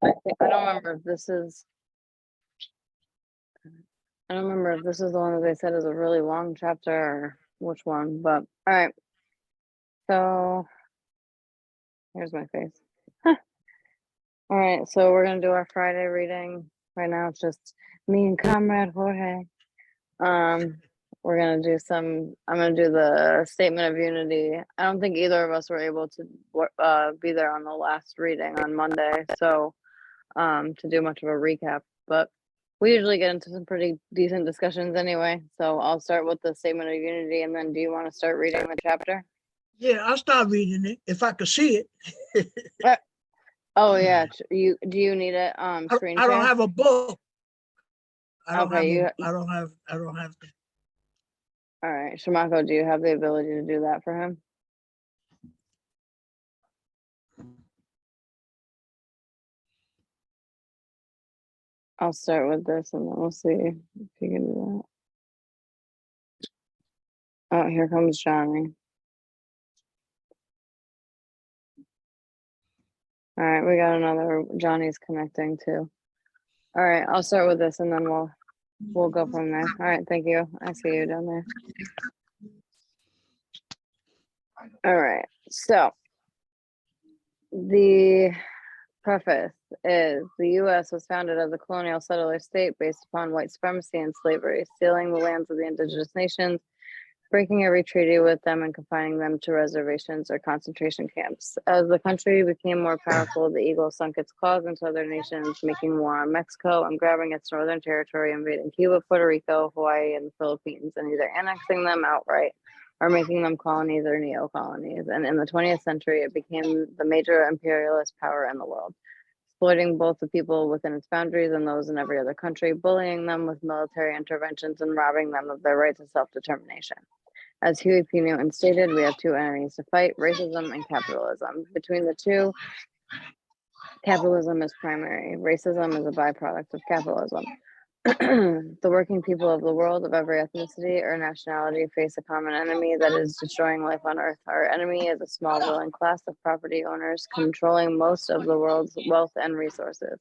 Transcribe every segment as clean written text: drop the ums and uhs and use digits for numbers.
I don't remember if this is. I don't remember if this is the one that they said is a really long chapter or which one, but all right. So here's my face. All right, so we're gonna do our Friday reading. Right now it's just me and Comrade Jorge. We're gonna do I'm gonna do the Statement of Unity. I don't think either of us were able to be there on the last reading on Monday, so to do much of a recap, but we usually get into some pretty decent discussions anyway. So I'll start with the Statement of Unity, and then do you want to start reading the chapter? Yeah, I'll start reading it if I could see it. Oh yeah, do you need it screen I don't share? have a book. I don't Okay, have I don't have the. All right, Shamako, do you have the ability to do that for him? I'll start with this and then we'll see if you can do that. Oh, here comes Johnny. All right, we got another Johnny's connecting too. All right, I'll start with this and then we'll go from there. All right, thank you. I see you down there. All right, so the preface is the U.S. was founded as a colonial settler state based upon white supremacy and slavery, stealing the lands of the indigenous nations, breaking every treaty with them, and confining them to reservations or concentration camps. As the country became more powerful, the eagle sunk its claws into other nations, making war on Mexico and grabbing its northern territory, invading Cuba, Puerto Rico, Hawaii, and the Philippines, and either annexing them outright or making them colonies or neo-colonies. And in the 20th century, it became the major imperialist power in the world, exploiting both the people within its boundaries and those in every other country, bullying them with military interventions and robbing them of their right to self-determination. As Huey P. Newton stated, we have two enemies to fight, racism and capitalism. Between the two, capitalism is primary. Racism is a byproduct of capitalism. The working people of the world of every ethnicity or nationality face a common enemy that is destroying life on Earth. Our enemy is a small ruling class of property owners controlling most of the world's wealth and resources.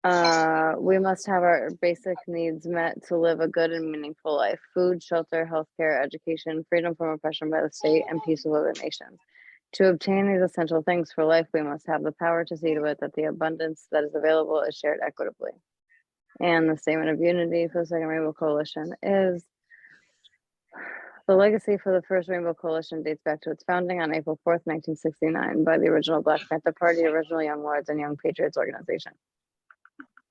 We must have our basic needs met to live a good and meaningful life: food, shelter, healthcare, education, freedom from oppression by the state, and peace with other nations. To obtain these essential things for life, we must have the power to see to it that the abundance that is available is shared equitably. And the Statement of Unity for the Second Rainbow Coalition is: the legacy for the First Rainbow Coalition dates back to its founding on April 4th, 1969 by the original Black Panther Party, original Young Lords, and Young Patriots organization.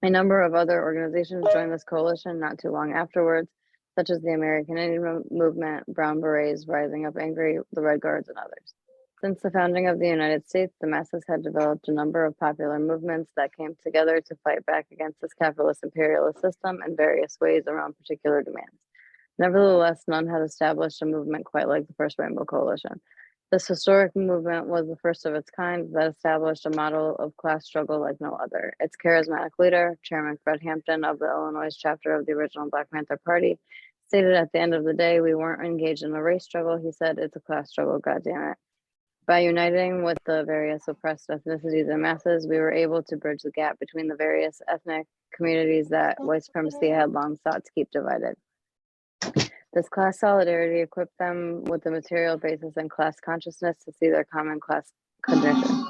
A number of other organizations joined this coalition not too long afterwards, such as the American Indian Movement, Brown Berets, Rising Up Angry, the Red Guards, and others. Since the founding of the United States, the masses had developed a number of popular movements that came together to fight back against this capitalist imperialist system in various ways around particular demands. Nevertheless, none had established a movement quite like the First Rainbow Coalition. This historic movement was the first of its kind that established a model of class struggle like no other. Its charismatic leader, Chairman Fred Hampton of the Illinois chapter of the original Black Panther Party, stated at the end of the day, we weren't engaged in a race struggle. He said, it's a class struggle, goddammit. By uniting with the various oppressed ethnicities and masses, we were able to bridge the gap between the various ethnic communities that white supremacy had long sought to keep divided. This class solidarity equipped them with the material basis and class consciousness to see their common class condition.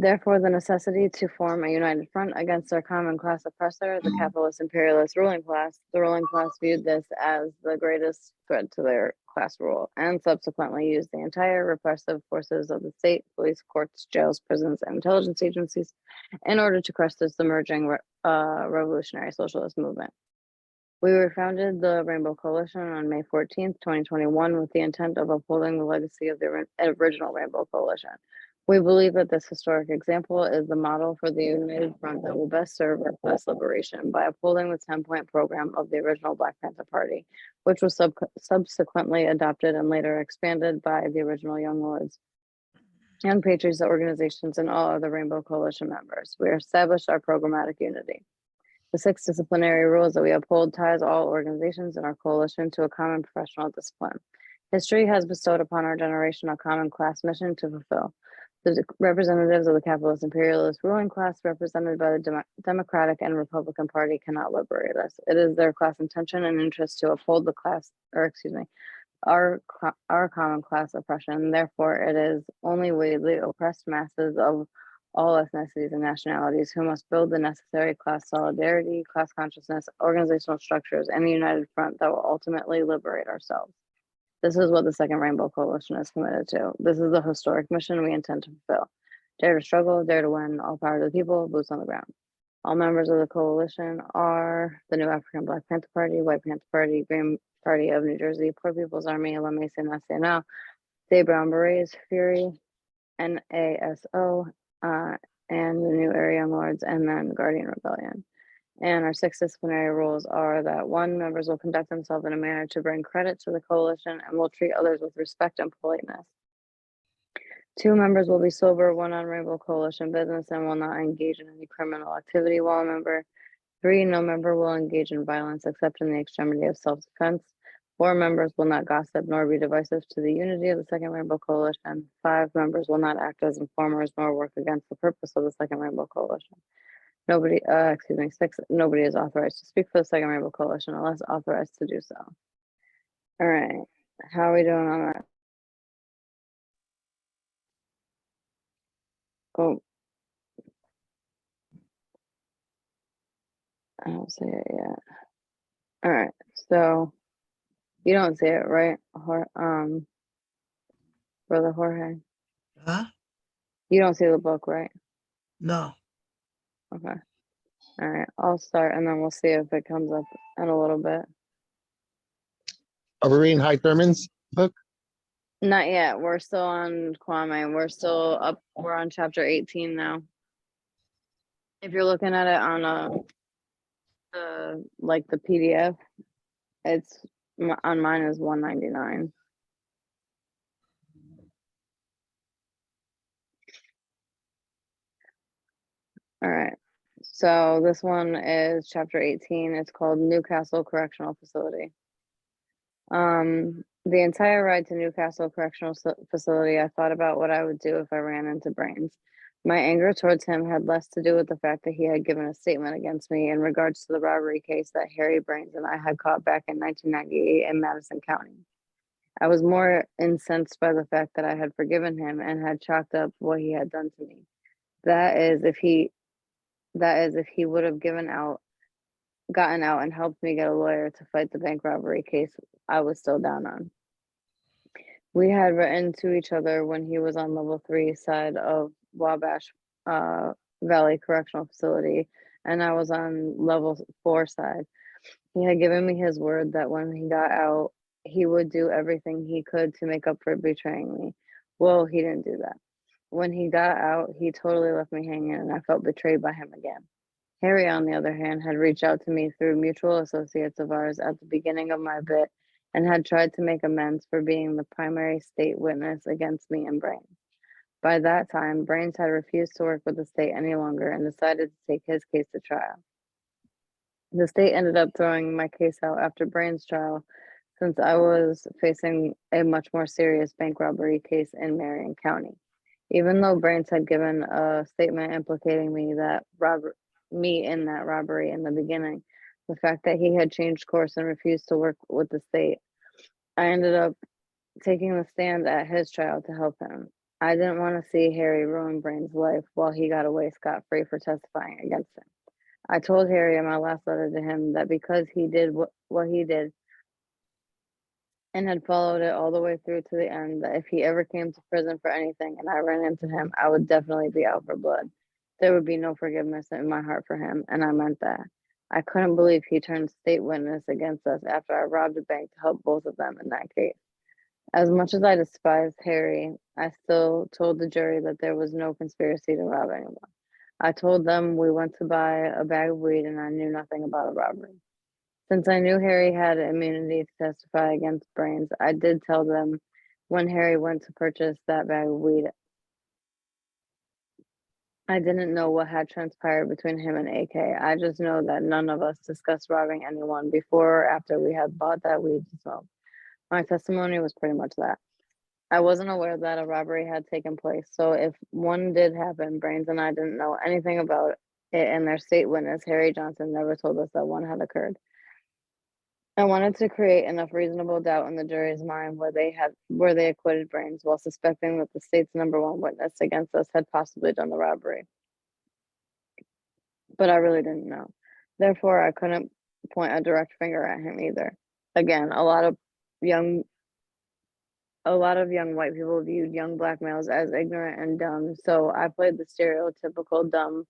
Therefore, the necessity to form a united front against their common class oppressor, the capitalist imperialist ruling class. The ruling class viewed this as the greatest threat to their class rule and subsequently used the entire repressive forces of the state, police, courts, jails, prisons, and intelligence agencies in order to crush this emerging revolutionary socialist movement. We refounded the Rainbow Coalition on May 14th, 2021, with the intent of upholding the legacy of the original Rainbow Coalition. We believe that this historic example is the model for the united front that will best serve our class liberation by upholding the 10-point program of the original Black Panther Party, which was subsequently adopted and later expanded by the original Young Lords, Young Patriots organizations, and all other Rainbow Coalition members. We established our programmatic unity. The 6 disciplinary rules that we uphold ties all organizations in our coalition to a common professional discipline. History has bestowed upon our generation a common class mission to fulfill. The representatives of the capitalist imperialist ruling class represented by the Democratic and Republican Party cannot liberate us. It is their class intention and interest to uphold the class, or excuse me, our common class oppression. Therefore, it is only we, the oppressed masses of all ethnicities and nationalities, who must build the necessary class solidarity, class consciousness, organizational structures, and a united front that will ultimately liberate ourselves. This is what the Second Rainbow Coalition is committed to. This is the historic mission we intend to fulfill. Dare to struggle, dare to win, all power to the people, boots on the ground. All members of the coalition are the New African Black Panther Party, White Panther Party, Green Party of New Jersey, Poor People's Army, La Mesa Nacional, Day Brown Berets, Fury, NASO, and the New Area Young Lords, and then Guardian Rebellion. And our 6 disciplinary rules are that 1, members will conduct themselves in a manner to bring credit to the coalition and will treat others with respect and politeness. 2, members will be sober when on Rainbow Coalition business and will not engage in any criminal activity while a member. 3, no member will engage in violence except in the extremity of self-defense. 4, members will not gossip nor be divisive to the unity of the Second Rainbow Coalition. 5, members will not act as informers nor work against the purpose of the Second Rainbow Coalition. 6, nobody is authorized to speak for the Second Rainbow Coalition unless authorized to do so. All right, how are we doing on that? Oh, I don't see it yet. All right, so you don't see it, right, Brother Jorge? Huh? You don't see the book, right? No. Okay. All right, I'll start and then we'll see if it comes up in a little bit. Are we reading High Thurman's book? Not yet. We're still on Kwame. We're still up. We're on chapter 18 now. If you're looking at it on like the PDF, it's on mine is 199. All right. So this one is chapter 18. It's called Newcastle Correctional Facility. The entire ride to Newcastle Correctional Facility, I thought about what I would do if I ran into Brains. My anger towards him had less to do with the fact that he had given a statement against me in regards to the robbery case that Harry Brains and I had caught back in 1998 in Madison County. I was more incensed by the fact that I had forgiven him and had chalked up what he had done to me. That is if he would have gotten out and helped me get a lawyer to fight the bank robbery case I was still down on. We had written to each other when he was on level 3 side of Wabash Valley Correctional Facility, and I was on level 4 side. He had given me his word that when he got out, he would do everything he could to make up for betraying me. Well, he didn't do that. When he got out, he totally left me hanging, and I felt betrayed by him again. Harry, on the other hand, had reached out to me through mutual associates of ours at the beginning of my bit and had tried to make amends for being the primary state witness against me and Brains. By that time, Brains had refused to work with the state any longer and decided to take his case to trial. The state ended up throwing my case out after Brains' trial since I was facing a much more serious bank robbery case in Marion County. Even though Brains had given a statement implicating me in that robbery in the beginning, the fact that he had changed course and refused to work with the state, I ended up taking the stand at his trial to help him. I didn't want to see Harry ruin Brain's life while he got away scot-free for testifying against him. I told Harry in my last letter to him that because he did what he did and had followed it all the way through to the end, that if he ever came to prison for anything and I ran into him, I would definitely be out for blood. There would be no forgiveness in my heart for him, and I meant that. I couldn't believe he turned state witness against us after I robbed a bank to help both of them in that case. As much as I despised Harry, I still told the jury that there was no conspiracy to rob anyone. I told them we went to buy a bag of weed and I knew nothing about a robbery. Since I knew Harry had immunity to testify against Brains, I did tell them when Harry went to purchase that bag of weed, I didn't know what had transpired between him and AK. I just know that none of us discussed robbing anyone before or after we had bought that weed to smoke. My testimony was pretty much that. I wasn't aware that a robbery had taken place, so if one did happen, Brains and I didn't know anything about it, and their state witness, Harry Johnson, never told us that one had occurred. I wanted to create enough reasonable doubt in the jury's mind where they acquitted Brains while suspecting that the state's number one witness against us had possibly done the robbery. But I really didn't know. Therefore, I couldn't point a direct finger at him either. Again, a lot of young white people viewed young black males as ignorant and dumb, so I played the stereotypical dumb,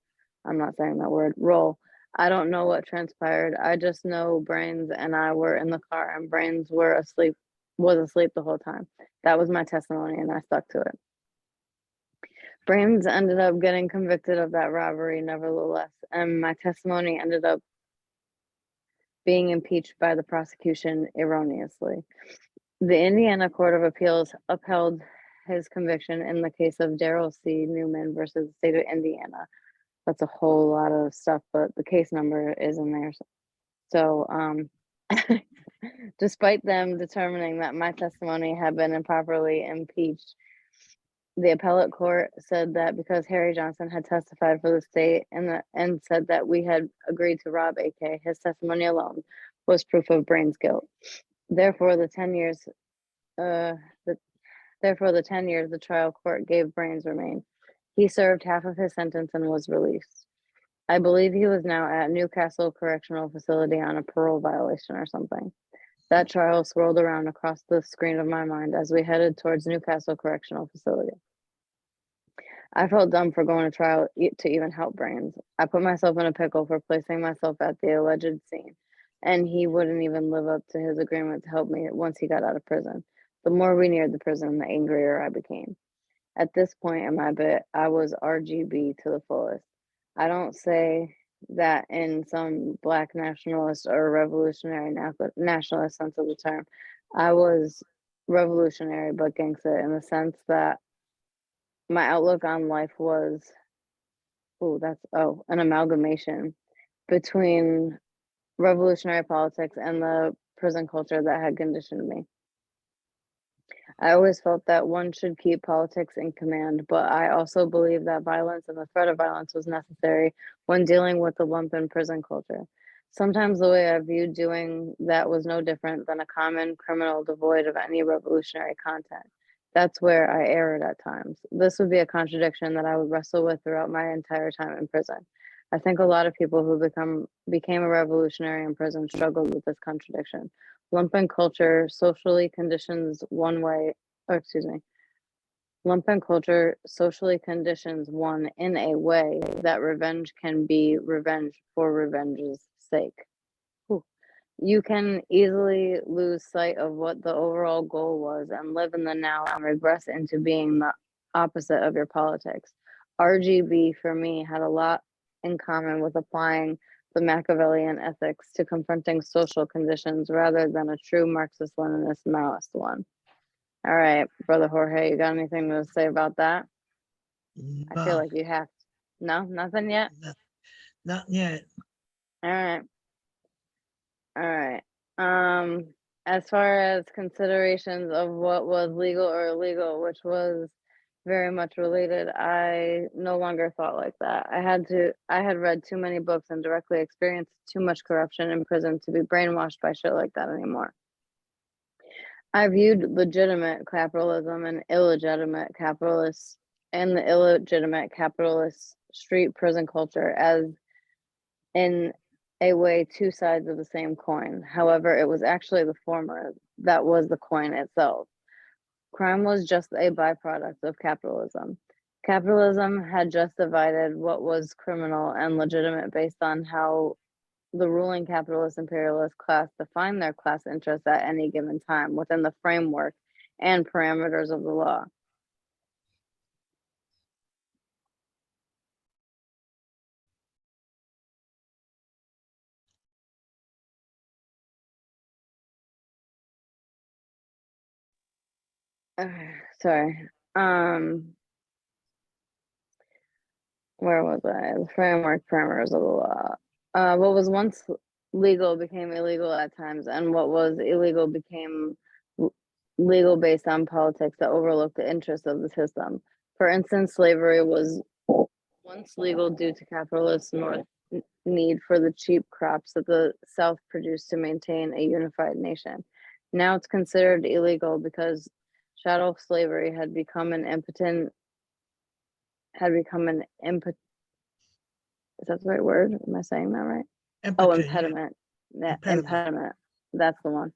I'm not saying that word, role. I don't know what transpired. I just know Brains and I were in the car and Brains was asleep the whole time. That was my testimony and I stuck to it. Brains ended up getting convicted of that robbery nevertheless, and my testimony ended up being impeached by the prosecution erroneously. The Indiana Court of Appeals upheld his conviction in the case of Darrell C. Newman versus the state of Indiana. That's a whole lot of stuff, but the case number is in there. So, despite them determining that my testimony had been improperly impeached, the appellate court said that because Harry Johnson had testified for the state and said that we had agreed to rob AK, his testimony alone was proof of Brain's guilt. Therefore, the 10 years the trial court gave Brains remain. He served half of his sentence and was released. I believe he was now at Newcastle Correctional Facility on a parole violation or something. That trial swirled around across the screen of my mind as we headed towards Newcastle Correctional Facility. I felt dumb for going to trial to even help Brains. I put myself in a pickle for placing myself at the alleged scene, and he wouldn't even live up to his agreement to help me once he got out of prison. The more we neared the prison, the angrier I became. At this point in my bit, I was RGB to the fullest. I don't say that in some black nationalist or revolutionary nationalist sense of the term. I was revolutionary but gangster in the sense that my outlook on life was an amalgamation between revolutionary politics and the prison culture that had conditioned me. I always felt that one should keep politics in command, but I also believe that violence and the threat of violence was necessary when dealing with the lumpen prison culture. Sometimes the way I viewed doing that was no different than a common criminal devoid of any revolutionary content. That's where I erred at times. This would be a contradiction that I would wrestle with throughout my entire time in prison. I think a lot of people who became a revolutionary in prison struggled with this contradiction. Lumpen culture socially conditions one in a way that revenge can be revenge for revenge's sake. Whew. You can easily lose sight of what the overall goal was and live in the now and regress into being the opposite of your politics. RGB for me had a lot in common with applying the Machiavellian ethics to confronting social conditions rather than a true Marxist-Leninist Maoist one. All right, Brother Jorge, you got anything to say about that? I feel like you have. No, nothing yet? Not yet. All right. All right. As far as considerations of what was legal or illegal, which was very much related, I no longer thought like that. I had read too many books and directly experienced too much corruption in prison to be brainwashed by shit like that anymore. I viewed legitimate capitalism and illegitimate capitalists and the illegitimate capitalist street prison culture as in a way two sides of the same coin. However, it was actually the former that was the coin itself. Crime was just a byproduct of capitalism. Capitalism had just divided what was criminal and legitimate based on how the ruling capitalist imperialist class defined their class interests at any given time within the framework and parameters of the law. Sorry. Where was I? The framework parameters of the law. What was once legal became illegal at times, and what was illegal became legal based on politics that overlook the interests of the system. For instance, slavery was once legal due to capitalist North need for the cheap crops that the South produced to maintain a unified nation. Now it's considered illegal because chattel slavery had become an is that the right word? Am I saying that right? Oh, Impotent, yeah. impediment. Yeah, Impediment. impediment. That's the one.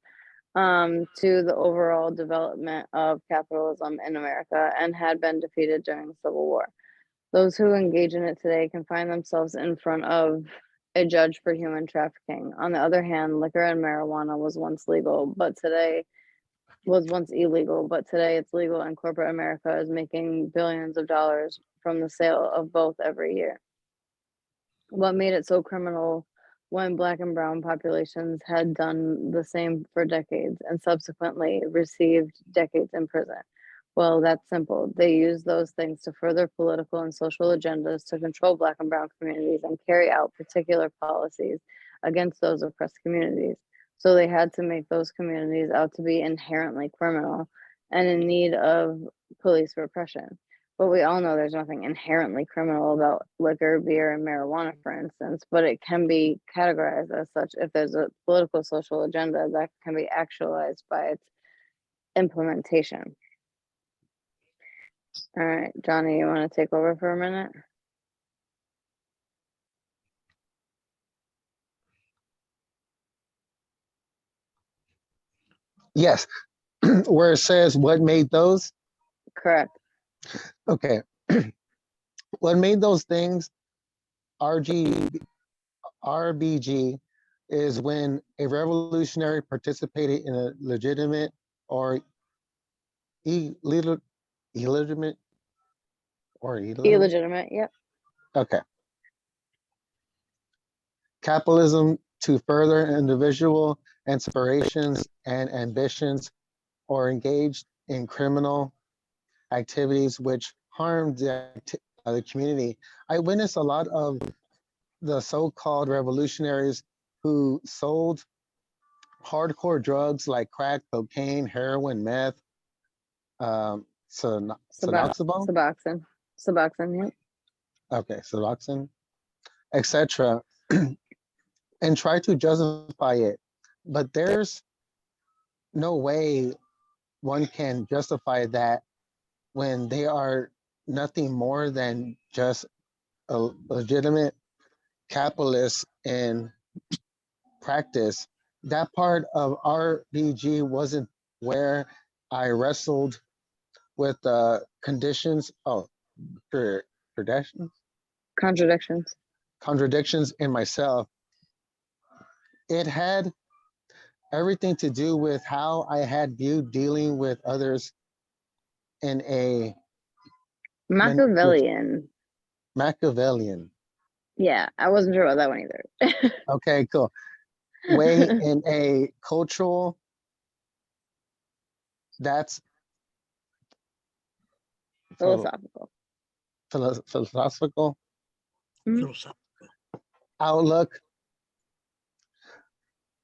To the overall development of capitalism in America and had been defeated during the Civil War. Those who engage in it today can find themselves in front of a judge for human trafficking. On the other hand, liquor and marijuana was once illegal, but today it's legal, and corporate America is making billions of dollars from the sale of both every year. What made it so criminal when black and brown populations had done the same for decades and subsequently received decades in prison? Well, that's simple. They use those things to further political and social agendas to control black and brown communities and carry out particular policies against those oppressed communities. So they had to make those communities out to be inherently criminal and in need of police repression. But we all know there's nothing inherently criminal about liquor, beer, and marijuana, for instance, but it can be categorized as such if there's a political social agenda that can be actualized by its implementation. All right, Johnny, you want to take over for a minute? Yes. Where it says what made those? Correct. Okay. What made those things? RBG is when a revolutionary participated in a legitimate or illegitimate Illegitimate, yep. Okay. Capitalism to further individual aspirations and ambitions or engaged in criminal activities which harm the community. I witnessed a lot of the so-called revolutionaries who sold hardcore drugs like crack, cocaine, heroin, meth, Suboxone, Suboxone, yep. okay, Suboxone, etc., and try to justify it. But there's no way one can justify that when they are nothing more than just a legitimate capitalist in practice. That part of RBG wasn't where I wrestled with the conditions. Oh, traditions, contradictions in myself. It had everything to do with how I had viewed dealing with others in a Machiavellian. Machiavellian. Yeah, I wasn't sure about that one either. Okay, cool. Way in a cultural, that's Philosophical. Philosophical Philosophical. outlook.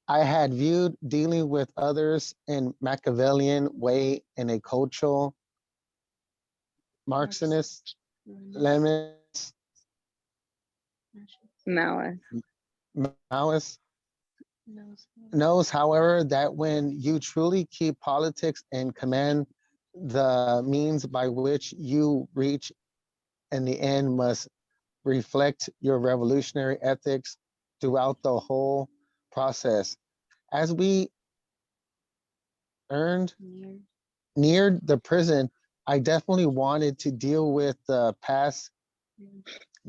I had viewed dealing with others in Machiavellian way in a cultural, Marxist, Leninist, Malice. Maoist, knows, however, that when you truly keep politics and command, the means by which you reach in the end must reflect your revolutionary ethics throughout the whole process. As we neared the prison, I definitely wanted to deal with the past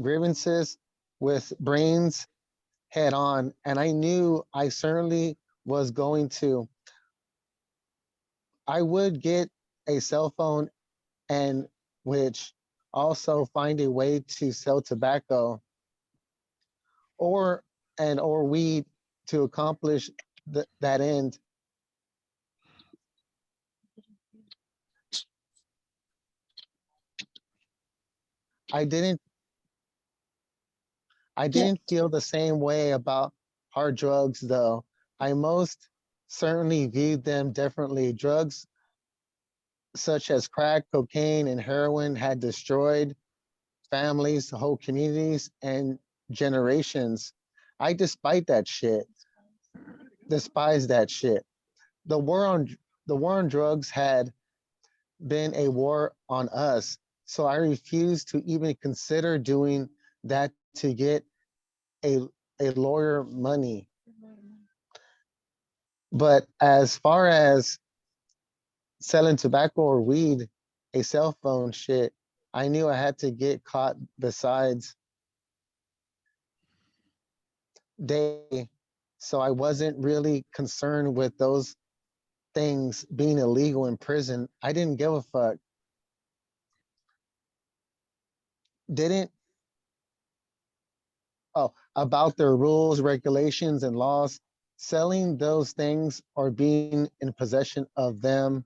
grievances with brains head on, and I knew I certainly was going to. I would get a cell phone and which also find a way to sell tobacco or weed to accomplish that end. I didn't feel the same way about hard drugs though. I most certainly viewed them differently. Drugs such as crack, cocaine, and heroin had destroyed families, whole communities, and generations. I despite that shit, despise that shit. The war on the war on drugs had been a war on us, so I refused to even consider doing that to get a a lawyer money. But as far as selling tobacco or weed, a cell phone shit, I knew I had to get caught besides day. So I wasn't really concerned with those things being illegal in prison. I didn't give a fuck. Didn't about their rules, regulations, and laws. Selling those things or being in possession of them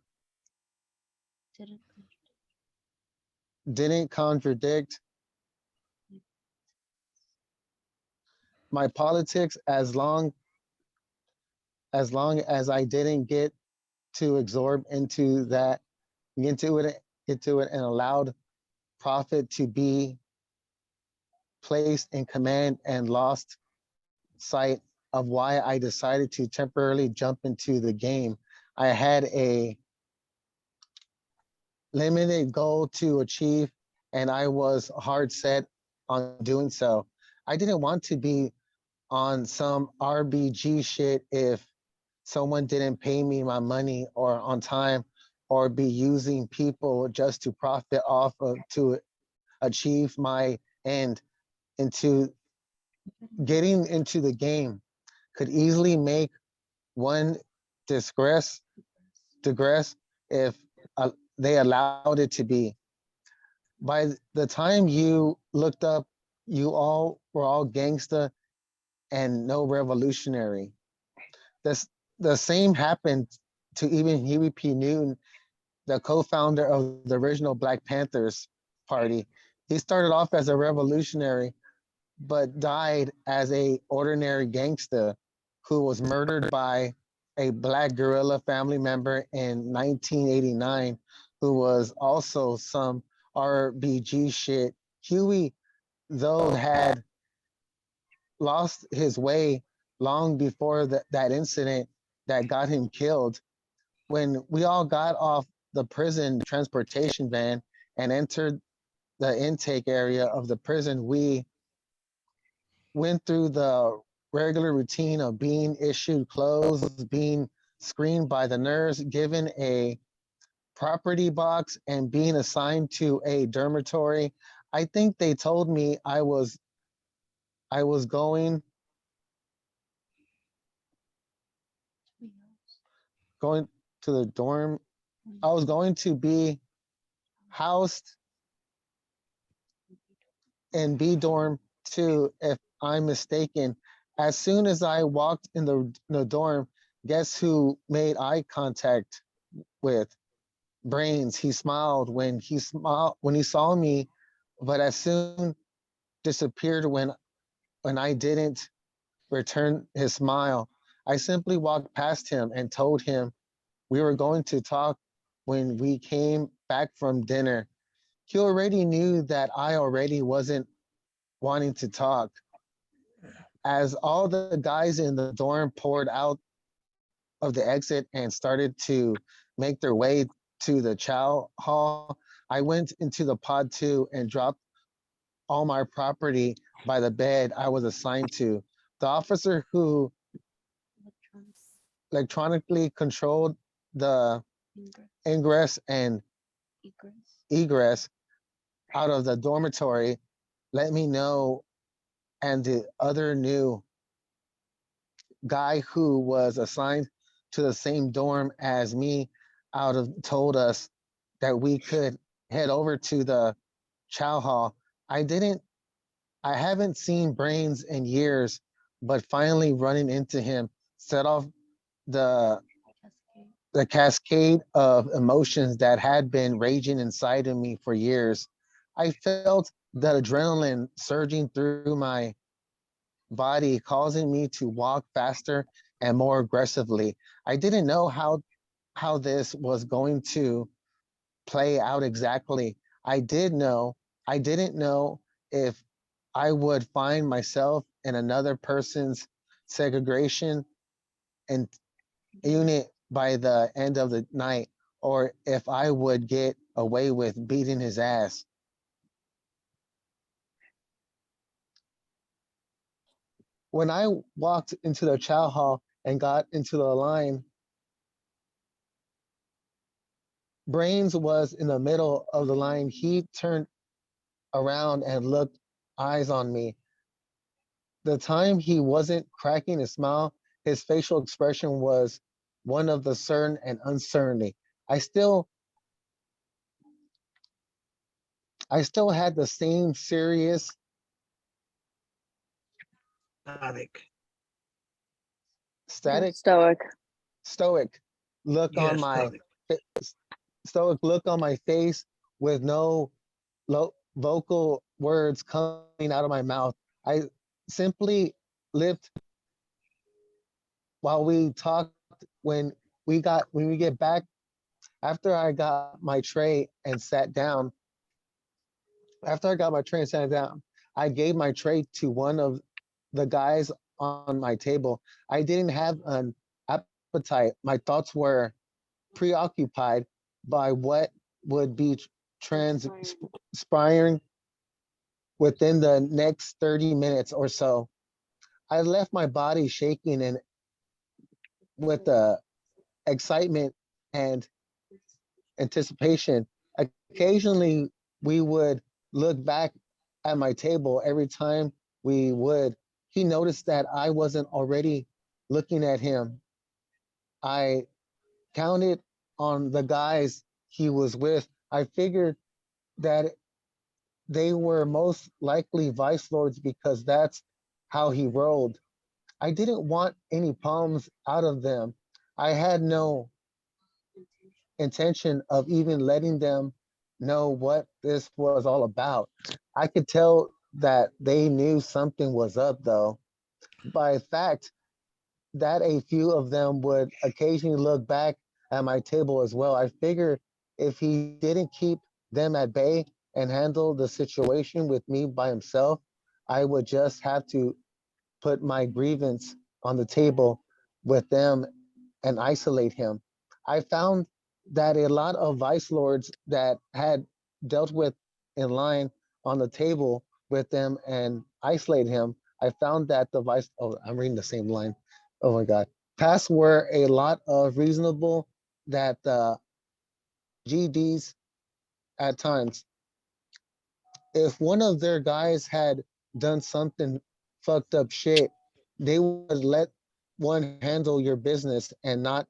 didn't contradict my politics as long as I didn't get to absorb into it and allowed profit to be placed in command and lost sight of why I decided to temporarily jump into the game. I had a limited goal to achieve, and I was hard set on doing so. I didn't want to be on some RBG shit if someone didn't pay me my money or on time, or be using people just to profit off of to achieve my end. Into getting into the game could easily make one digress digress if they allowed it to be. By the time you looked up, you all were all gangsta and no revolutionary. This the same happened to even Huey P. Newton, the co-founder of the original Black Panthers Party. He started off as a revolutionary, but died as a ordinary gangster who was murdered by a black guerrilla family member in 1989, who was also some RBG shit. Huey, though, had lost his way long before that incident that got him killed. When we all got off the prison transportation van and entered the intake area of the prison, we went through the regular routine of being issued clothes, being screened by the nurse, given a property box, and being assigned to a dormitory. I think they told me I was going to the dorm. I was going to be housed in B dorm too, if I'm mistaken. As soon as I walked in the dorm, guess who made eye contact with? Brains. He smiled when he saw me, but as soon disappeared when I didn't return his smile. I simply walked past him and told him we were going to talk when we came back from dinner. He already knew that I already wasn't wanting to talk. As all the guys in the dorm poured out of the exit and started to make their way to the chow hall, I went into the pod too and dropped all my property by the bed I was assigned to. The officer who electronically controlled the ingress and egress out of the dormitory let me know, and the other new guy who was assigned to the same dorm as me out of told us that we could head over to the chow hall. I didn't I haven't seen Brains in years, but finally running into him set off the the cascade of emotions that had been raging inside of me for years. I felt the adrenaline surging through my body, causing me to walk faster and more aggressively. I didn't know how this was going to play out exactly. I didn't know if I would find myself in another person's segregation and unit by the end of the night, or if I would get away with beating his ass. When I walked into the chow hall and got into the line, Brains was in the middle of the line. He turned around and looked eyes on me. The time he wasn't cracking a smile, his facial expression was one of the certain and uncertainty. I still I still had the same serious, Static. static, Stoic. stoic look on Yes, my static. stoic look on my face with no vocal words coming out of my mouth. I simply lived while we talked when when we get back after I got my tray and sat down. After I got my tray and sat down, I gave my tray to one of the guys on my table. I didn't have an appetite. My thoughts were preoccupied by what would be transpiring within the next 30 minutes or so. I left my body shaking and with the excitement and anticipation. Occasionally, we would look back at my table every time we would. He noticed that I wasn't already looking at him. I counted on the guys he was with. I figured that they were most likely vice lords because that's how he rolled. I didn't want any palms out of them. I had no intention of even letting them know what this was all about. I could tell that they knew something was up, though, by fact that a few of them would occasionally look back at my table as well. I figured if he didn't keep them at bay and handle the situation with me by himself, I would just have to put my grievance on the table with them and isolate him. I found that a lot of vice lords that had dealt with in line on the table with them and isolate him, I found that the vice, oh, I'm reading the same line. Oh my God. Past were a lot of reasonable that the GDs at times, if one of their guys had done something fucked up shit, they would let one handle your business and not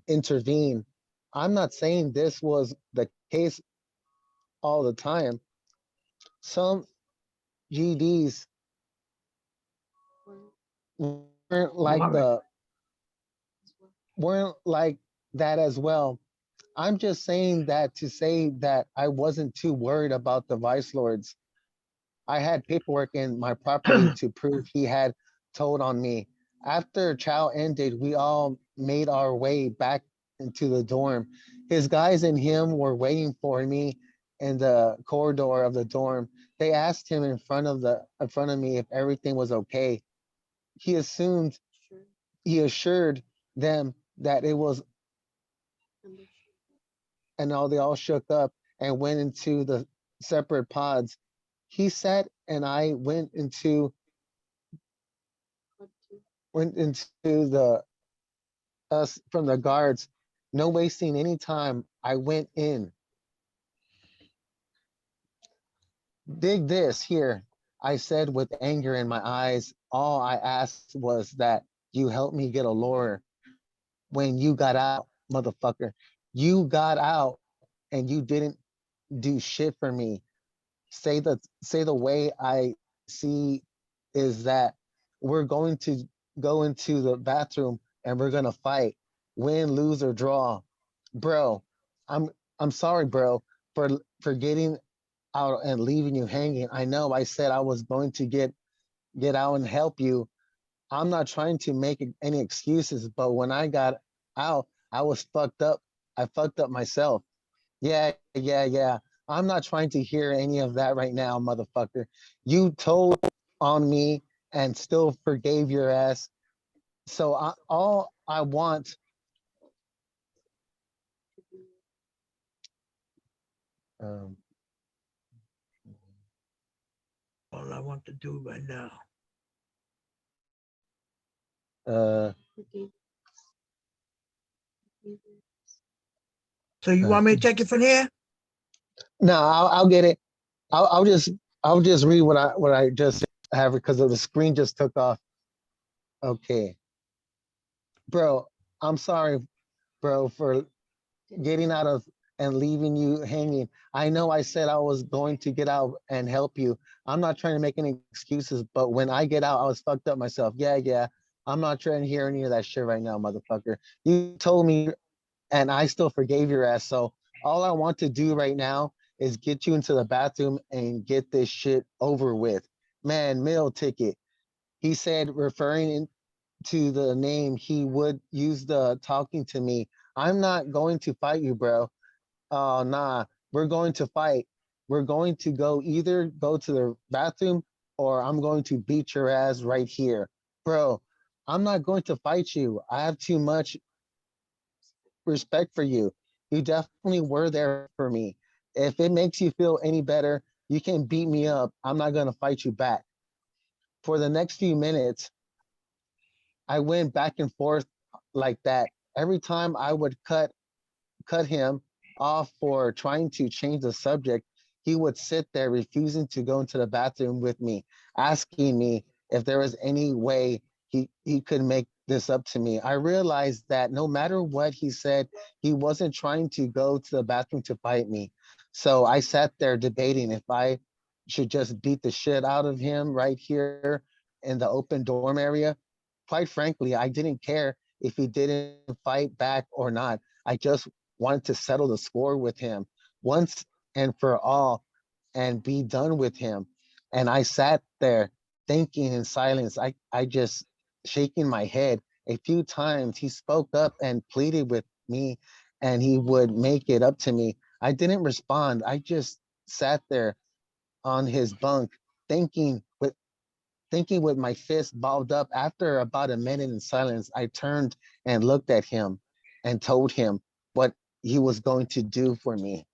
intervene. I'm not saying this was the case all the time. Some GDs weren't like Mark. the weren't like that as well. I'm just saying that to say that I wasn't too worried about the vice lords. I had paperwork in my property to prove he had told on me. After chow ended, we all made our way back into the dorm. His guys and him were waiting for me in the corridor of the dorm. They asked him in front of me if everything was okay. He assumed he assured them that it was, and all they all shook up and went into the separate pods. He sat and I went into the us from the guards. No wasting any time. I went in. Dig this here, I said with anger in my eyes. All I asked was that you help me get a lawyer when you got out, motherfucker. You got out and you didn't do shit for me. Say the way I see is that we're going to go into the bathroom and we're gonna fight, win, lose, or draw. Bro, I'm I'm sorry, bro, for getting out and leaving you hanging. I know I said I was going to get out and help you. I'm not trying to make any excuses, but when I got out, I was fucked up. I fucked up myself. Yeah. I'm not trying to hear any of that right now, motherfucker. You told on me and still forgave your ass. So all I want, um, All I want to do right now. uh, So you want me to take it from here? no, I'll get it. I'll just read what I just have because the screen just took off. Okay, bro, I'm sorry, bro, for getting out of and leaving you hanging. I know I said I was going to get out and help you. I'm not trying to make any excuses, but when I get out, I was fucked up myself. Yeah. I'm not trying to hear any of that shit right now, motherfucker. You told me and I still forgave your ass. So all I want to do right now is get you into the bathroom and get this shit over with. Man, meal ticket. He said, referring to the name, he would use the talking to me. I'm not going to fight you, bro. Oh, nah, we're going to fight. We're going to either go to the bathroom or I'm going to beat your ass right here. Bro, I'm not going to fight you. I have too much respect for you. You definitely were there for me. If it makes you feel any better, you can beat me up. I'm not going to fight you back. For the next few minutes, I went back and forth like that. Every time I would cut him off for trying to change the subject, he would sit there refusing to go into the bathroom with me, asking me if there was any way he could make this up to me. I realized that no matter what he said, he wasn't trying to go to the bathroom to fight me. So I sat there debating if I should just beat the shit out of him right here in the open dorm area. Quite frankly, I didn't care if he didn't fight back or not. I just wanted to settle the score with him once and for all and be done with him. And I sat there thinking in silence. I just shaking my head. A few times he spoke up and pleaded with me and he would make it up to me. I didn't respond. I just sat there on his bunk thinking with my fist balled up. After about a minute in silence, I turned and looked at him and told him what he was going to do for me.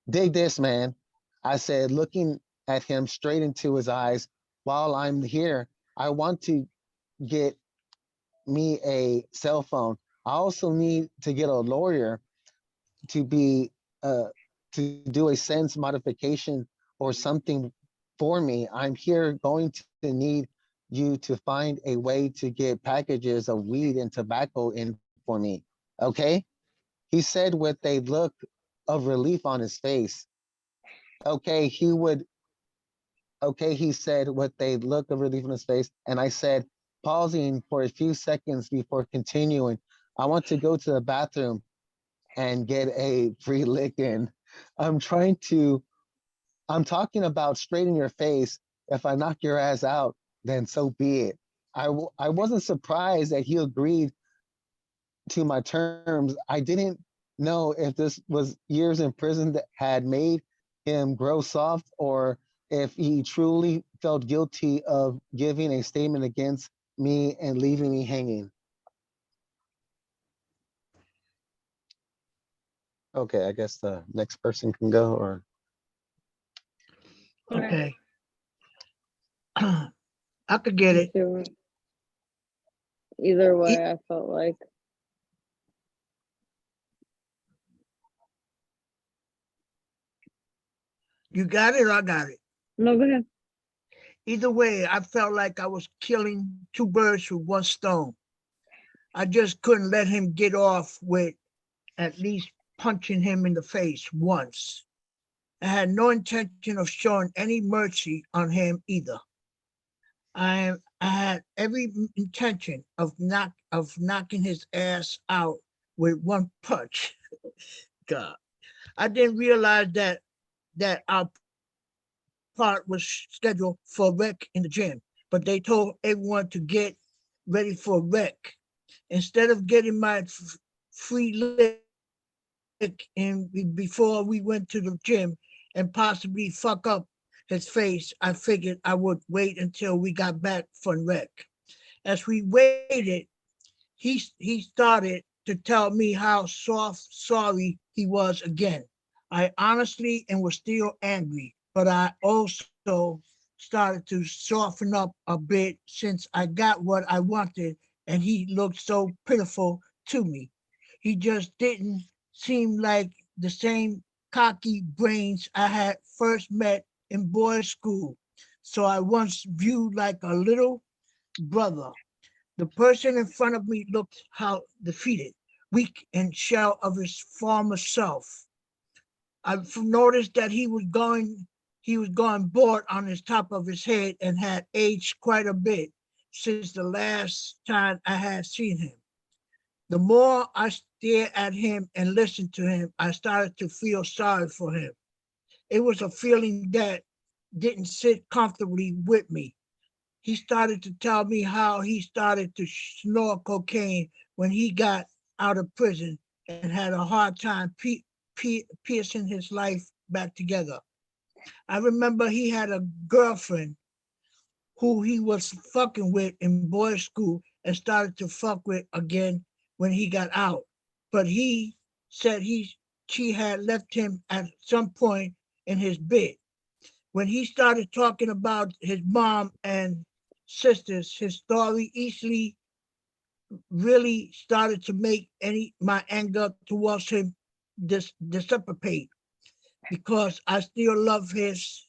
Dig this, man. I said, looking at him straight into his eyes, while I'm here, I want to get me a cell phone. I also need to get a lawyer to be to do a sense modification or something for me. I'm here going to need you to find a way to get packages of weed and tobacco in for me. Okay? He said with a look of relief on his face. Okay, he said with a look of relief on his face. And I said, pausing for a few seconds before continuing, I want to go to the bathroom and get a free lick in. I'm trying to, I'm talking about straight in your face. If I knock your ass out, then so be it. I wasn't surprised that he agreed to my terms. I didn't know if this was years in prison that had made him grow soft or if he truly felt guilty of giving a statement against me and leaving me hanging. Okay, I guess the next person can go or Okay. I could get it. Either way, I felt like. You got it or I got it? No, go ahead. Either way, I felt like I was killing two birds with one stone. I just couldn't let him get off with at least punching him in the face once. I had no intention of showing any mercy on him either. I had every intention of knocking his ass out with one punch. God, I didn't realize that our part was scheduled for wreck in the gym, but they told everyone to get ready for wreck. Instead of getting my free lick, before we went to the gym and possibly fuck up his face, I figured I would wait until we got back from rec. As we waited, he started to tell me how sorry he was again. I honestly and was still angry, but I also started to soften up a bit since I got what I wanted and he looked so pitiful to me. He just didn't seem like the same cocky brains I had first met in boys' school. So I once viewed like a little brother. The person in front of me looked how defeated, weak, and shell of his former self. I've noticed that he was going bald on his top of his head and had aged quite a bit since the last time I had seen him. The more I stared at him and listened to him, I started to feel sorry for him. It was a feeling that didn't sit comfortably with me. He started to tell me how he started to snort cocaine when he got out of prison and had a hard time piecing his life back together. I remember he had a girlfriend who he was fucking with in boys' school and started to fuck with again when he got out. But he said she had left him at some point in his bit. When he started talking about his mom and sisters, his story easily really started to make any my anger towards him dissipate because I still love his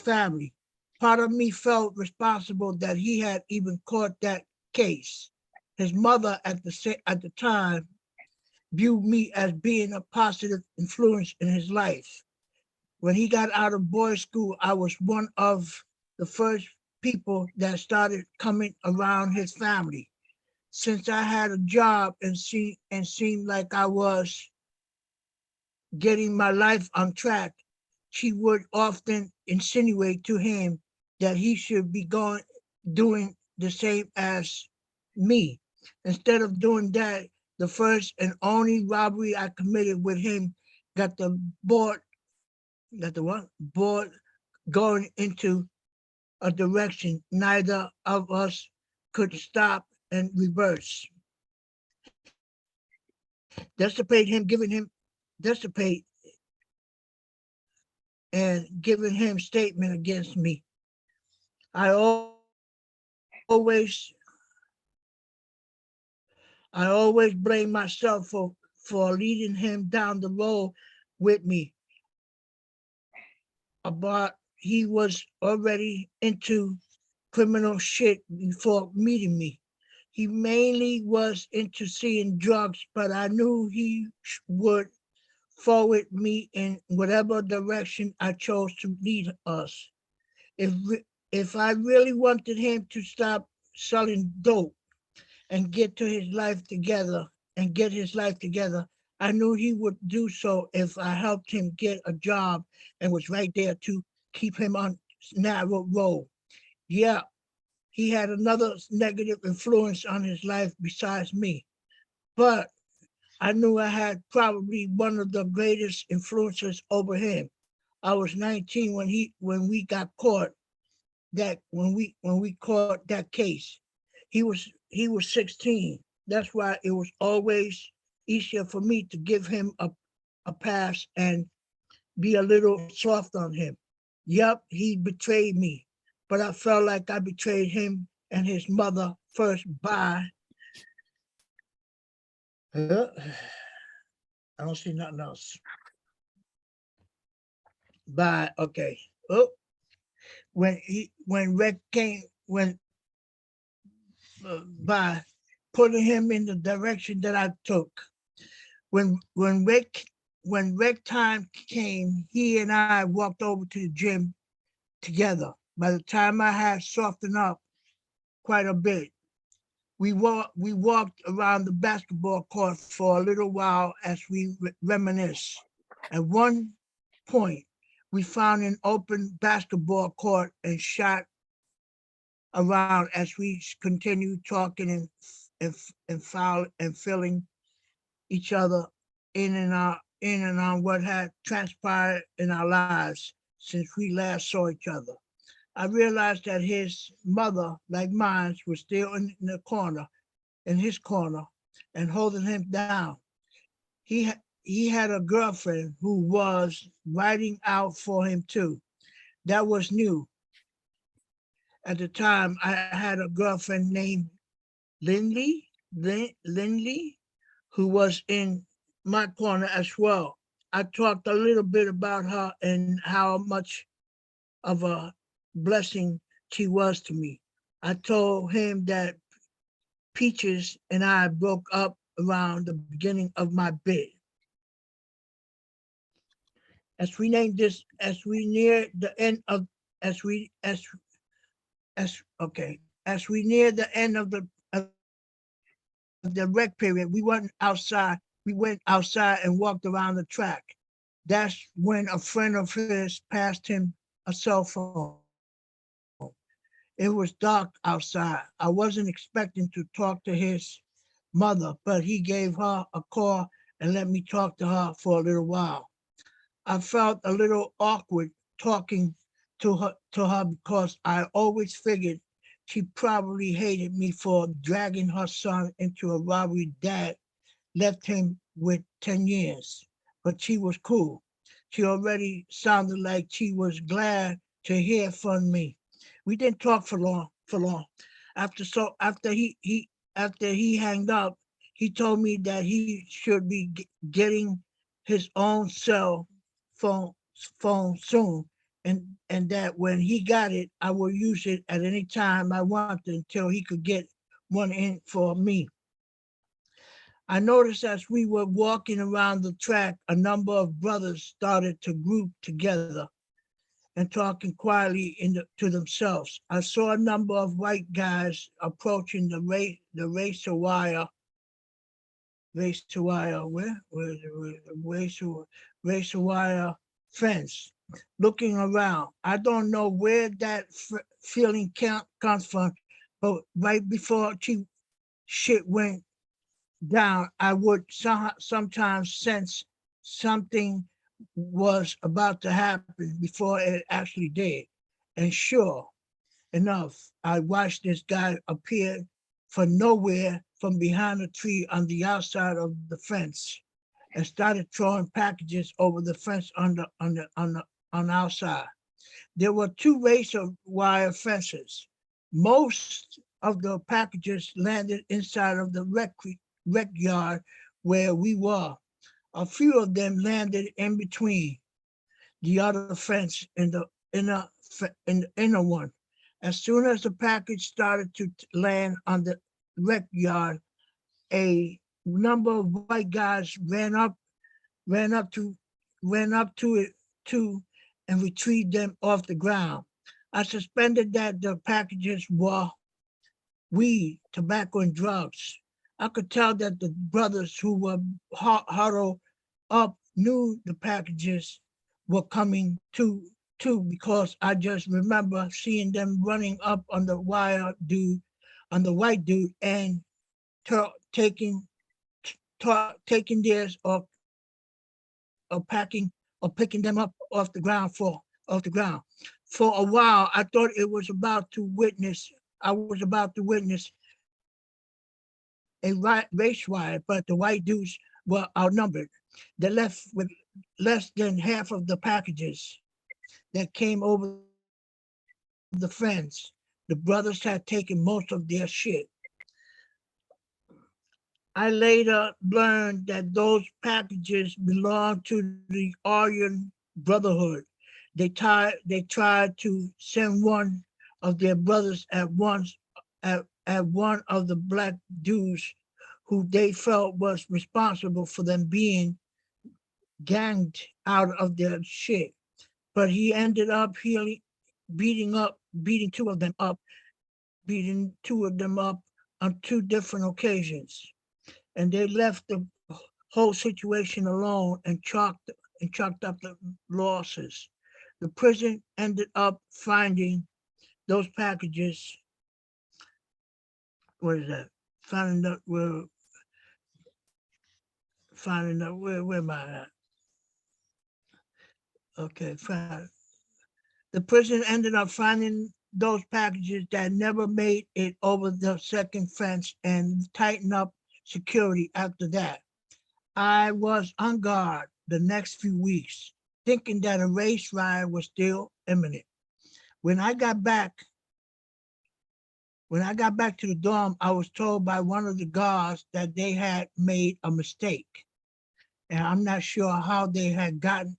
family. Part of me felt responsible that he had even caught that case. His mother at the time viewed me as being a positive influence in his life. When he got out of boys' school, I was one of the first people that started coming around his family. Since I had a job and seemed like I was getting my life on track, she would often insinuate to him that he should be going doing the same as me. Instead of doing that, the first and only robbery I committed with him got the board got the what? Board going into a direction neither of us could stop and reverse. Dissipate and giving him statement against me. I always I always blame myself for leading him down the road with me. About he was already into criminal shit before meeting me. He mainly was into seeing drugs, but I knew he would forward me in whatever direction I chose to lead us. If if I really wanted him to stop selling dope and get his life together, I knew he would do so if I helped him get a job and was right there to keep him on narrow road. Yeah, he had another negative influence on his life besides me, but I knew I had probably one of the greatest influences over him. I was 19 when we got caught when we caught that case. He was 16. That's why it was always easier for me to give him a pass and be a little soft on him. Yup, he betrayed me, but I felt like I betrayed him and his mother first by. I don't see nothing else. By okay. Oh, when Rick came by putting him in the direction that I took. When when Rick when Rick time came, he and I walked over to the gym together. By the time I had softened up quite a bit, we walked around the basketball court for a little while as we reminisce. At one point, we found an open basketball court and shot around as we continued talking and foul and filling each other in and on what had transpired in our lives since we last saw each other. I realized that his mother, like mine, was still in his corner, and holding him down. He had a girlfriend who was writing out for him too. That was new. At the time, I had a girlfriend named Lindley, who was in my corner as well. I talked a little bit about her and how much of a blessing she was to me. I told him that Peaches and I broke up around the beginning of my bid. As we named this, as we near the end of, as we near the end of the rec period, we went outside and walked around the track. That's when a friend of his passed him a cell phone. It was dark outside. I wasn't expecting to talk to his mother, but he gave her a call and let me talk to her for a little while. I felt a little awkward talking to her because I always figured she probably hated me for dragging her son into a robbery dad left him with 10 years. But she was cool. She already sounded like she was glad to hear from me. We didn't talk for long. After he hanged up, he told me that he should be getting his own cell phone soon, and that when he got it, I would use it at any time I wanted until he could get one in for me. I noticed as we were walking around the track, a number of brothers started to group together and talking quietly to themselves. I saw a number of white guys approaching the racer wire fence, looking around. I don't know where that feeling comes from, but right before shit went down, I would sometimes sense something was about to happen before it actually did. And sure enough, I watched this guy appear from nowhere from behind a tree on the outside of the fence and started throwing packages over the fence on our side. There were two razor wire fences. Most of the packages landed inside of the rec yard where we were. A few of them landed in between the other fence and the inner one. As soon as the package started to land on the rec yard, a number of white guys ran up to ran up to it too and retrieved them off the ground. I suspended that the packages were weed, tobacco, and drugs. I could tell that the brothers who were huddled up knew the packages were coming too because I just remember seeing them running up on the white dude, and taking taking theirs or packing or picking them up off the ground. For a while, I thought it was about to witness. I was about to witness a race riot, but the white dudes were outnumbered. They left with less than half of the packages that came over the fence. The brothers had taken most of their shit. I later learned that those packages belonged to the Aryan Brotherhood. They tried to send one of their brothers at one of the black dudes who they felt was responsible for them being ganged out of their shit. But he ended up beating up, beating two of them up, beating two of them up on two different occasions. And they left the whole situation alone and chalked up the losses. The prison ended up finding those packages. What is that? Finding that were finding out where am I at? Okay, fine. The prison ended up finding those packages that never made it over the second fence and tightened up security after that. I was on guard the next few weeks, thinking that a race riot was still imminent. When I got back, when I got back to the dorm, I was told by one of the guards that they had made a mistake. And I'm not sure how they had gotten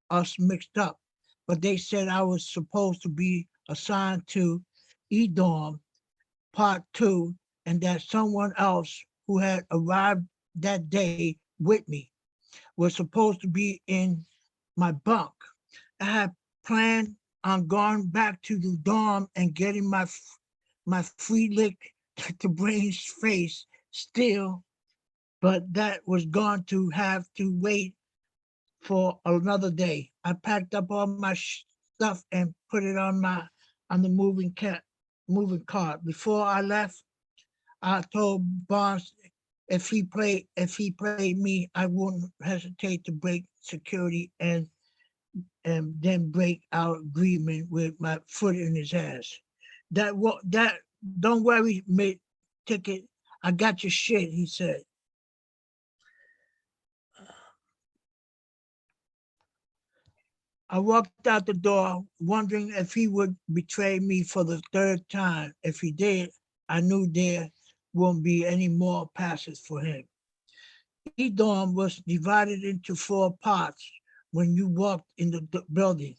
us mixed up, but they said I was supposed to be assigned to E-dorm Part 2, and that someone else who had arrived that day with me was supposed to be in my bunk. I had planned on going back to the dorm and getting my free lick to Brain's face still, but that was going to have to wait for another day. I packed up all my stuff and put it on the moving cart. Before I left, I told Barnes if he played me, I wouldn't hesitate to break security and then break our agreement with my foot in his ass. That don't worry, mate. Ticket. I got your shit, he said. I walked out the door wondering if he would betray me for the third time. If he did, I knew there won't be any more passes for him. E-dorm was divided into four parts when you walked in the building.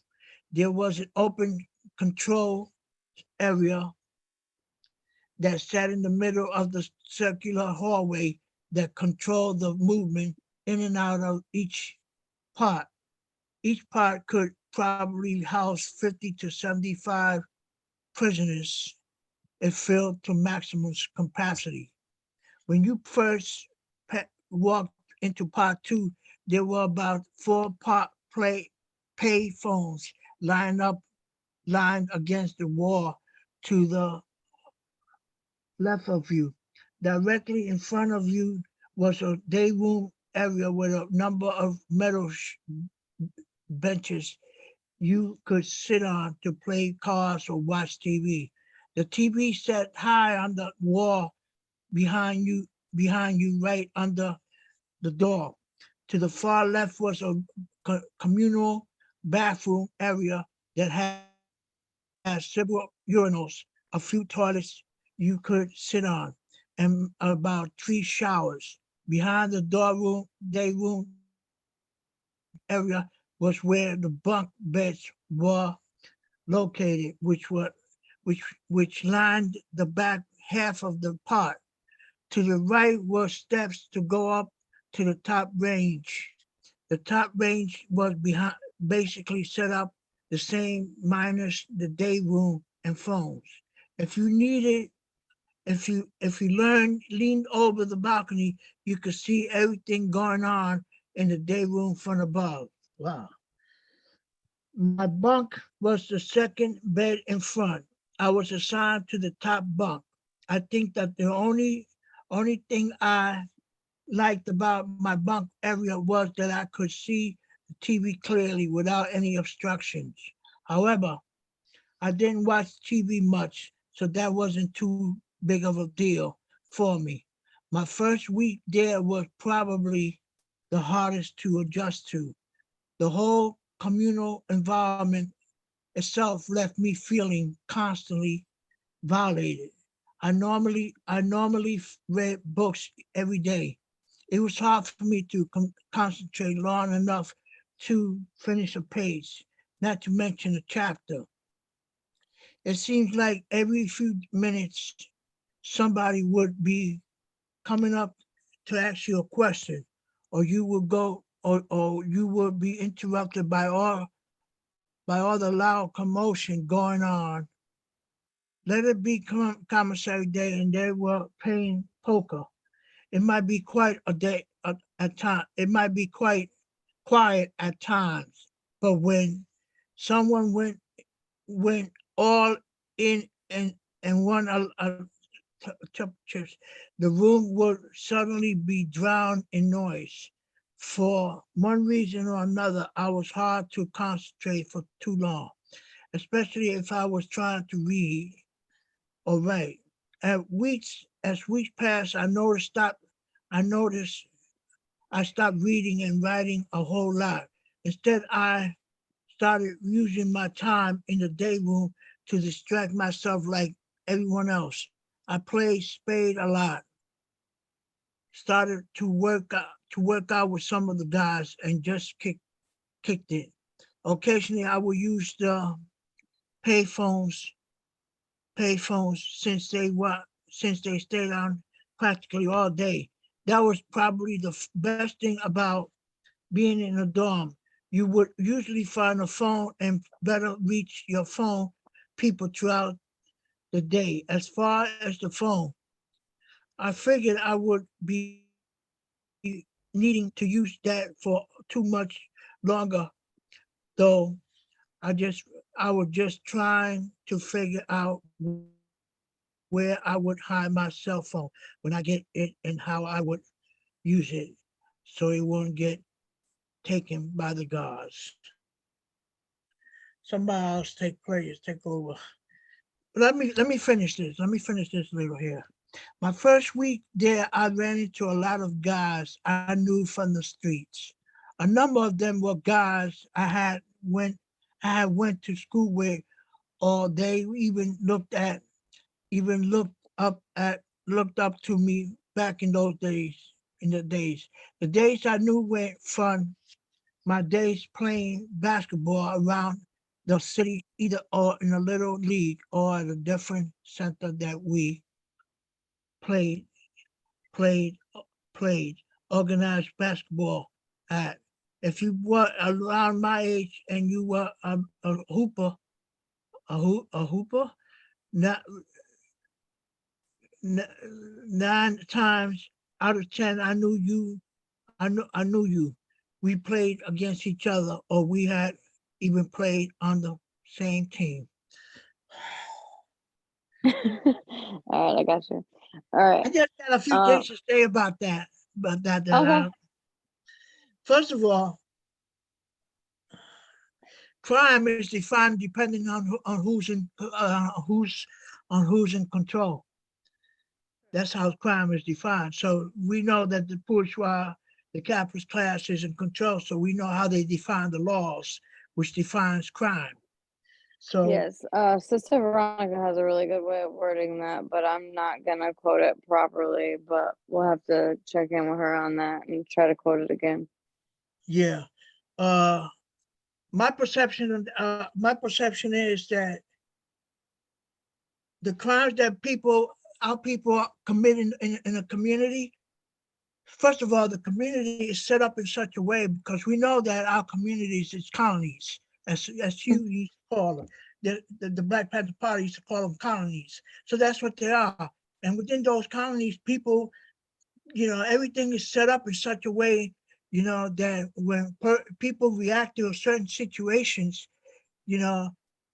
There was an open control area that sat in the middle of the circular hallway that controlled the movement in and out of each part. Each part could probably house 50 to 75 prisoners if filled to maximum capacity. When you first walked into part 2, there were about four pay phones lined against the wall to the left of you. Directly in front of you was a day room area with a number of metal benches you could sit on to play cards or watch TV. The TV sat high on the wall behind you right under the door. To the far left was a communal bathroom area that had several urinals, a few toilets you could sit on, and about 3 showers. Behind the day room area was where the bunk beds were located, which lined the back half of the part. To the right were steps to go up to the top range. The top range was basically set up the same minus the day room and phones. If you needed, if you leaned over the balcony, you could see everything going on in the day room from above. Wow. My bunk was the second bed in front. I was assigned to the top bunk. I think that the only thing I liked about my bunk area was that I could see the TV clearly without any obstructions. However, I didn't watch TV much, so that wasn't too big of a deal for me. My first week there was probably the hardest to adjust to. The whole communal environment itself left me feeling constantly violated. I normally read books every day. It was hard for me to concentrate long enough to finish a page, not to mention a chapter. It seems like every few minutes somebody would be coming up to ask you a question, or you would go, or you would be interrupted by all the loud commotion going on. Let it be commissary day, and they were playing poker. It might be quite a day at time. It might be quite quiet at times, but when someone went all in and won a chips, the room would suddenly be drowned in noise. For one reason or another, I was hard to concentrate for too long, especially if I was trying to read or write. As weeks passed, I noticed I stopped reading and writing a whole lot. Instead, I started using my time in the day room to distract myself like everyone else. I played spade a lot, started to work out with some of the guys and just kicked it. Occasionally I would use the payphones payphones since they stayed on practically all day. That was probably the best thing about being in a dorm. You would usually find a phone and better reach your phone people throughout the day. As far as the phone, I figured I would be needing to use that for too much longer, though I was just trying to figure out where I would hide my cell phone when I get it and how I would use it so it won't get taken by the guards. Somebody else take over. Let me finish this. Let me finish this little here. My first week there, I ran into a lot of guys I knew from the streets. A number of them were guys I had went to school with, or they even looked up to me back in those days. The days I knew went from my days playing basketball around the city, either or in a little league or at a different center that we played played played organized basketball at. If you were around my age and you were a hooper, a hooper, not, 9 times out of 10, I knew you. I knew you. We played against each other, or we had even played on the same team. All right, I got you. All right. I just got a few Um, things to say about that. That okay. first of all, crime is defined depending on who's in control. That's how crime is defined. So we know that the bourgeois, the capitalist class is in control. So we know how they define the laws, which defines crime. So Yes. Sister Veronica has a really good way of wording that, but I'm not gonna quote it properly. But we'll have to check in with her on that and try to quote it again. yeah, uh, my perception is that the crimes that our people commit in a community. First of all, the community is set up in such a way because we know that our communities is colonies, as you used to call them. The Black Panther Party used to call them colonies. So that's what they are. And within those colonies, people, everything is set up in such a way, that when people react to certain situations, you know,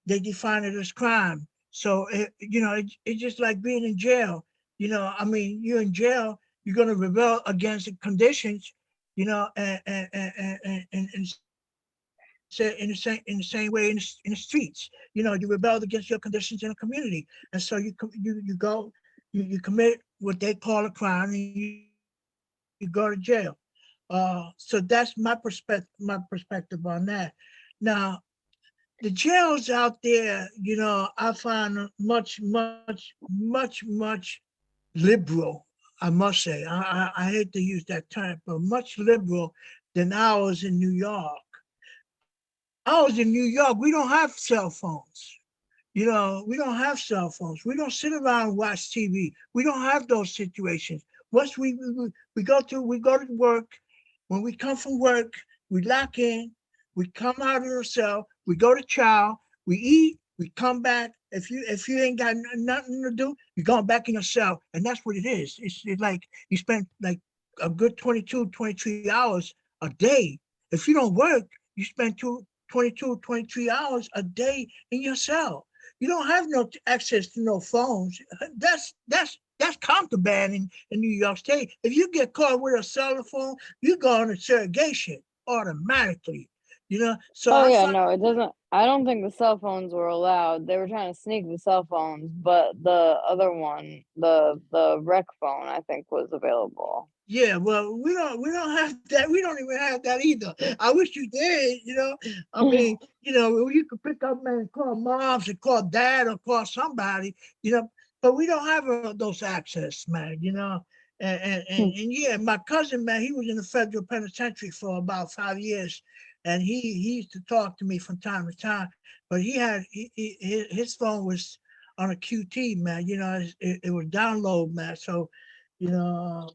they define it as crime. So it's just like being in jail. I mean, you're in jail, you're gonna rebel against the conditions, and say in the same way in the streets. You rebelled against your conditions in a community, and so you go you commit what they call a crime, and you go to jail. So that's my perspective on that. Now, the jails out there, I find much liberal. I must say, I hate to use that term, but much liberal than ours in New York. Ours in New York, we don't have cell phones. We don't have cell phones. We don't sit around and watch TV. We don't have those situations. Once we go to work. When we come from work, we lock in. We come out of the cell. We go to chow. We eat. We come back. If you ain't got nothing to do, you're going back in your cell, and that's what it is. It's like you spend like a good 22, 23 hours a day. If you don't work, you spend 22, 23 hours a day in your cell. You don't have no access to no phones. That's That's contraband in New York State. If you get caught with a cell phone, you go on interrogation automatically. So Oh I yeah, find, no, it doesn't. I don't think the cell phones were allowed. They were trying to sneak the cell phones, but the other one, the rec phone, I think was available. yeah, well, we don't have that. We don't even have that either. I wish you did. I mean, you could pick up, man, and call moms and call dad or call somebody. But we don't have those access, man. And yeah, my cousin, man, he was in the federal penitentiary for about 5 years, and he used to talk to me from time to time. But his phone was on a QT, man. It was download, man. So, you know.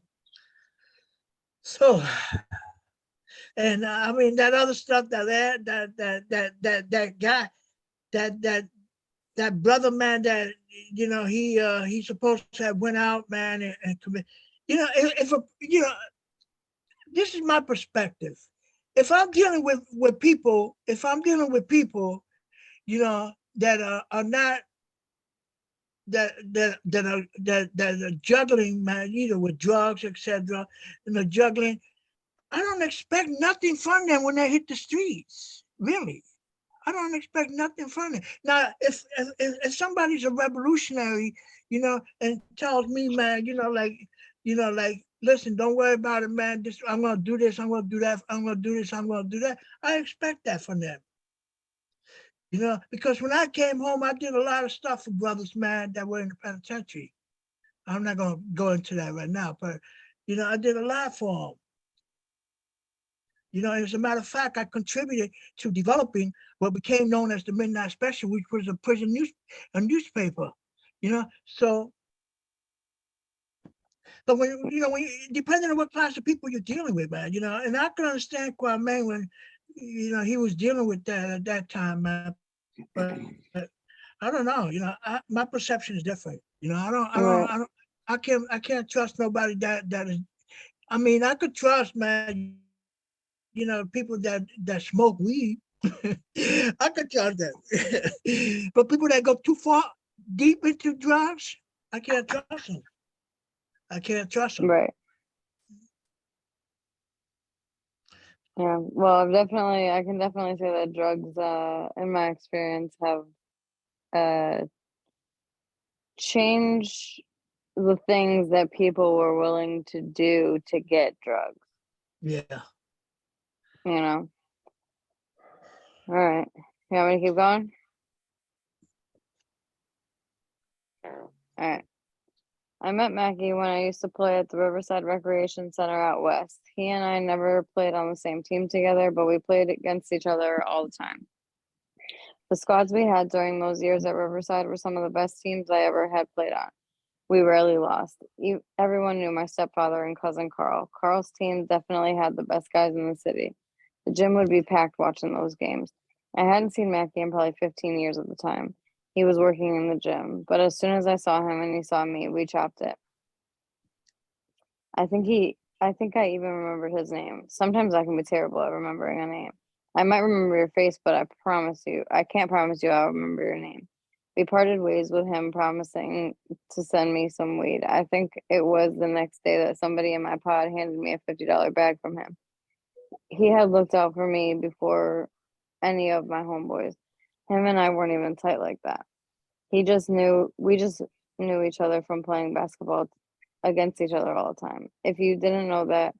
So, and I mean that other stuff that guy, that that that brother, man, that he's supposed to have went out, man, and commit. This is my perspective. If I'm dealing with people, that are not that are juggling, man, either with drugs, etc., and they're juggling, I don't expect nothing from them when they hit the streets. Really, I don't expect nothing from them. Now, if somebody's a revolutionary, and tells me, man, listen, don't worry about it, man. I'm gonna do this. I'm gonna do that. I'm gonna do this. I'm gonna do that. I expect that from them. Because when I came home, I did a lot of stuff for brothers, man, that were in the penitentiary. I'm not gonna go into that right now, but I did a lot for them. As a matter of fact, I contributed to developing what became known as the Midnight Special, which was a newspaper. So, but depending on what class of people you're dealing with, man, and I can understand Kwame when, he was dealing with that at that time, man. But I don't know, my perception is different. Right. I can't trust nobody that is. I mean, I could trust, man, people that smoke weed. I could trust them. But people that go too far deep into drugs, I can't trust them. I can't trust them. Right. Yeah. Well, I can definitely say that drugs, in my experience, have uh changed the things that people were willing to do to get drugs. Yeah. You know. All right. You want me to keep going? All right. I met Mackie when I used to play at the Riverside Recreation Center out west. He and I never played on the same team together, but we played against each other all the time. The squads we had during those years at Riverside were some of the best teams I ever had played on. We rarely lost. Everyone knew my stepfather and cousin Carl. Carl's team definitely had the best guys in the city. The gym would be packed watching those games. I hadn't seen Mackie in probably 15 years at the time. He was working in the gym, but as soon as I saw him and he saw me, we chopped it. I think I even remembered his name. Sometimes I can be terrible at remembering a name. I might remember your face, but I can't promise you I'll remember your name. We parted ways with him promising to send me some weed. I think it was the next day that somebody in my pod handed me a $50 bag from him. He had looked out for me before any of my homeboys. Him and I weren't even tight like that. We just knew each other from playing basketball against each other all the time. If you didn't know that,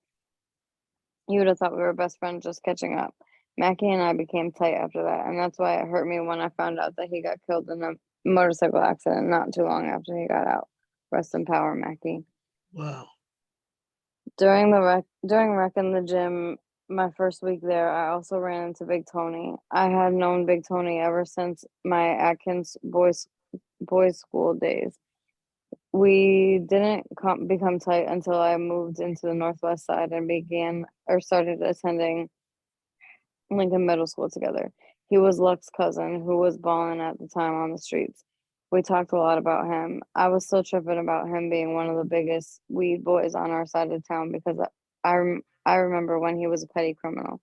you would have thought we were best friends just catching up. Mackie and I became tight after that, and that's why it hurt me when I found out that he got killed in a motorcycle accident not too long after he got out. Rest in power, Mackie. Wow. During rec in the gym, my first week there, I also ran into Big Tony. I had known Big Tony ever since my Atkins boys school days. We didn't become tight until I moved into the Northwest side and started attending Lincoln Middle School together. He was Luck's cousin who was balling at the time on the streets. We talked a lot about him. I was still tripping about him being one of the biggest weed boys on our side of town because I remember when he was a petty criminal.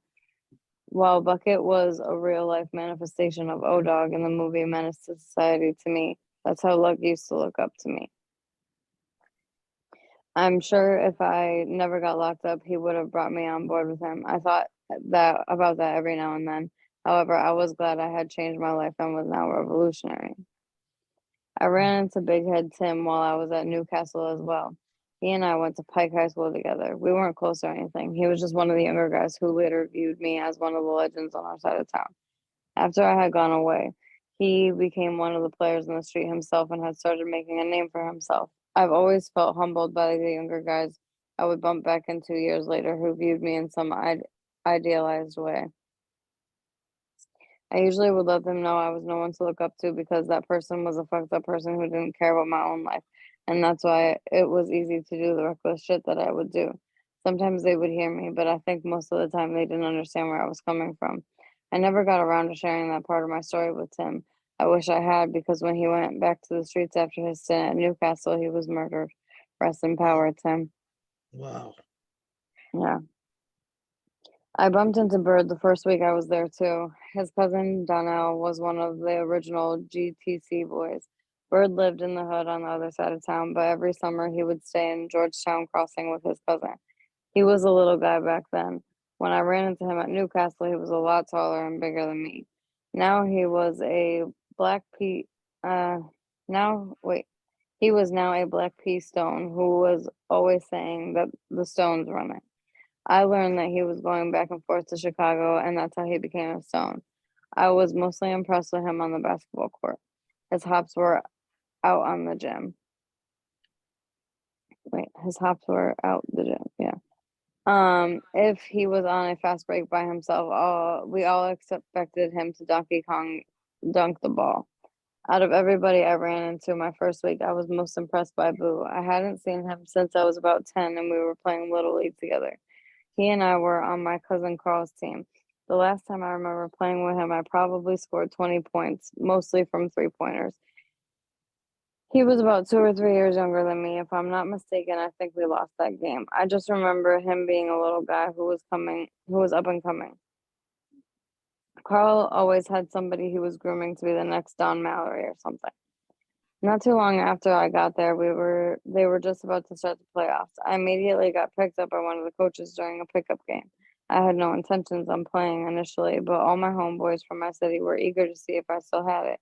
While Bucket was a real life manifestation of O-Dog in the movie Menace to Society to me, that's how Luck used to look up to me. I'm sure if I never got locked up, he would have brought me on board with him. I thought that about that every now and then. However, I was glad I had changed my life and was now revolutionary. I ran into Big Head Tim while I was at Newcastle as well. He and I went to Pike High School together. We weren't close or anything. He was just one of the younger guys who later viewed me as one of the legends on our side of town. After I had gone away, he became one of the players in the street himself and had started making a name for himself. I've always felt humbled by the younger guys I would bump back into years later who viewed me in some idealized way. I usually would let them know I was no one to look up to because that person was a fucked up person who didn't care about my own life. And that's why it was easy to do the reckless shit that I would do. Sometimes they would hear me, but I think most of the time they didn't understand where I was coming from. I never got around to sharing that part of my story with Tim. I wish I had because when he went back to the streets after his stint at Newcastle, he was murdered. Rest in power, Tim. Wow. Yeah. I bumped into Bird the first week I was there too. His cousin Donnell was one of the original GTC boys. Bird lived in the hood on the other side of town, but every summer he would stay in Georgetown Crossing with his cousin. He was a little guy back then. When I ran into him at Newcastle, he was a lot taller and bigger than me. Now he was a black pea. Uh, now wait, he was now a black pea stone who was always saying that the stone's running. I learned that he was going back and forth to Chicago, and that's how he became a Stone. I was mostly impressed with him on the basketball court. His hops were out on the gym. Wait, his hops were out the gym. Yeah. If he was on a fast break by himself, we all expected him to Donkey Kong dunk the ball. Out of everybody I ran into my first week, I was most impressed by Boo. I hadn't seen him since I was about 10 and we were playing Little League together. He and I were on my cousin Carl's team. The last time I remember playing with him, I probably scored 20 points, mostly from three-pointers. He was about 2 or 3 years younger than me. If I'm not mistaken, I think we lost that game. I just remember him being a little guy who was up and coming. Carl always had somebody he was grooming to be the next Don Mallory or something. Not too long after I got there, they were just about to start the playoffs. I immediately got picked up by one of the coaches during a pickup game. I had no intentions on playing initially, but all my homeboys from my city were eager to see if I still had it.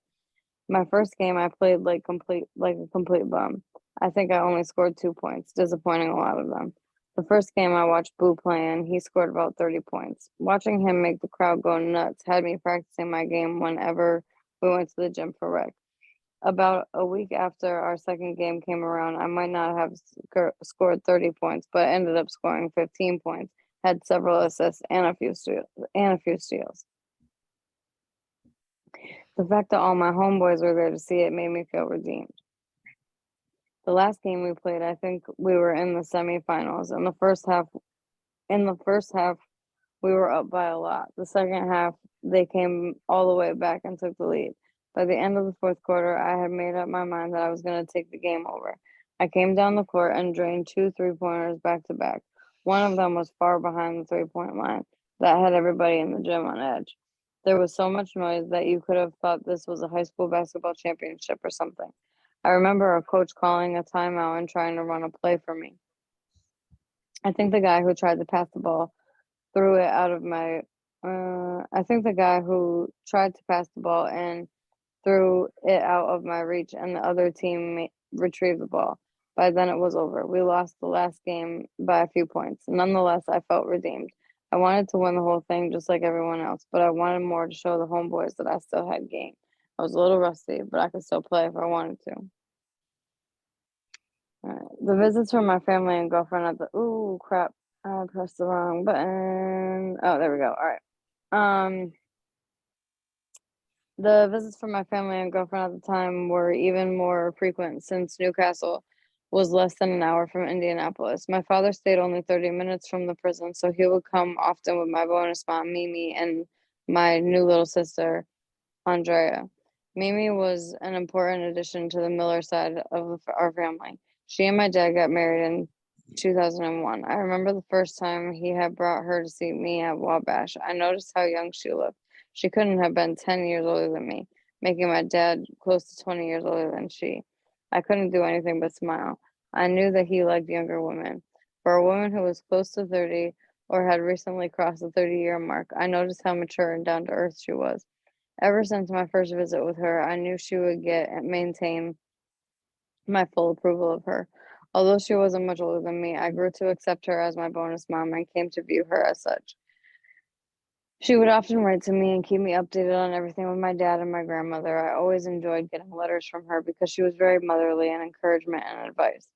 My first game I played like a complete bum. I think I only scored 2 points, disappointing a lot of them. The first game I watched Boo play in, he scored about 30 points. Watching him make the crowd go nuts had me practicing my game whenever we went to the gym for rec. About a week after our second game came around, I might not have scored 30 points, but ended up scoring 15 points, had several assists and a few steals. The fact that all my homeboys were there to see it made me feel redeemed. The last game we played, I think we were in the semifinals. In the first half, we were up by a lot. The second half, they came all the way back and took the lead. By the end of the fourth quarter, I had made up my mind that I was going to take the game over. I came down the court and drained 2 3-pointers back to back. One of them was far behind the 3-point line. That had everybody in the gym on edge. There was so much noise that you could have thought this was a high school basketball championship or something. I remember a coach calling a timeout and trying to run a play for me. I think the guy who tried to pass the ball threw it out of my. I think the guy who tried to pass the ball and threw it out of my reach, and the other team retrieved the ball. By then, it was over. We lost the last game by a few points. Nonetheless, I felt redeemed. I wanted to win the whole thing just like everyone else, but I wanted more to show the homeboys that I still had game. I was a little rusty, but I could still play if I wanted to. All right. The visits from my family and girlfriend at the ooh crap, I pressed the wrong button. Oh, there we go. All right. The visits from my family and girlfriend at the time were even more frequent since Newcastle was less than an hour from Indianapolis. My father stayed only 30 minutes from the prison, so he would come often with my bonus mom, Mimi, and my new little sister, Andrea. Mimi was an important addition to the Miller side of our family. She and my dad got married in 2001. I remember the first time he had brought her to see me at Wabash. I noticed how young she looked. She couldn't have been 10 years older than me, making my dad close to 20 years older than she. I couldn't do anything but smile. I knew that he liked younger women. For a woman who was close to 30 or had recently crossed the 30-year mark, I noticed how mature and down to earth she was. Ever since my first visit with her, I knew she would get and maintain my full approval of her. Although she wasn't much older than me, I grew to accept her as my bonus mom and came to view her as such. She would often write to me and keep me updated on everything with my dad and my grandmother. I always enjoyed getting letters from her because she was very motherly in encouragement and advice.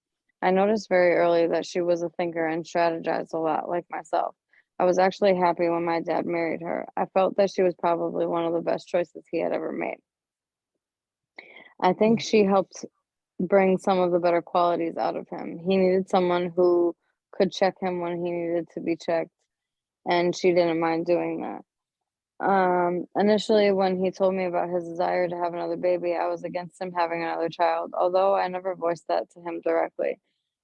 I noticed very early that she was a thinker and strategized a lot like myself. I was actually happy when my dad married her. I felt that she was probably one of the best choices he had ever made. I think she helped bring some of the better qualities out of him. He needed someone who could check him when he needed to be checked, and she didn't mind doing that. Initially, when he told me about his desire to have another baby, I was against him having another child, although I never voiced that to him directly.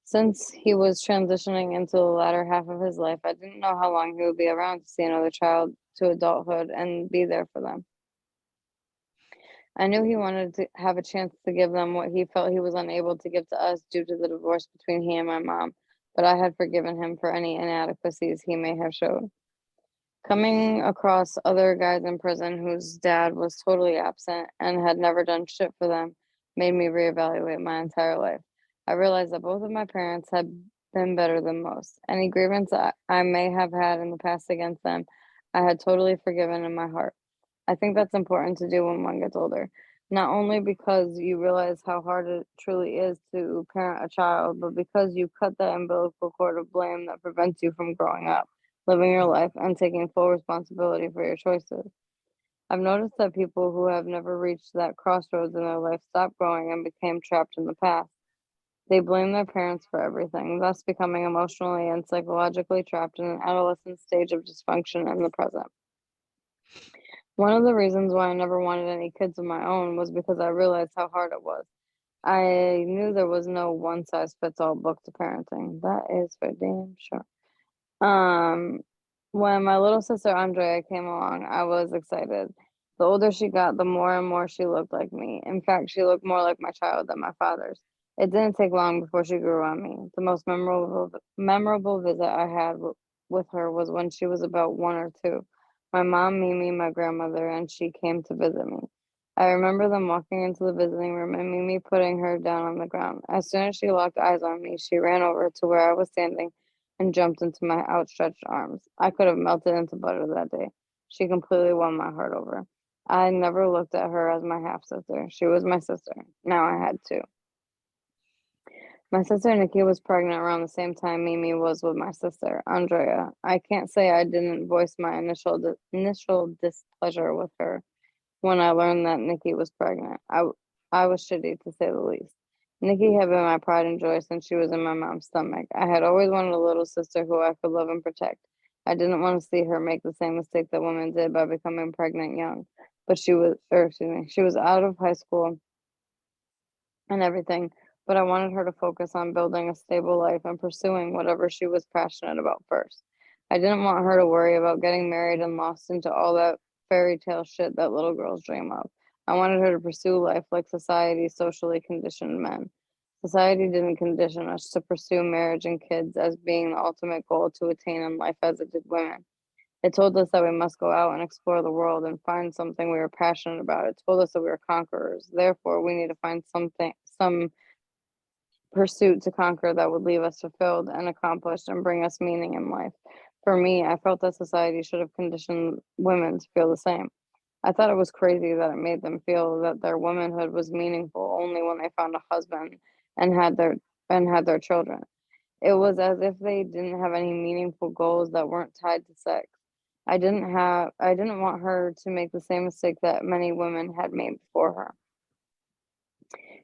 Since he was transitioning into the latter half of his life, I didn't know how long he would be around to see another child to adulthood and be there for them. I knew he wanted to have a chance to give them what he felt he was unable to give to us due to the divorce between he and my mom, but I had forgiven him for any inadequacies he may have showed. Coming across other guys in prison whose dad was totally absent and had never done shit for them made me reevaluate my entire life. I realized that both of my parents had been better than most. Any grievance I may have had in the past against them, I had totally forgiven in my heart. I think that's important to do when one gets older, not only because you realize how hard it truly is to parent a child, but because you cut the umbilical cord of blame that prevents you from growing up, living your life, and taking full responsibility for your choices. I've noticed that people who have never reached that crossroads in their life stopped growing and became trapped in the past. They blame their parents for everything, thus becoming emotionally and psychologically trapped in an adolescent stage of dysfunction in the present. One of the reasons why I never wanted any kids of my own was because I realized how hard it was. I knew there was no one size fits all book to parenting. That is for damn sure. Um, when my little sister Andrea came along, I was excited. The older she got, the more and more she looked like me. In fact, she looked more like my child than my father's. It didn't take long before she grew on me. The most memorable visit I had with her was when she was about 1 or 2. My mom, Mimi, my grandmother, and she came to visit me. I remember them walking into the visiting room and Mimi putting her down on the ground. As soon as she locked eyes on me, she ran over to where I was standing and jumped into my outstretched arms. I could have melted into butter that day. She completely won my heart over. I never looked at her as my half sister. She was my sister. Now I had two. My sister Nikki was pregnant around the same time Mimi was with my sister Andrea. I can't say I didn't voice my initial displeasure with her when I learned that Nikki was pregnant. I was shitty to say the least. Nikki had been my pride and joy since she was in my mom's stomach. I had always wanted a little sister who I could love and protect. I didn't want to see her make the same mistake that women did by becoming pregnant young. But she was out of high school and everything, but I wanted her to focus on building a stable life and pursuing whatever she was passionate about first. I didn't want her to worry about getting married and lost into all that fairy tale shit that little girls dream of. I wanted her to pursue life like society socially conditioned men. Society didn't condition us to pursue marriage and kids as being the ultimate goal to attain in life as it did women. It told us that we must go out and explore the world and find something we were passionate about. It told us that we were conquerors. Therefore, we need to find some pursuit to conquer that would leave us fulfilled and accomplished and bring us meaning in life. For me, I felt that society should have conditioned women to feel the same. I thought it was crazy that it made them feel that their womanhood was meaningful only when they found a husband and had their children. It was as if they didn't have any meaningful goals that weren't tied to sex. I didn't want her to make the same mistake that many women had made before her.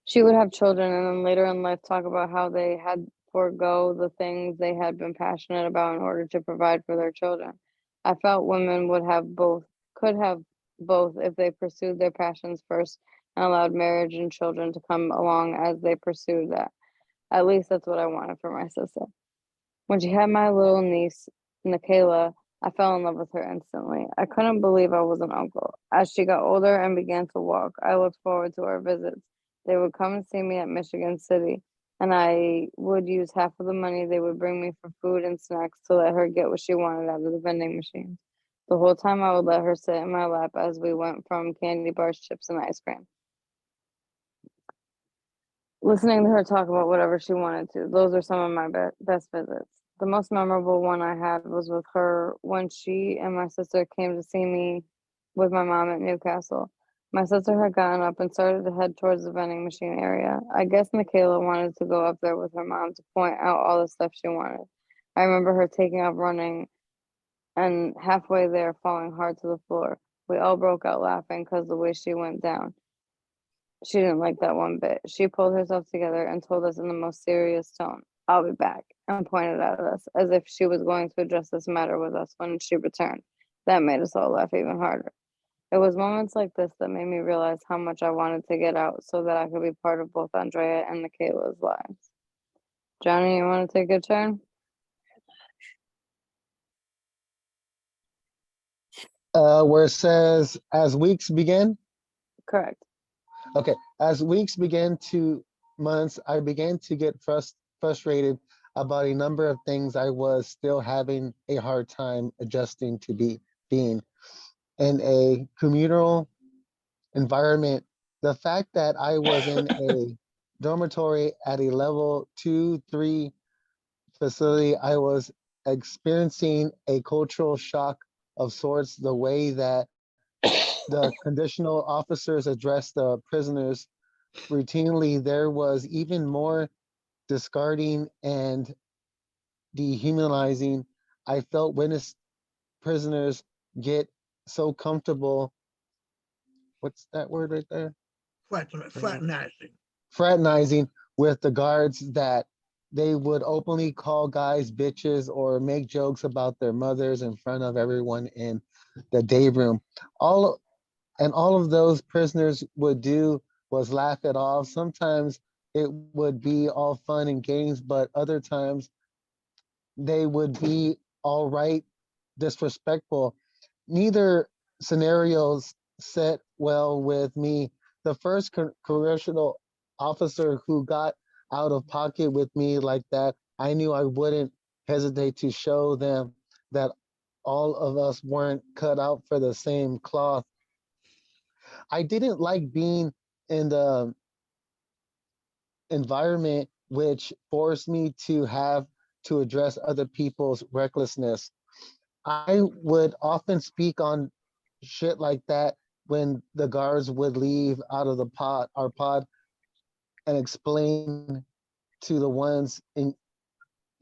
She would have children and then later in life talk about how they had forego the things they had been passionate about in order to provide for their children. I felt women could have both if they pursued their passions first and allowed marriage and children to come along as they pursued that. At least that's what I wanted for my sister. When she had my little niece, Nikayla, I fell in love with her instantly. I couldn't believe I was an uncle. As she got older and began to walk, I looked forward to our visits. They would come and see me at Michigan City, and I would use half of the money they would bring me for food and snacks to let her get what she wanted out of the vending machines. The whole time I would let her sit in my lap as we went from candy bars, chips, and ice cream. Listening to her talk about whatever she wanted to, those are some of my best visits. The most memorable one I had was with her when she and my sister came to see me with my mom at Newcastle. My sister had gotten up and started to head towards the vending machine area. I guess Michaela wanted to go up there with her mom to point out all the stuff she wanted. I remember her taking off running and halfway there falling hard to the floor. We all broke out laughing because the way she went down. She didn't like that one bit. She pulled herself together and told us in the most serious tone, "I'll be back," and pointed at us as if she was going to address this matter with us when she returned. That made us all laugh even harder. It was moments like this that made me realize how much I wanted to get out so that I could be part of both Andrea and Michaela's lives. Johnny, you want to take a turn? Where it says, as weeks begin. Correct. Okay, as weeks began to months, I began to get frustrated about a number of things I was still having a hard time adjusting to being in a communal environment. The fact that I was in a dormitory at a level 2, 3 facility, I was experiencing a cultural shock of sorts, the way that the conditional officers addressed the prisoners routinely. There was even more discarding and dehumanizing. I felt witness prisoners get so comfortable. What's that word right there? Fraternizing. Fraternizing with the guards, that they would openly call guys bitches or make jokes about their mothers in front of everyone in the day room. All of those prisoners would do was laugh it off. Sometimes it would be all fun and games, but other times they would be all right, disrespectful. Neither scenarios set well with me. The first correctional officer who got out of pocket with me like that, I knew I wouldn't hesitate to show them that all of us weren't cut out for the same cloth. I didn't like being in the environment which forced me to have to address other people's recklessness. I would often speak on shit like that when the guards would leave out of our pod, and explain to the ones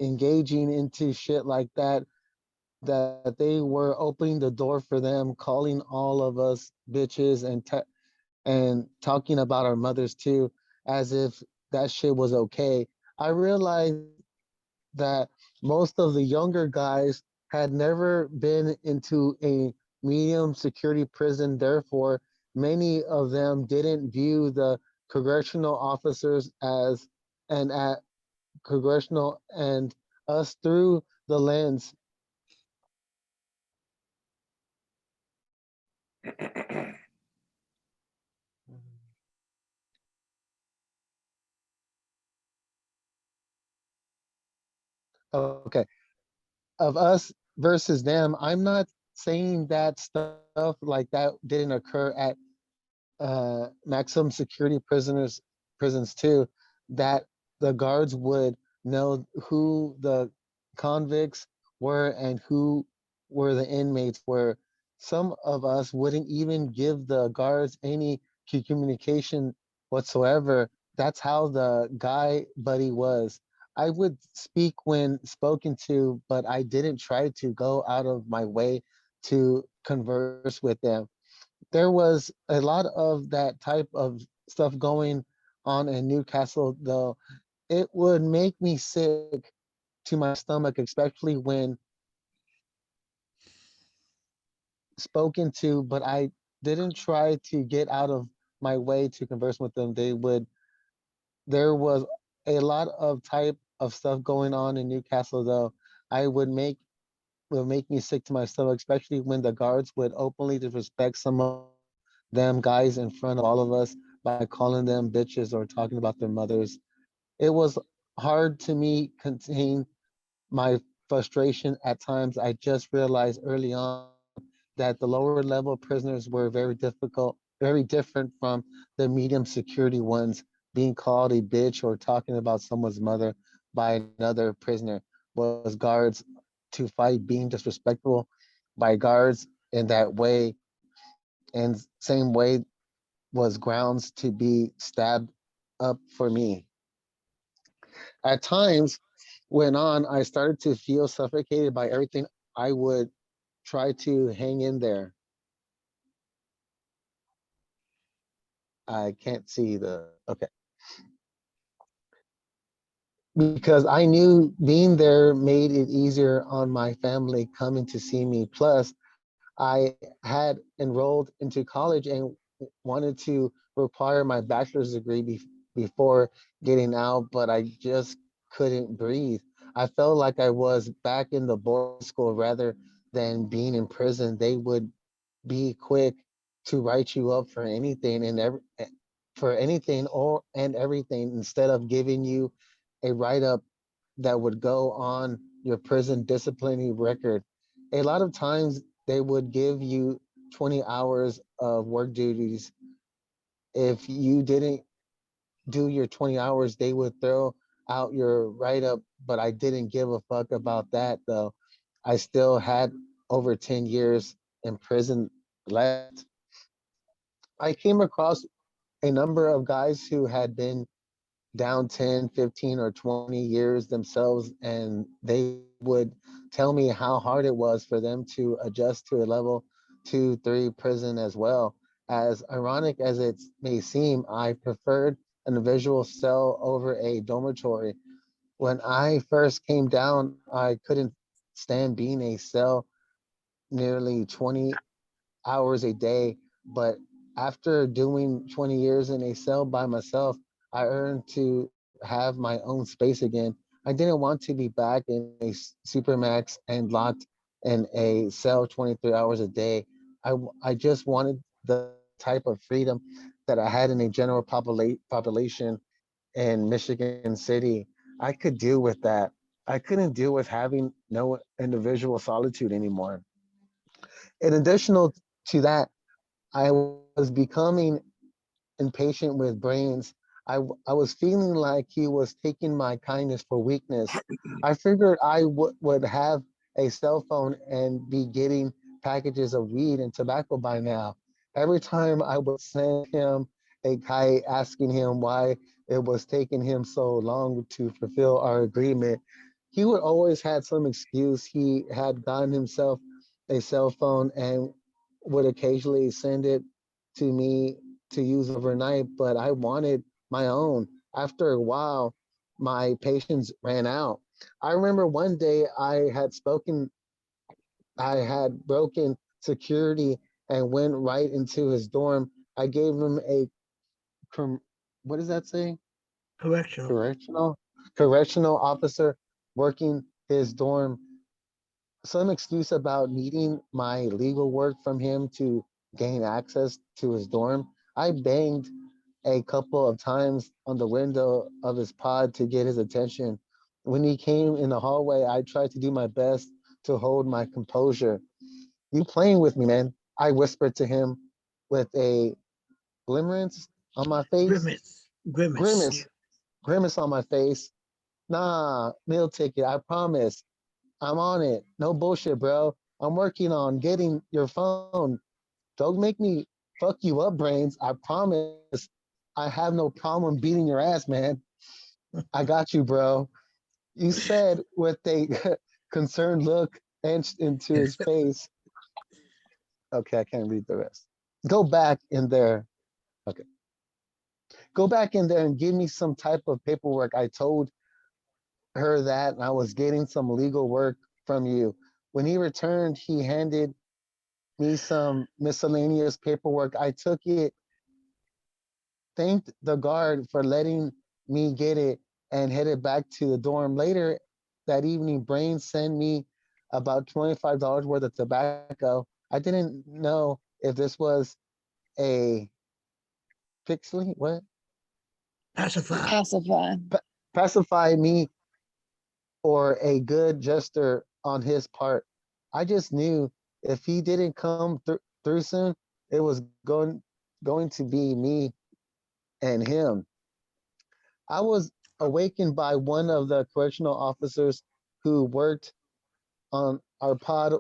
engaging into shit like that they were opening the door for them, calling all of us bitches and talking about our mothers too, as if that shit was okay. I realized that most of the younger guys had never been into a medium security prison. Therefore, many of them didn't view the correctional officers as and at congressional and us through the lens. Okay, of us versus them. I'm not saying that stuff like that didn't occur at maximum security prisons too, that the guards would know who the convicts were and who were the inmates were. Some of us wouldn't even give the guards any communication whatsoever. That's how the guy buddy was. I would speak when spoken to, but I didn't try to go out of my way to converse with them. There was a lot of that type of stuff going on in Newcastle, though. It would make me sick to my stomach, especially when spoken to, but I didn't try to get out of my way to converse with them. There was a lot of type of stuff going on in Newcastle, though. I would make me sick to my stomach, especially when the guards would openly disrespect some of them guys in front of all of us by calling them bitches or talking about their mothers. It was hard to me contain my frustration at times. I just realized early on that the lower level prisoners were very different from the medium security ones. Being called a bitch or talking about someone's mother by another prisoner was guards to fight being disrespectful by guards in that way, and same way was grounds to be stabbed up for me. At times went on, I started to feel suffocated by everything. I would try to hang in there. I can't see okay. Because I knew being there made it easier on my family coming to see me. Plus, I had enrolled into college and wanted to require my bachelor's degree before getting out, but I just couldn't breathe. I felt like I was back in the boarding school rather than being in prison. They would be quick to write you up for anything for anything or and everything instead of giving you a write up that would go on your prison disciplinary record. A lot of times they would give you 20 hours of work duties. If you didn't do your 20 hours, they would throw out your write up, but I didn't give a fuck about that though. I still had over 10 years in prison left. I came across a number of guys who had been down 10, 15, or 20 years themselves, and they would tell me how hard it was for them to adjust to a level 2, 3 prison as well. As ironic as it may seem, I preferred an individual cell over a dormitory. When I first came down, I couldn't stand being a cell nearly 20 hours a day. But after doing 20 years in a cell by myself, I earned to have my own space again. I didn't want to be back in a supermax and locked in a cell 23 hours a day. I just wanted the type of freedom that I had in a general population in Michigan City. I could deal with that. I couldn't deal with having no individual solitude anymore. In additional to that, I was becoming impatient with brains. I was feeling like he was taking my kindness for weakness. I figured I would have a cell phone and be getting packages of weed and tobacco by now. Every time I would send him a kite asking him why it was taking him so long to fulfill our agreement, he would always had some excuse. He had gotten himself a cell phone and would occasionally send it to me to use overnight, but I wanted my own. After a while, my patience ran out. I remember one day I had broken security and went right into his dorm. I gave him what does that say? Correctional. Correctional? Correctional officer working his dorm. Some excuse about needing my legal work from him to gain access to his dorm. I banged a couple of times on the window of his pod to get his attention. When he came in the hallway, I tried to do my best to hold my composure. You playing with me, man? I whispered to him with a glimmerance on my face. Grimace. Grimace. Grimace, grimace on my face. Nah, meal ticket, I promise. I'm on it. No bullshit, bro. I'm working on getting your phone. Don't make me fuck you up, brains. I promise. I have no problem beating your ass, man. I got you, bro. You said with a concerned look etched into his face. Okay, I can't read the rest. Go back in there. Okay. Go back in there and give me some type of paperwork. I told her that I was getting some legal work from you. When he returned, he handed me some miscellaneous paperwork. I took it, thanked the guard for letting me get it, and headed back to the dorm. Later that evening, Brain sent me about $25 worth of tobacco. I didn't know if this was a pixely, what? Pacify. Pacify. pacify me or a good gesture on his part. I just knew if he didn't come through soon, it was going to be me and him. I was awakened by one of the correctional officers who worked on our pod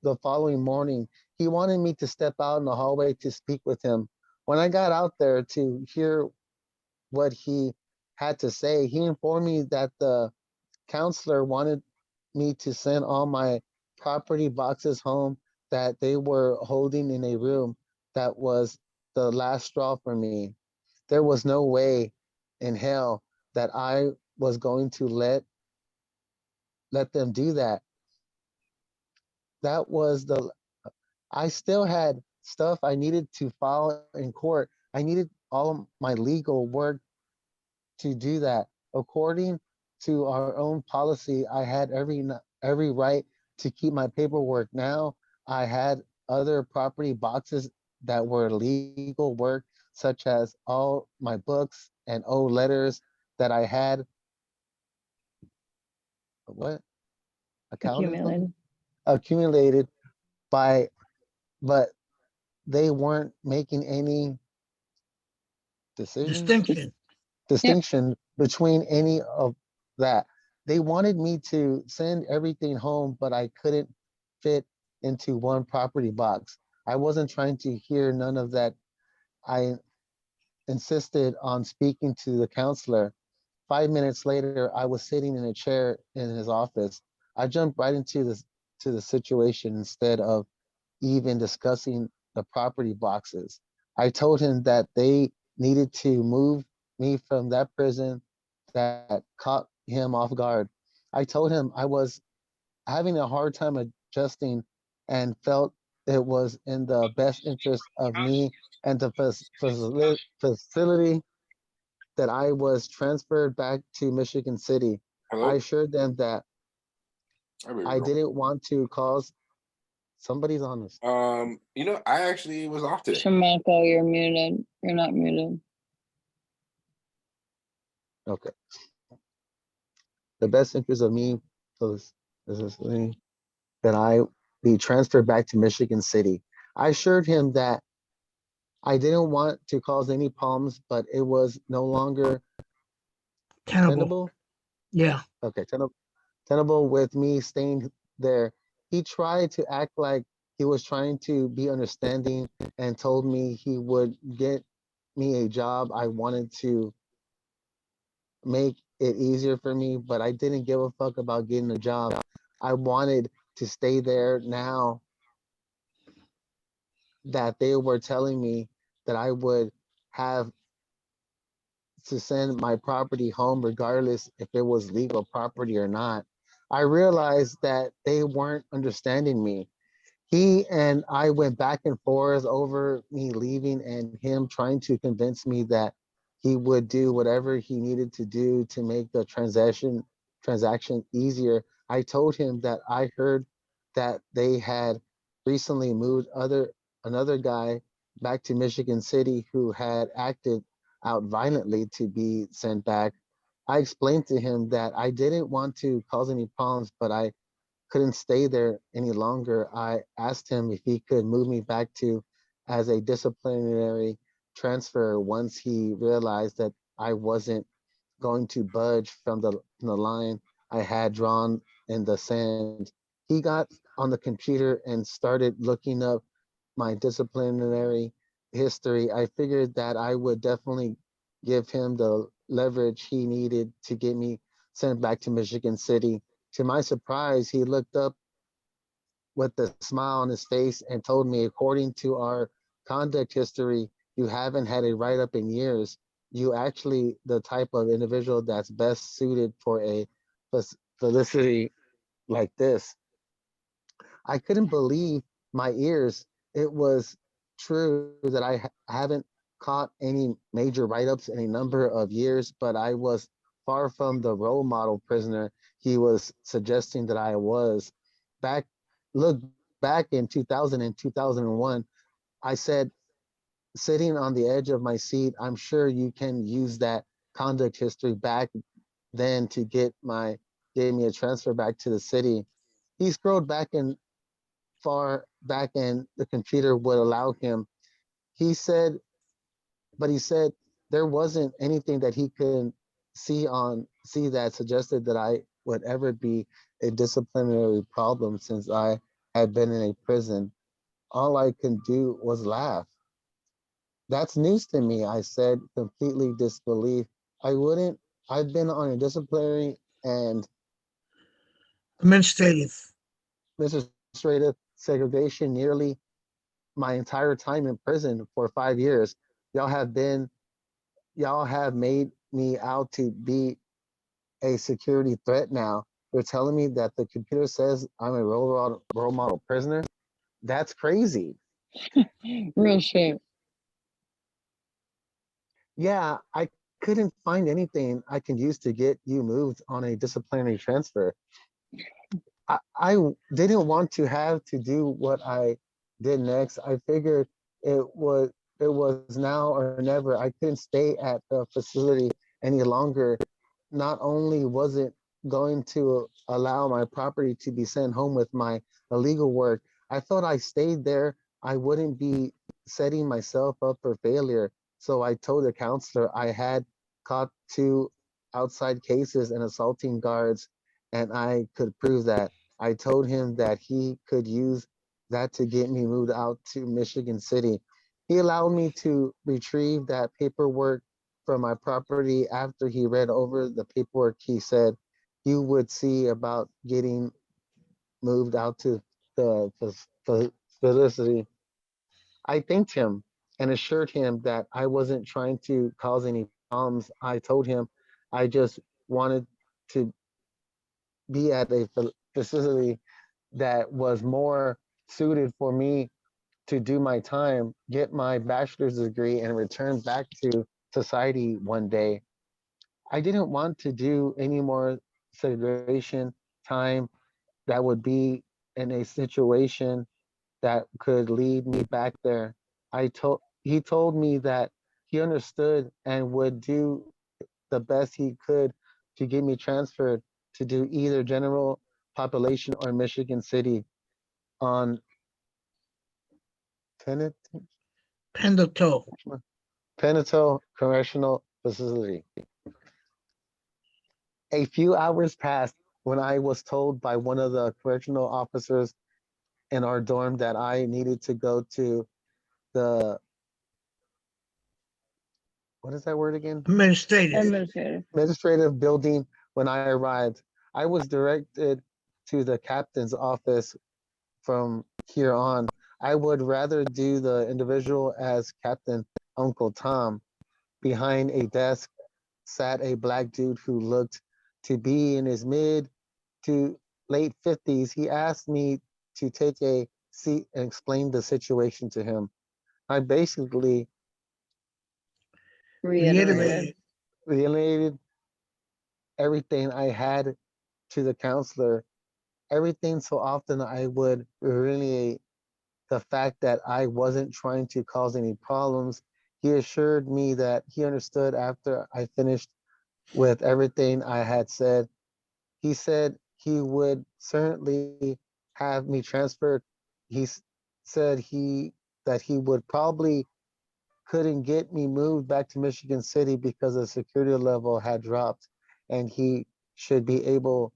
the following morning. He wanted me to step out in the hallway to speak with him. When I got out there to hear what he had to say, he informed me that the counselor wanted me to send all my property boxes home that they were holding in a room that was the last straw for me. There was no way in hell that I was going to let them do that. That was the I still had stuff I needed to file in court. I needed all of my legal work to do that. According to our own policy, I had every right to keep my paperwork. Now I had other property boxes that were legal work, such as all my books and old letters that I had what accounted for Accumulated. accumulated by, but they weren't making any decision Distinction. Yep. distinction between any of that. They wanted me to send everything home, but I couldn't fit into one property box. I wasn't trying to hear none of that. I insisted on speaking to the counselor. 5 minutes later, I was sitting in a chair in his office. I jumped right into this to the situation instead of even discussing the property boxes. I told him that they needed to move me from that prison that caught him off guard. I told him I was having a hard time adjusting and felt it was in the best interest of me and the facility that I was transferred back to Michigan City. I Hello? assured them that There we I go. didn't want to cause somebody's on this. I actually was off today. Shamako, you're muted. You're not muted. Okay. The best interest of me was that I be transferred back to Michigan City. I assured him that I didn't want to cause any problems, but it was no longer Tenable. tenable. Yeah. Okay, tenable with me staying there. He tried to act like he was trying to be understanding and told me he would get me a job. I wanted to make it easier for me, but I didn't give a fuck about getting a job. I wanted to stay there now that they were telling me that I would have to send my property home regardless if it was legal property or not. I realized that they weren't understanding me. He and I went back and forth over me leaving and him trying to convince me that he would do whatever he needed to do to make the transaction easier. I told him that I heard that they had recently moved another guy back to Michigan City who had acted out violently to be sent back. I explained to him that I didn't want to cause any problems, but I couldn't stay there any longer. I asked him if he could move me back to as a disciplinary transfer once he realized that I wasn't going to budge from the line I had drawn in the sand. He got on the computer and started looking up my disciplinary history. I figured that I would definitely give him the leverage he needed to get me sent back to Michigan City. To my surprise, he looked up with a smile on his face and told me, according to our conduct history, you haven't had a write up in years. You actually the type of individual that's best suited for a felicity like this. I couldn't believe my ears. It was true that I haven't caught any major write ups in a number of years, but I was far from the role model prisoner he was suggesting that I was. Back, look back in 2000 and 2001, I said, sitting on the edge of my seat, I'm sure you can use that conduct history back then to gave me a transfer back to the city. He scrolled back and far back and the computer would allow him. He said, but he said there wasn't anything that he could see that suggested that I would ever be a disciplinary problem since I had been in a prison. All I could do was laugh. That's news to me, I said, completely disbelief. I wouldn't, I've been on a disciplinary and Administrative. administrative segregation nearly my entire time in prison for 5 years. Y'all have been, y'all have made me out to be a security threat now. You're telling me that the computer says I'm a role model prisoner? That's crazy. Real shit. Yeah, I couldn't find anything I can use to get you moved on a disciplinary transfer. I didn't want to have to do what I did next. I figured it was it was now or never. I couldn't stay at the facility any longer. Not only was it going to allow my property to be sent home with my illegal work, I thought I stayed there, I wouldn't be setting myself up for failure. So I told the counselor I had caught two outside cases and assaulting guards, and I could prove that. I told him that he could use that to get me moved out to Michigan City. He allowed me to retrieve that paperwork from my property. After he read over the paperwork, he said, "You would see about getting moved out to the facility." I thanked him and assured him that I wasn't trying to cause any problems. I told him I just wanted to be at a facility that was more suited for me to do my time, get my bachelor's degree, and return back to society one day. I didn't want to do any more segregation time that would be in a situation that could lead me back there. He told me that he understood and would do the best he could to get me transferred to do either general population or Michigan City on Tenet, Pendato. Penato Correctional Facility. A few hours passed when I was told by one of the correctional officers in our dorm that I needed to go to the, what is that word again? Administrative. Administrative. Administrative building. When I arrived, I was directed to the captain's office from here on. I would rather do the individual as Captain Uncle Tom. Behind a desk sat a black dude who looked to be in his mid to late 50s. He asked me to take a seat and explain the situation to him. I basically Reiterated. related everything I had to the counselor. Everything so often I would relate the fact that I wasn't trying to cause any problems. He assured me that he understood after I finished with everything I had said. He said he would certainly have me transferred. Said he would probably couldn't get me moved back to Michigan City because the security level had dropped, and he should be able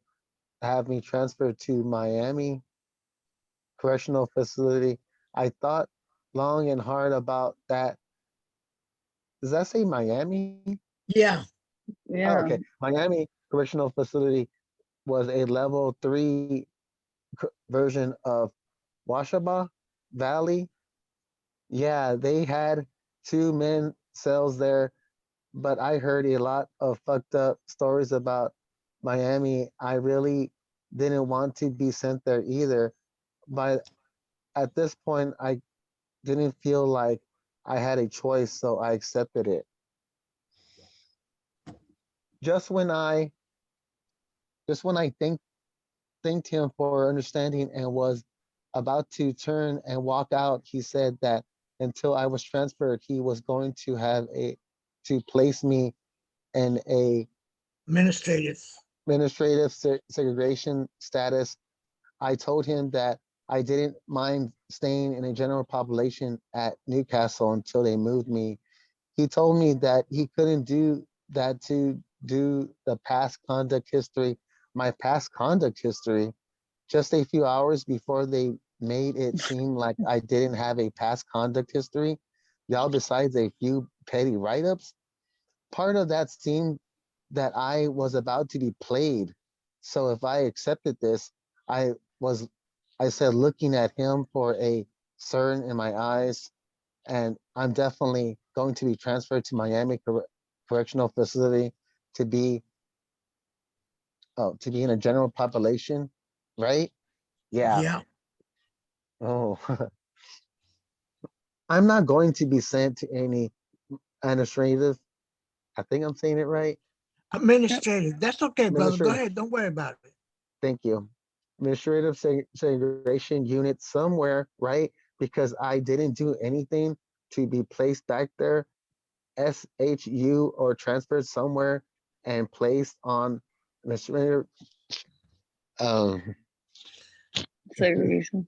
to have me transferred to Miami Correctional Facility. I thought long and hard about that. Does that say Miami? Yeah. Oh, Yeah. okay. Miami Correctional Facility was a level 3 version of Washaba Valley. Yeah, they had 2 men cells there, but I heard a lot of fucked up stories about Miami. I really didn't want to be sent there either. But at this point, I didn't feel like I had a choice, so I accepted it. Just when I just when I thanked him for understanding and was about to turn and walk out, he said that until I was transferred, he was going to have to place me in a Administrative. segregation status. I told him that I didn't mind staying in a general population at Newcastle until they moved me. He told me that he couldn't do that to do the past conduct history, my past conduct history, just a few hours before they made it seem like I didn't have a past conduct history. Y'all, besides a few petty write-ups, part of that seemed that I was about to be played. So if I accepted this, I was, I said, looking at him for a CERN in my eyes, and I'm definitely going to be transferred to Miami Correctional Facility to be, oh, to be in a general population, right? Yeah. Yeah. Oh, I'm not going to be sent to any administrative. I think I'm saying it right. Administrative. That's okay, brother. Go Administrative. ahead. Don't worry about it. Thank you. Administrative segregation unit somewhere, right? Because I didn't do anything to be placed back there, SHU, or transferred somewhere and placed on administrative um, Segregation.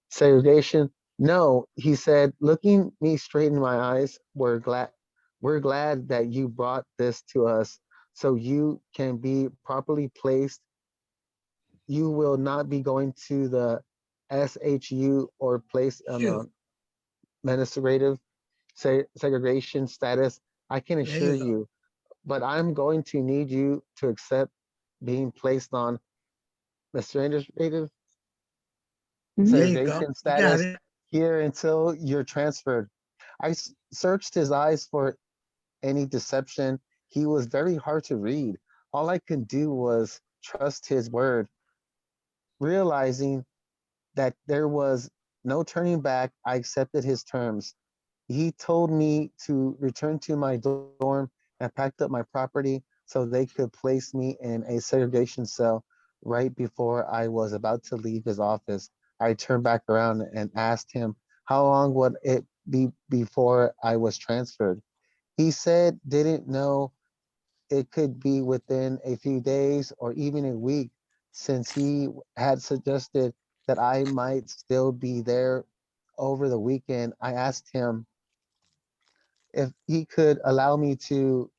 segregation. No, he said, looking me straight in my eyes, we're glad that you brought this to us so you can be properly placed. You will not be going to the SHU or placed on Shoot. the administrative segregation status. I can There assure you go. you, but I'm going to need you to accept being placed on administrative Mhm. There you go. segregation You got status it. here until you're transferred. I searched his eyes for any deception. He was very hard to read. All I could do was trust his word, realizing that there was no turning back. I accepted his terms. He told me to return to my dorm and packed up my property so they could place me in a segregation cell right before I was about to leave his office. I turned back around and asked him how long would it be before I was transferred. He said didn't know, it could be within a few days or even a week, since he had suggested that I might still be there over the weekend. I asked him if he could allow me to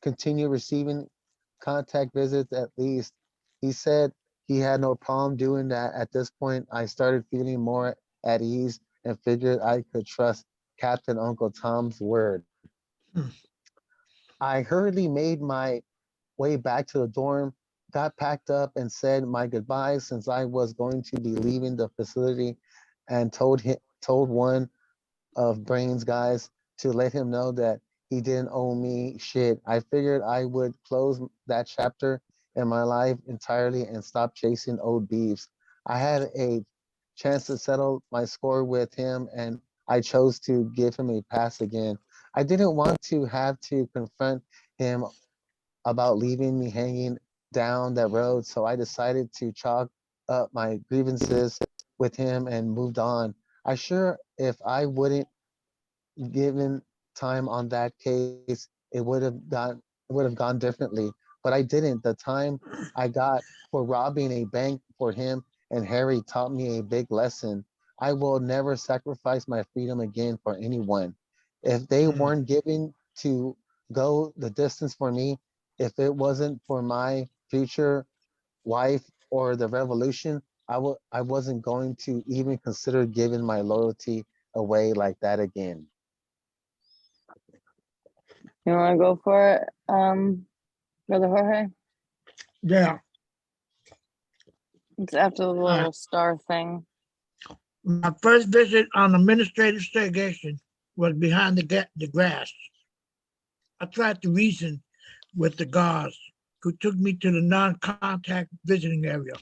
continue receiving contact visits at least. He said he had no problem doing that. At this point, I started feeling more at ease and figured I could trust Captain Uncle Tom's word. Hmm. I hurriedly made my way back to the dorm, got packed up, and said my goodbyes since I was going to be leaving the facility, and told one of Brain's guys to let him know that he didn't owe me shit. I figured I would close that chapter in my life entirely and stop chasing old beefs. I had a chance to settle my score with him, and I chose to give him a pass again. I didn't want to have to confront him about leaving me hanging down that road, so I decided to chalk up my grievances with him and moved on. I sure if I wouldn't given time on that case, it would have gone differently. But I didn't. The time I got for robbing a bank for him and Harry taught me a big lesson. I will never sacrifice my freedom again for anyone. If they Hmm. weren't given to go the distance for me, if it wasn't for my future wife or the revolution, I wasn't going to even consider giving my loyalty away like that again. You want to go for it, Brother Jorge? Yeah. It's after the Uh, little star thing. my first visit on administrative segregation was behind the grass. I tried to reason with the guards who took me to the non-contact visiting area,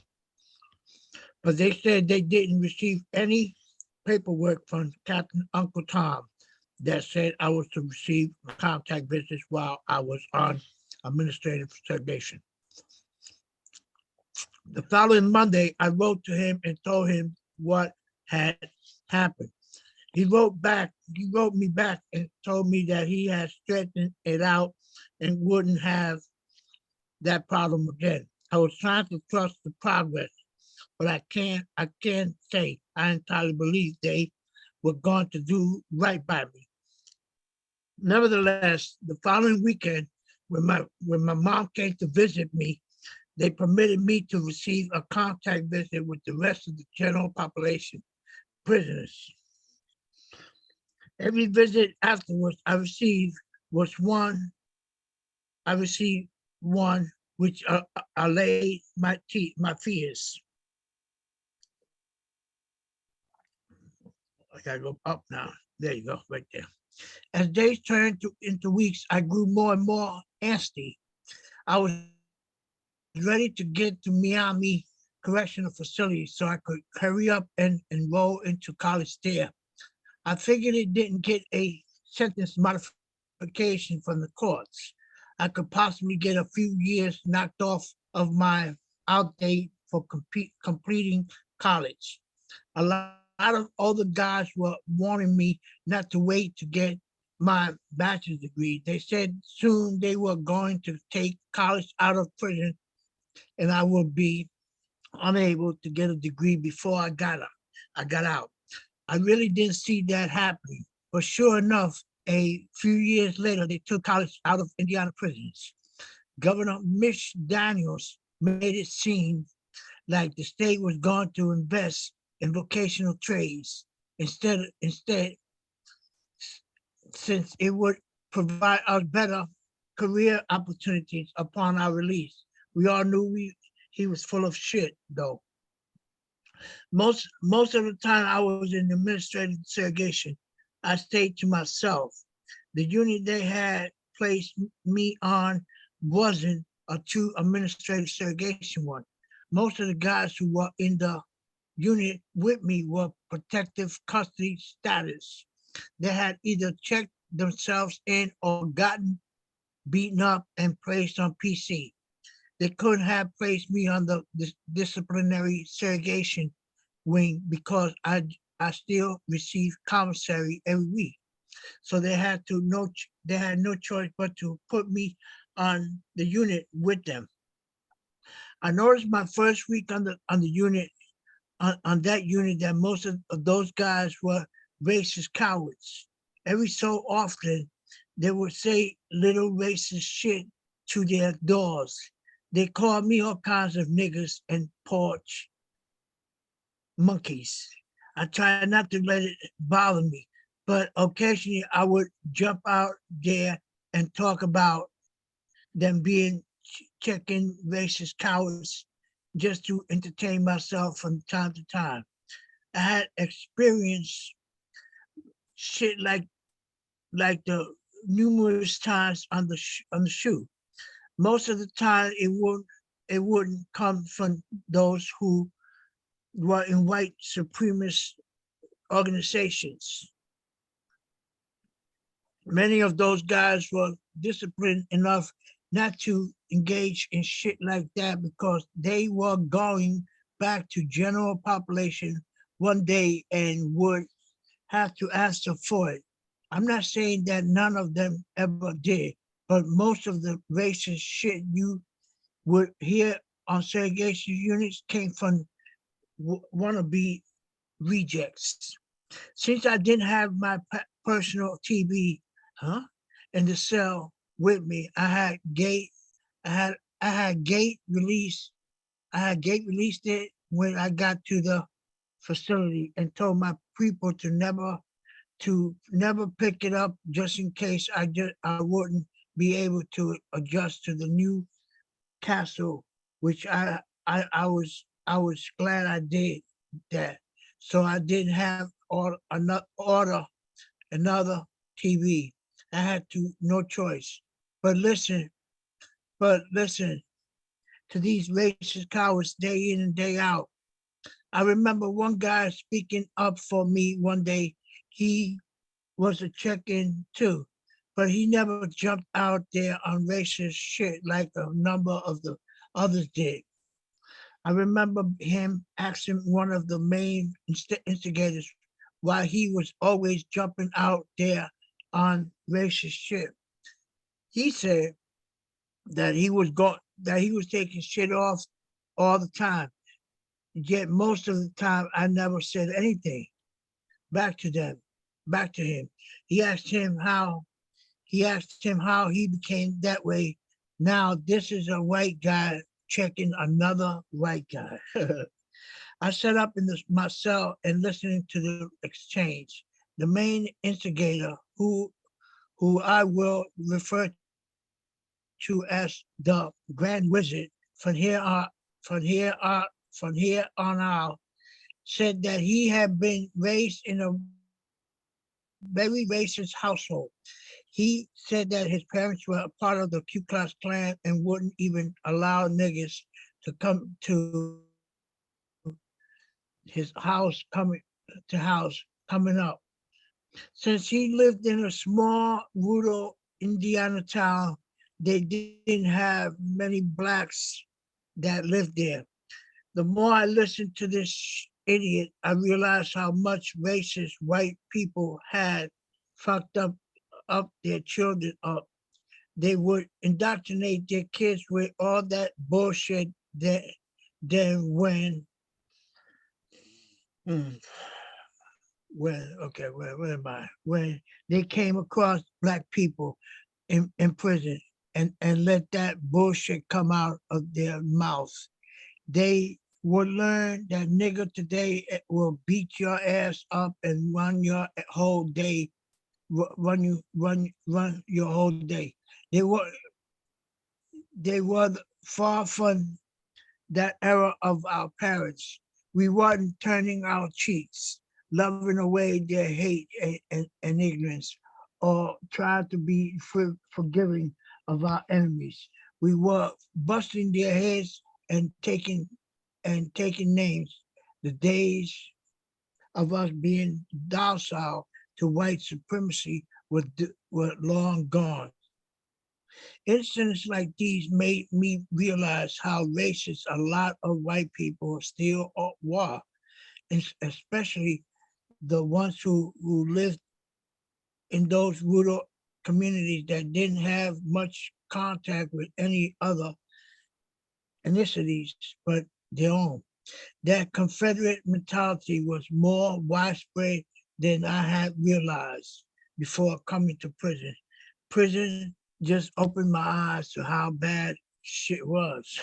but they said they didn't receive any paperwork from Captain Uncle Tom that said I was to receive contact visits while I was on administrative segregation. The following Monday, I wrote to him and told him what had happened. He wrote me back and told me that he had straightened it out and wouldn't have that problem again. I was trying to trust the progress, but I can't say I entirely believe they were going to do right by me. Nevertheless, the following weekend, when my mom came to visit me, they permitted me to receive a contact visit with the rest of the general population prisoners. Every visit afterwards was one I received one which allayed my fears. I gotta go up now. There you go, right there. As days turned into weeks, I grew more and more angsty. I was ready to get to Miami Correctional Facility so I could hurry up and enroll into college there. I figured it didn't get a sentence modification from the courts. I could possibly get a few years knocked off of my outdate for completing college. A lot of other guys were warning me not to wait to get my bachelor's degree. They said soon they were going to take college out of prison and I would be unable to get a degree before I got out. I really didn't see that happening. But sure enough, a few years later, they took college out of Indiana prisons. Governor Mitch Daniels made it seem like the state was going to invest in vocational trades instead, since it would provide us better career opportunities upon our release. We all knew he was full of shit, though. Most of the time I was in administrative segregation, I stayed to myself. The unit they had placed me on wasn't a true administrative segregation one. Most of the guys who were in the unit with me were protective custody status. They had either checked themselves in or gotten beaten up and placed on PC. They couldn't have placed me on the disciplinary segregation wing because I still receive commissary every week. So they had no choice but to put me on the unit with them. I noticed my first week on the unit on that unit that most of those guys were racist cowards. Every so often they would say little racist shit to their doors. They called me all kinds of niggas and porch monkeys. I try not to let it bother me, but occasionally I would jump out there and talk about them being checking racist cowards just to entertain myself from time to time. I had experienced shit like the numerous times on the shoe. Most of the time it wouldn't come from those who were in white supremacist organizations. Many of those guys were disciplined enough not to engage in shit like that because they were going back to general population one day and would have to answer for it. I'm not saying that none of them ever did, but most of the racist shit you would hear on segregation units came from wannabe rejects. Since I didn't have my personal TV, huh, in the cell with me, I had, I had gate release, I had gate released it when I got to the facility and told my people to never pick it up just in case I wouldn't be able to adjust to the new castle, which I was glad I did that. So I didn't have order another TV. I had to no choice. But listen, but listen to these racist cowards day in and day out. I remember one guy speaking up for me one day. He was a check-in too, but he never jumped out there on racist shit like a number of the others did. I remember him asking one of the main instigators why he was always jumping out there on racist shit. He said that that he was taking shit off all the time. Yet most of the time, I never said anything back to them, back to him. He asked him how he became that way. Now this is a white guy checking another white guy. I sat up in my cell and listening to the exchange. The main instigator, who I will refer to as the Grand Wizard from here on out, said that he had been raised in a very racist household. He said that his parents were a part of the Ku Klux Klan and wouldn't even allow niggas to come to his house coming up. Since he lived in a small rural Indiana town, they didn't have many blacks that lived there. The more I listened to this idiot, I realized how much racist white people had fucked up their children up. They would indoctrinate their kids with all that bullshit that then hmm, where am I? When they came across black people in prison and let that bullshit come out of their mouths, they will learn that nigga today will beat your ass up and run your whole day, run your whole day. They were they were far from that era of our parents. We weren't turning our cheeks, loving away their hate and ignorance, or trying to be forgiving of our enemies. We were busting their heads and taking names. The days of us being docile to white supremacy were long gone. Incidents like these made me realize how racist a lot of white people still were, especially the ones who lived in those rural communities that didn't have much contact with any other ethnicities but their own. That Confederate mentality was more widespread than I had realized before coming to prison. Prison just opened my eyes to how bad shit was.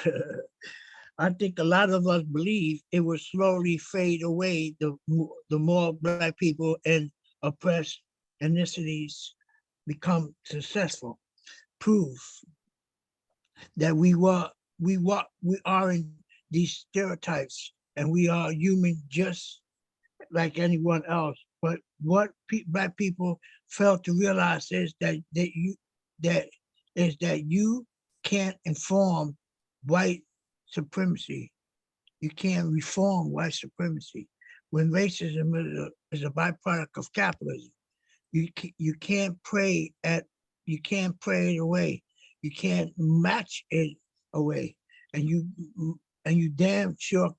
I think a lot of us believe it will slowly fade away the more black people and oppressed ethnicities become successful. Proof that we are in these stereotypes and we are human just like anyone else. But what black people fail to realize is that you can't inform white supremacy. You can't reform white supremacy. When racism is a byproduct of capitalism, you can't pray it away. You can't match it away, and you damn sure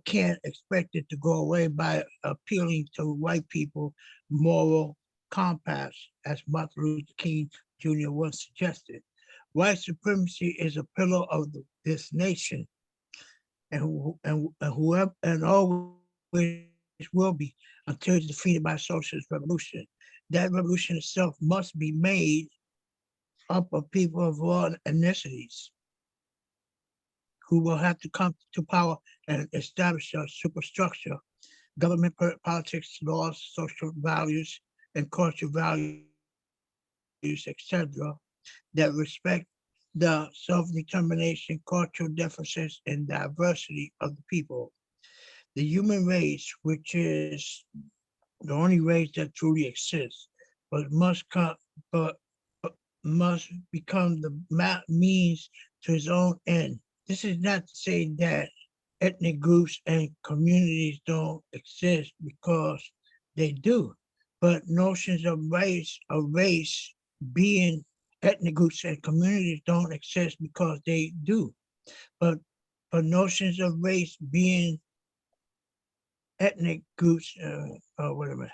can't expect it to go away by appealing to white people moral compass, as Martin Luther King Jr. once suggested. White supremacy is a pillar of this nation, and whoever and always will be until it's defeated by socialist revolution. That revolution itself must be made up of people of all ethnicities who will have to come to power and establish a superstructure, government, politics, laws, social values, and cultural values, etc., that respect the self-determination, cultural differences, and diversity of the people. The human race, which is the only race that truly exists, but but must become the means to its own end. This is not to say that ethnic groups and communities don't exist, because they do. But notions of race being ethnic groups and communities don't exist because they do. But notions of race being ethnic groups, or whatever,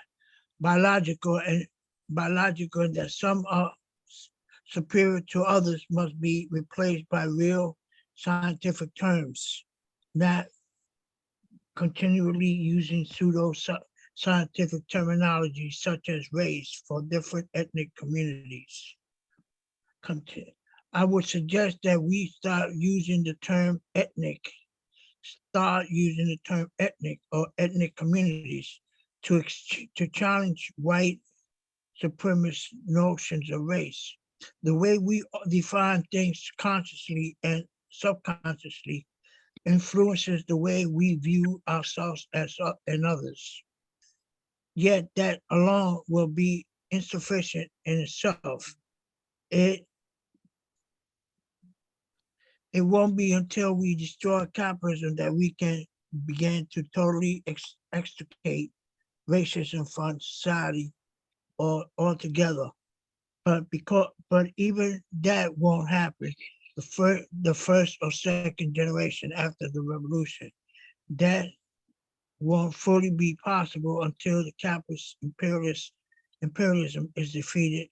biological and that superior to others must be replaced by real scientific terms, not continually using pseudo-scientific terminology such as race for different ethnic communities. I would suggest that we start using the term ethnic, or ethnic communities to challenge white supremacist notions of race. The way we define things consciously and subconsciously influences the way we view ourselves and others. Yet that alone will be insufficient in itself. It won't be until we destroy capitalism that we can begin to totally extricate racism from society altogether. But even that won't happen. The first or second generation after the revolution, that won't fully be possible until the capitalist imperialism is defeated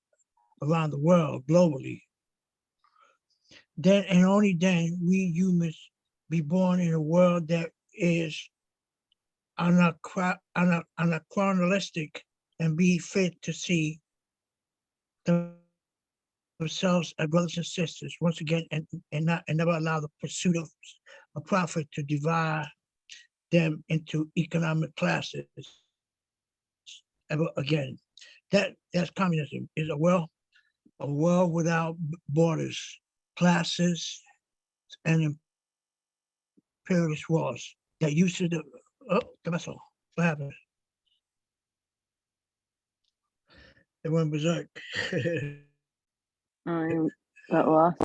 around the world globally. Then and only then we humans be born in a world that is anachronistic and be fit to see themselves as brothers and sisters once again, and never allow the pursuit of a profit to divide them into economic classes ever again. That's communism, is a world without borders, classes, and imperialist wars that used to the vessel. What happened? They went berserk. You got lost.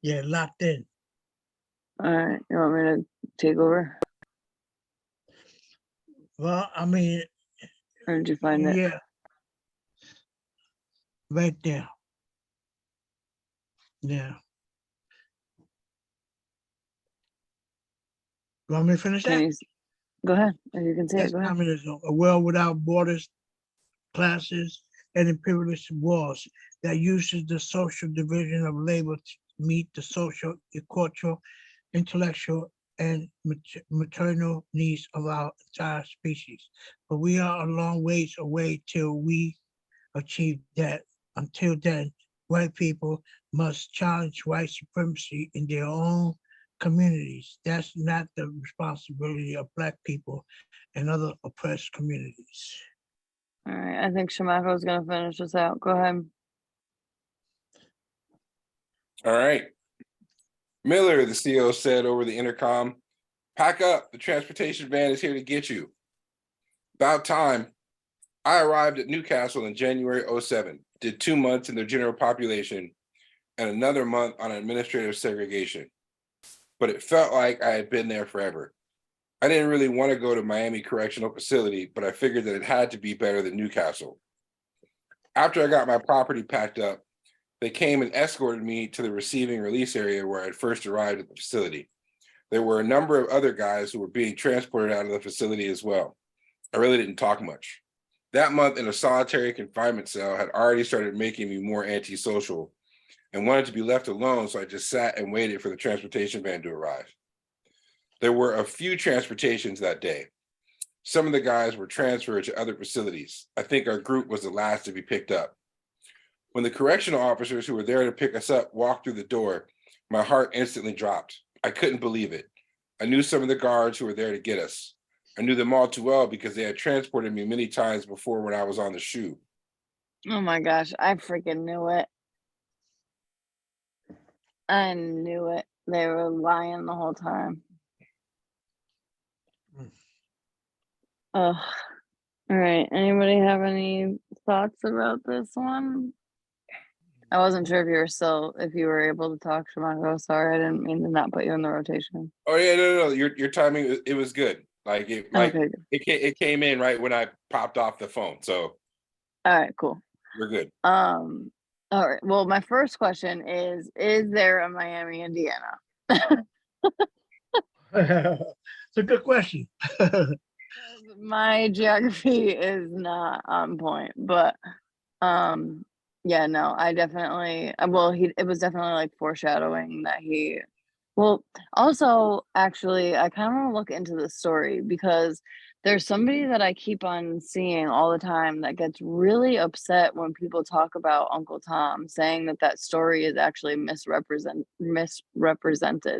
Yeah, locked in. All right, you want me to take over, Well, I mean, or did you find it? yeah, right there. Yeah. You want me to finish Can that? you go ahead? If you can say it, That's go ahead. communism, a world without borders, classes, and imperialist wars that uses the social division of labor to meet the social, cultural, intellectual, and maternal needs of our entire species. But we are a long ways away till we achieve that. Until then, white people must challenge white supremacy in their own communities. That's not the responsibility of Black people and other oppressed communities. All right, I think Shamako's gonna finish this out. Go ahead. All right. Miller, the CEO said over the intercom, "Pack up, the transportation van is here to get you." About time. I arrived at Newcastle in January 07, did 2 months in the general population and another month on administrative segregation. But it felt like I had been there forever. I didn't really want to go to Miami Correctional Facility, but I figured that it had to be better than Newcastle. After I got my property packed up, they came and escorted me to the receiving release area where I had first arrived at the facility. There were a number of other guys who were being transported out of the facility as well. I really didn't talk much. That month in a solitary confinement cell had already started making me more antisocial and wanted to be left alone, so I just sat and waited for the transportation van to arrive. There were a few transportations that day. Some of the guys were transferred to other facilities. I think our group was the last to be picked up. When the correctional officers who were there to pick us up walked through the door, my heart instantly dropped. I couldn't believe it. I knew some of the guards who were there to get us. I knew them all too well because they had transported me many times before when I was on the SHU. Oh my gosh, I freaking knew it. I knew it. They were lying the whole time. Ugh. All right. Anybody have any thoughts about this one? I wasn't sure if you were able to talk, Shamako. Sorry, I didn't mean to not put you in the rotation. Oh yeah, no. Your timing, it was good. Like Okay. it came in right when I popped off the phone. So All right, cool. we're good. All right. Well, my first question is there a Miami, Indiana? It's a good question. My geography is not on point, but Yeah, no, I definitely well, it was definitely, like, foreshadowing that he well, also, actually, I kinda wanna look into this story because there's somebody that I keep on seeing all the time that gets really upset when people talk about Uncle Tom, saying that that story is actually misrepresented.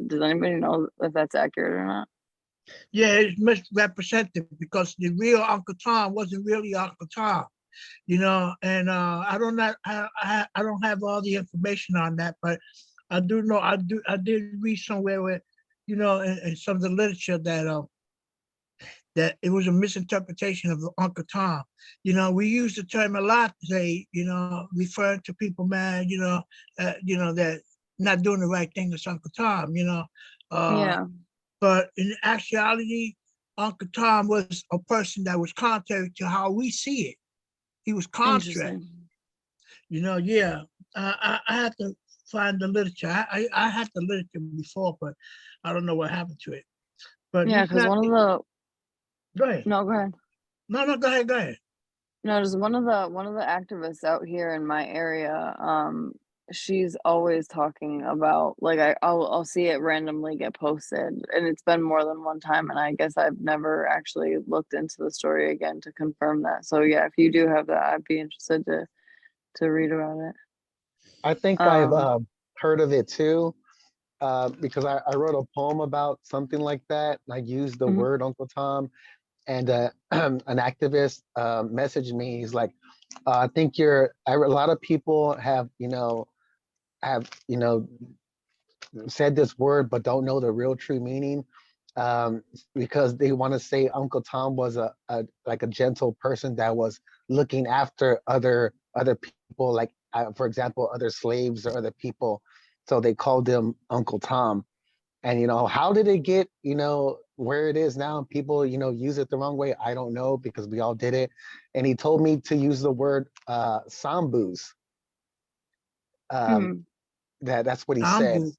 Does anybody know if that's accurate or not? Yeah, it's misrepresented because the real Uncle Tom wasn't really Uncle Tom, and I don't know, I don't have all the information on that, but I do know I did read somewhere where, in some of the literature that it was a misinterpretation of Uncle Tom. We use the term a lot today, referring to people, man, that not doing the right thing as Uncle Tom, uh, Yeah, but in actuality, Uncle Tom was a person that was contrary to how we see it. He was contrary, interesting. yeah. I have to find the literature. I had the literature before, but I don't know what happened to it. But Yeah, he's because not. one of the Go ahead. no, go ahead. No, go ahead. Go ahead. No, there's one of the activists out here in my area, she's always talking about like I'll see it randomly get posted, and it's been more than one time, and I guess I've never actually looked into the story again to confirm that. So yeah, if you do have that, I'd be interested to read about it. I think I've Um, heard of it too, because I wrote a poem about something like that. And I used the mhm. word Uncle Tom, and an activist messaged me. He's like, "I think a lot of people have said this word but don't know the real true meaning, because they want to say Uncle Tom was a like a gentle person that was looking after other people, like for example, other slaves or other people. So they called him Uncle Tom. And how did it get where it is now? People use it the wrong way. I don't know, because we all did it. And he told me to use the word sambus. Um, Hmm. that's what he said. Ambu.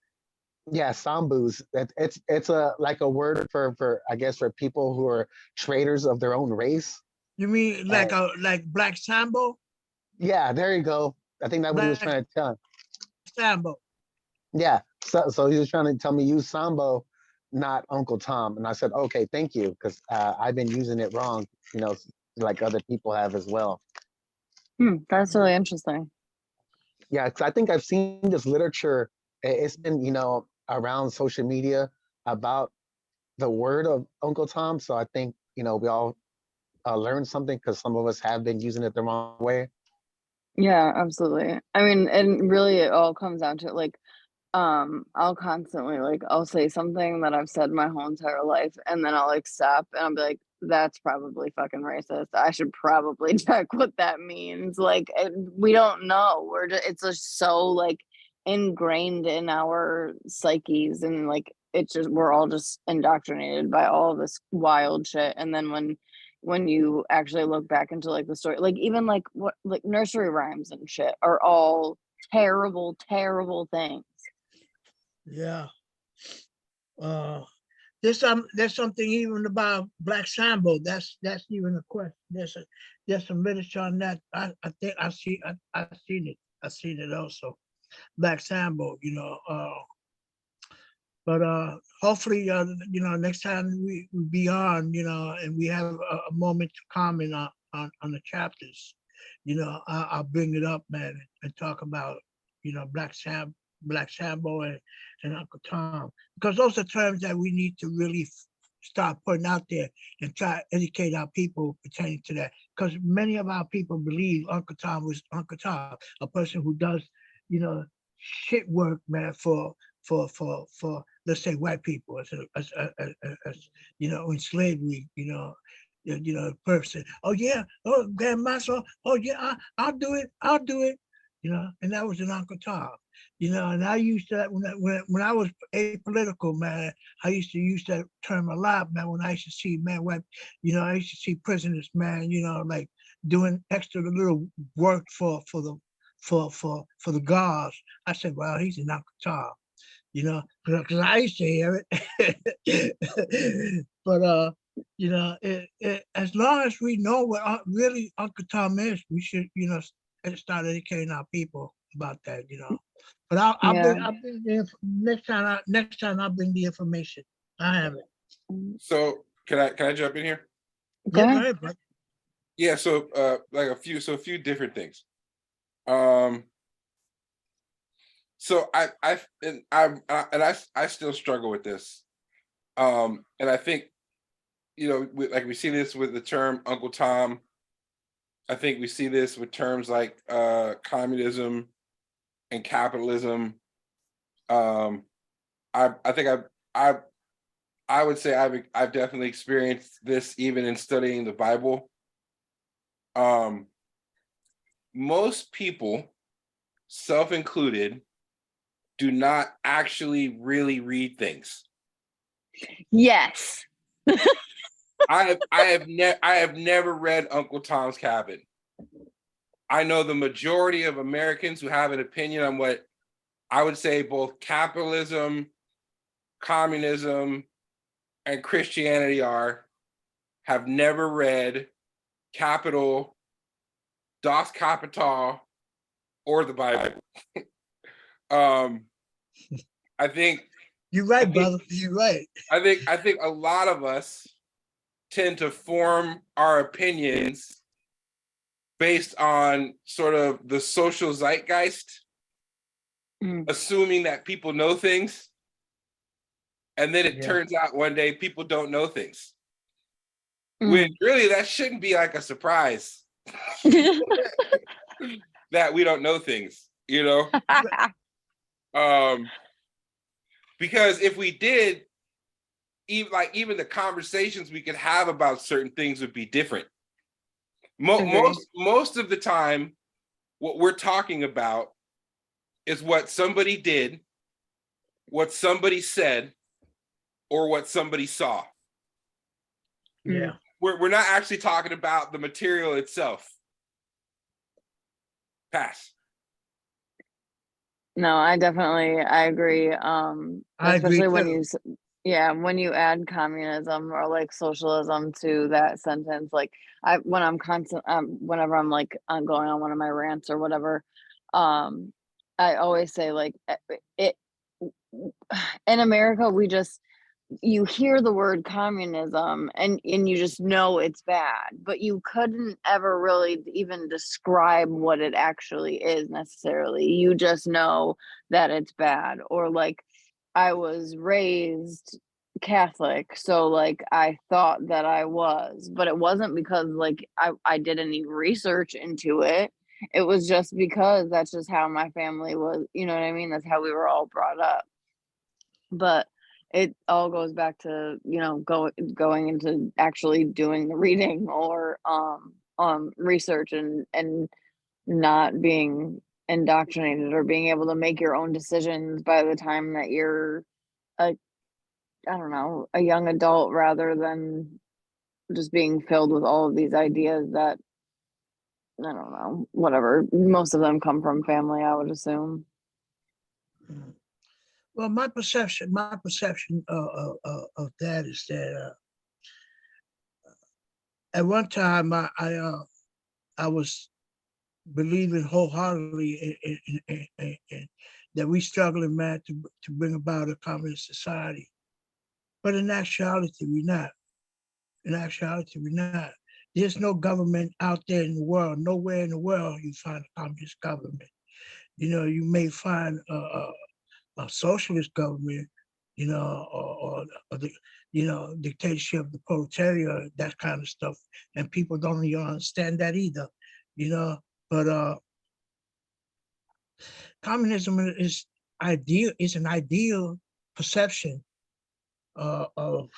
Yeah, sambus. That it's a like a word for I guess for people who are traitors of their own race. You mean And like Black Sambo? yeah, there you go. I think that's what he was Black trying to tell. Sambo. Yeah, so he was trying to tell me use Sambo, not Uncle Tom, and I said okay, thank you, because I've been using it wrong, like other people have as well. That's really interesting. Yeah, because I think I've seen this literature. It's been around social media about the word of Uncle Tom, so I think we all learned something, because some of us have been using it the wrong way. Yeah, absolutely. I mean, and really it all comes down to like I'll constantly like I'll say something that I've said my whole entire life, and then I'll like stop and I'll be like, that's probably fucking racist. I should probably check what that means. Like we don't know. It's just so like ingrained in our psyches, and like it's just we're all just indoctrinated by all of this wild shit. And then when you actually look back into like the story, like even like what like nursery rhymes and shit are all terrible, terrible things. Yeah. Uh, there's something even about Black Sambo. That's even a question. There's some literature on that. I think I've seen it. I've seen it also. Black Sambo. But hopefully, next time we be on, and we have a moment to comment on the chapters, I'll bring it up, man, and talk about, Black Sambo and Uncle Tom, because those are terms that we need to really start putting out there and try to educate our people pertaining to that. Because many of our people believe Uncle Tom was Uncle Tom, a person who does, shit work, man, for let's say white people as in slavery, person. Oh yeah, oh grandmaster, oh yeah, I'll do it, and that was an Uncle Tom, and I used that when I was apolitical, man. I used to use that term a lot, man. When I used to see man, I used to see prisoners, man, like doing extra little work for the guards. I said, well, he's an Uncle Tom, because I used to hear it. But as long as we know what really Uncle Tom is, we should, start educating our people about that, you know. But I'll Yeah. bring the next time I'll bring the information. I have it. So can I jump in here? Go Yeah, go ahead. ahead, bro. Yeah, so like a few different things. So I still struggle with this. And I think, you know, we see this with the term Uncle Tom. I think we see this with terms like communism and capitalism. I think I would say I've definitely experienced this even in studying the Bible. Most people, self-included, do not actually really read things. Yes. I have never read Uncle Tom's Cabin. I know the majority of Americans who have an opinion on what I would say both capitalism, communism, and Christianity have never read Capital, Das Kapital, or the Bible. I think You're right, brother. You're right. I think a lot of us tend to form our opinions based on sort of the social zeitgeist, assuming that people know things. And then it turns out one day people don't know things. When really that shouldn't be like a surprise that we don't know things, you know? Because if we did, even the conversations we could have about certain things would be different. Most of the time, what we're talking about is what somebody did, what somebody said, or what somebody saw. Yeah. We're not actually talking about the material itself. Pass. No, I agree. I agree Especially when too. when you add communism or like socialism to that sentence, like whenever I'm like I'm going on one of my rants or whatever, I always say like it in America you hear the word communism and you just know it's bad, but you couldn't ever really even describe what it actually is necessarily. You just know that it's bad. Or like I was raised Catholic, so like I thought that I was, but it wasn't because like I did any research into it. It was just because that's just how my family was, you know what I mean? That's how we were all brought up. But it all goes back to, you know, going into actually doing the reading or research and not being indoctrinated or being able to make your own decisions by the time that you're a I don't know, a young adult rather than just being filled with all of these ideas that I don't know, whatever. Most of them come from family, I would assume. Well, my perception of that is that at one time I was believing wholeheartedly in that we struggling, man, to bring about a communist society. But in actuality, we're not. In actuality, we're not. There's no government out there in the world. Nowhere in the world you find a communist government. You know, you may find a socialist government, you know, or the, you know, dictatorship of the proletariat, that kind of stuff. And people don't even understand that either, you know. But communism is an ideal perception of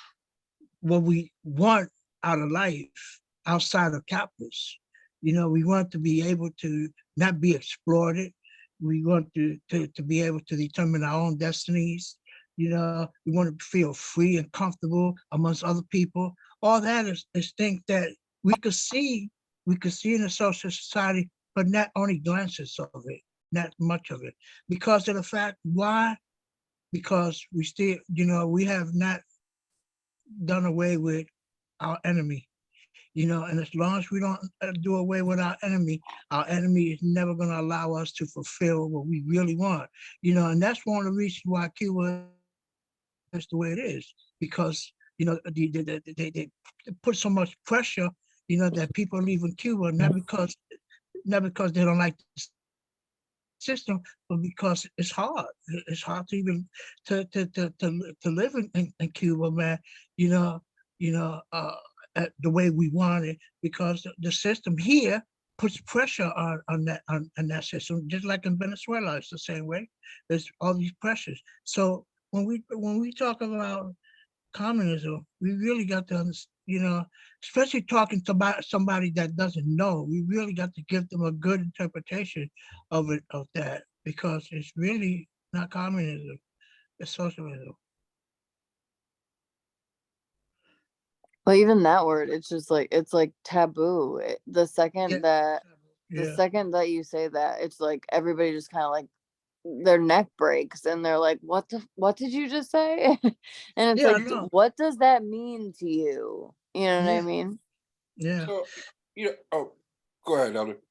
what we want out of life outside of capitalists. You know, we want to be able to not be exploited. We want to be able to determine our own destinies. You know, we want to feel free and comfortable amongst other people. All that is things that we could see in a social society, but not only glances of it, not much of it. Because of the fact, why? Because we still, you know, we have not done away with our enemy. And as long as we don't do away with our enemy is never going to allow us to fulfill what we really want. And that's one of the reasons why Cuba is the way it is, because they put so much pressure, that people are leaving Cuba, not because they don't like the system, but because it's hard. It's hard to even to live in Cuba, man. You know, the way we want it, because the system here puts pressure on that system, just like in Venezuela. It's the same way. There's all these pressures. So when we talk about communism, we really got to understand, especially talking to somebody that doesn't know, we really got to give them a good interpretation of that, because it's really not communism, it's socialism. Well, even that word, it's just like it's like taboo. The second that Yeah. you say that, it's like everybody just kind of like their neck breaks and they're like, what did you just say? And it's Yeah, I like, know. what does that mean to you? You know what I Yeah. mean? Yeah. So, oh, go ahead, Elder.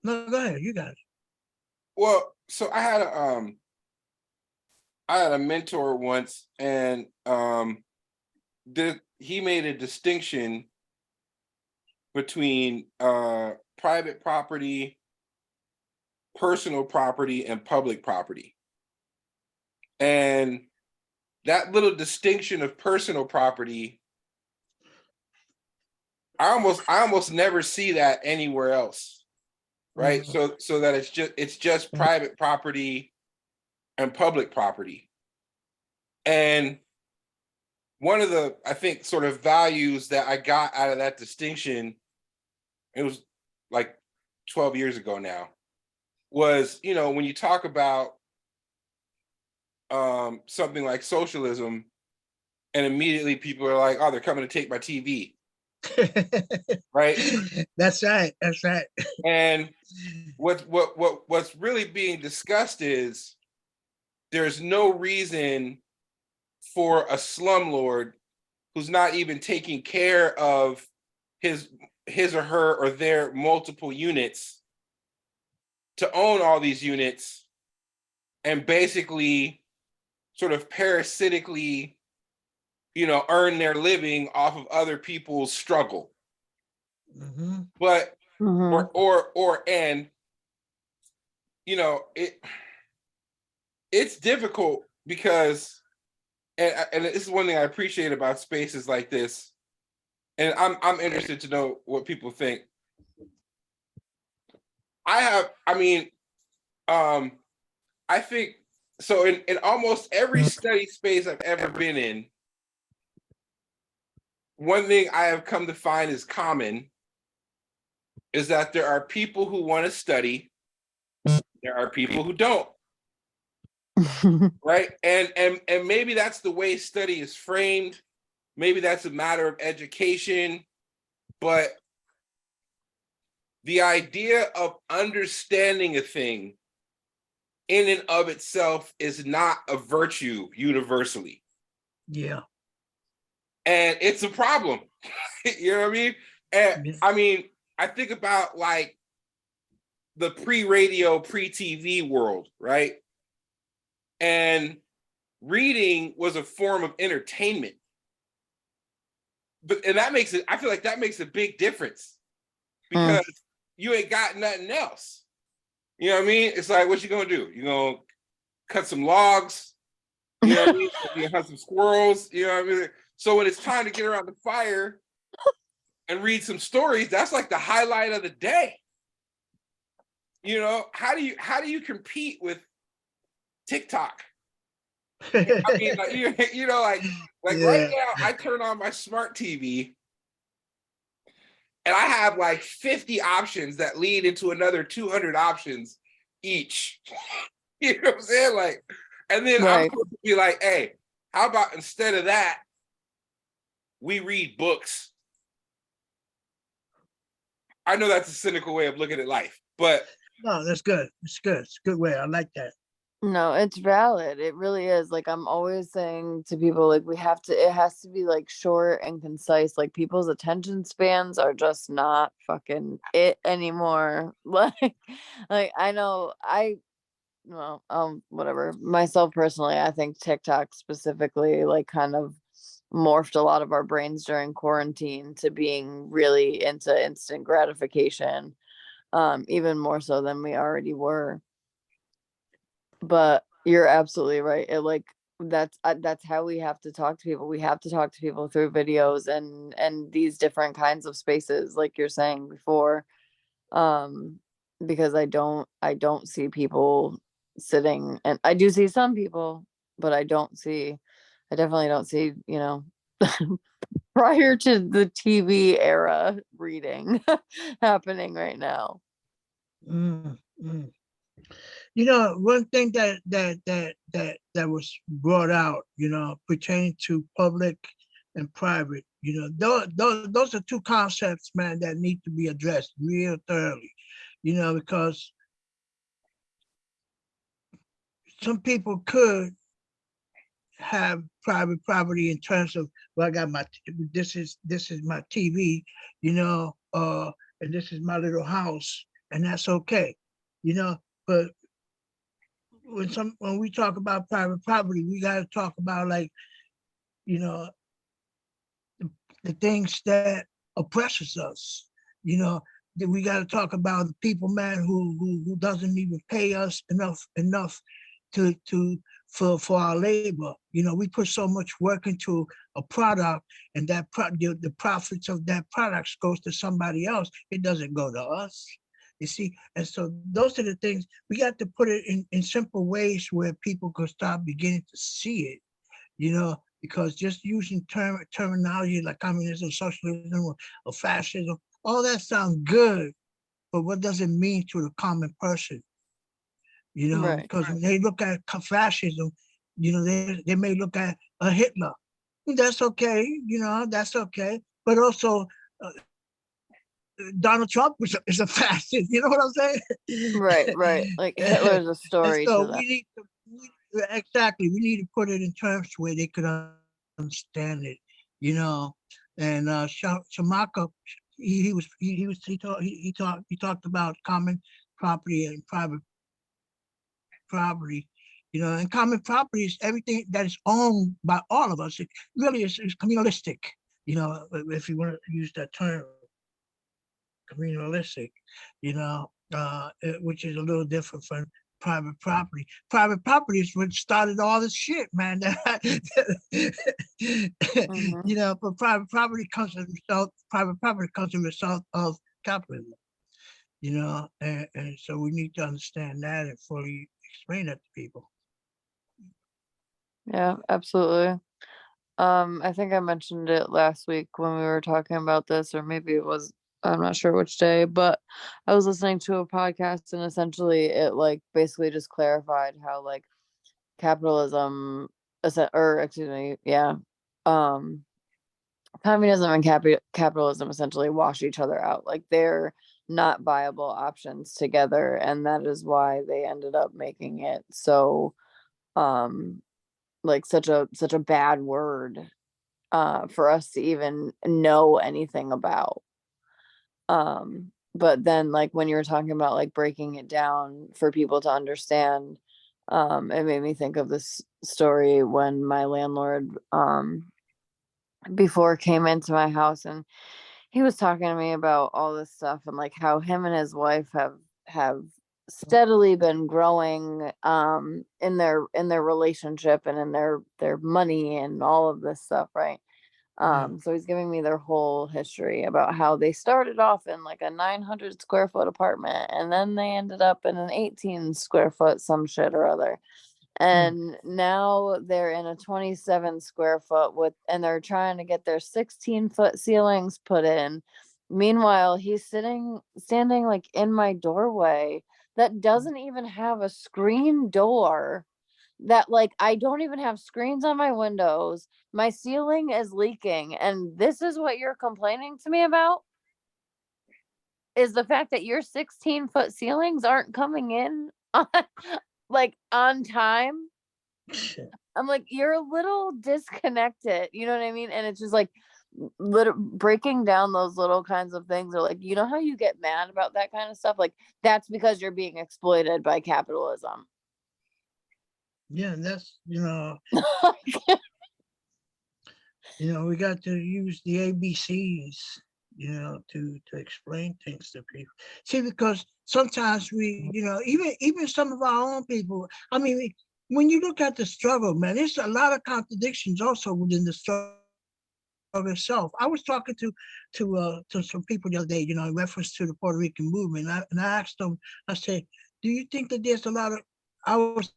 No, go ahead. You got it. Well, so I had a mentor once, and he made a distinction between private property, personal property, and public property. And that little distinction of personal property, I almost never see that anywhere else, right? So that it's just private property and public property. And one of the, I think, sort of values that I got out of that distinction, it was like 12 years ago now, was, when you talk about something like socialism, and immediately people are like, oh, they're coming to take my TV, right? That's right. That's right. And what's really being discussed is there's no reason for a slumlord who's not even taking care of his or her or their multiple units to own all these units and basically sort of parasitically, earn their living off of other people's struggle. Mm-hmm. But it's difficult because, and this is one thing I appreciate about spaces like this, and I'm interested to know what people think. I think so. In almost every study space I've ever been in, one thing I have come to find is common is that there are people who want to study, there are people who don't. Right? And maybe that's the way study is framed. Maybe that's a matter of education, but the idea of understanding a thing in and of itself is not a virtue universally. Yeah. And it's a problem. You know what I mean? And Yeah. I mean, I think about like the pre-radio, pre-TV world, right? And reading was a form of entertainment. And that makes it, I feel like that makes a big difference because you ain't got nothing else. You know what I mean? It's like, what you gonna do? You gonna cut some logs? You know what I mean? You gonna hunt some squirrels? You know what I mean? So when it's time to get around the fire and read some stories, that's like the highlight of the day. How do you compete with TikTok? I mean, like, like Yeah. right now, I turn on my smart TV and I have like 50 options that lead into another 200 options each. You know what I'm saying? Like, and then I'm supposed to be like, hey, how about instead of that, we read books? I know that's a cynical way of looking at life, but no, that's good. It's good. It's a good way. I like that. No, it's valid. It really is. Like I'm always saying to people, like it has to be like short and concise. Like people's attention spans are just not fucking it anymore. Like I know well, whatever. Myself personally, I think TikTok specifically like kind of morphed a lot of our brains during quarantine to being really into instant gratification, even more so than we already were. But you're absolutely right. It like that's how we have to talk to people. We have to talk to people through videos and these different kinds of spaces, like you're saying before. Um, because I don't see people sitting, and I do see some people, but I definitely don't see, prior to the TV era reading happening right now. Mm, mm. One thing that was brought out, pertaining to public and private, those are two concepts, man, that need to be addressed real thoroughly, because some people could have private property in terms of, well, I got this is my TV, and this is my little house, and that's okay, you know. But when we talk about private property, we got to talk about, like, you know the things that oppresses us. That we got to talk about the people, man, who doesn't even pay us enough to for our labor. We put so much work into a product, and the profits of that product goes to somebody else. It doesn't go to us. You see, and so those are the things we got to put it in simple ways where people could start beginning to see it. Because just using terminology like communism, socialism, or fascism, all that sounds good, but what does it mean to the common person? Right. Because when they look at fascism, they may look at a Hitler. That's okay, that's okay. But also, uh, Donald Trump is a fascist. You know what I'm saying? Right, right. Like Hitler's a And story so to them. exactly, we need to put it in terms where they could understand it. You know, and Shamaka, he talked about common property and private property. And common property is everything that is owned by all of us. It really is communalistic. If you want to use that term, communalistic, which is a little different from private property. Private property is what started all this shit, man. Hmm. But private property comes as a result of capitalism, and so we need to understand that and fully explain that to people. Yeah, absolutely. I think I mentioned it last week when we were talking about this, or maybe it was, I'm not sure which day, but I was listening to a podcast and essentially it like basically just clarified how like capitalism, or excuse me, yeah, um, communism and capitalism essentially wash each other out. Like they're not viable options together, and that is why they ended up making it so, um, like such a bad word for us to even know anything about. But then like when you were talking about like breaking it down for people to understand, it made me think of this story when my landlord before came into my house, and he was talking to me about all this stuff and like how him and his wife have steadily been growing in their relationship and in their money and all of this stuff, right? Yeah. So he's giving me their whole history about how they started off in like a 900 square foot apartment, and then they ended up in an 18 square foot some shit or other. Mm. And now they're in a 27 square foot and they're trying to get their 16-foot ceilings put in. Meanwhile, he's standing like in my doorway that doesn't even have a screen door, that like I don't even have screens on my windows. My ceiling is leaking, and this is what you're complaining to me about, is the fact that your 16-foot ceilings aren't coming in like on time. I'm like, you're a little disconnected, you know what I mean? And it's just like little breaking down those little kinds of things are like, you know how you get mad about that kind of stuff? Like that's because you're being exploited by capitalism. Yeah, that's we got to use the ABCs, to explain things to people. See, because sometimes we, even some of our own people. I mean, when you look at the struggle, man, there's a lot of contradictions also within the struggle itself. I was talking to some people the other day, in reference to the Puerto Rican movement, and I asked them. I said, "Do you think that there's a lot of?" I was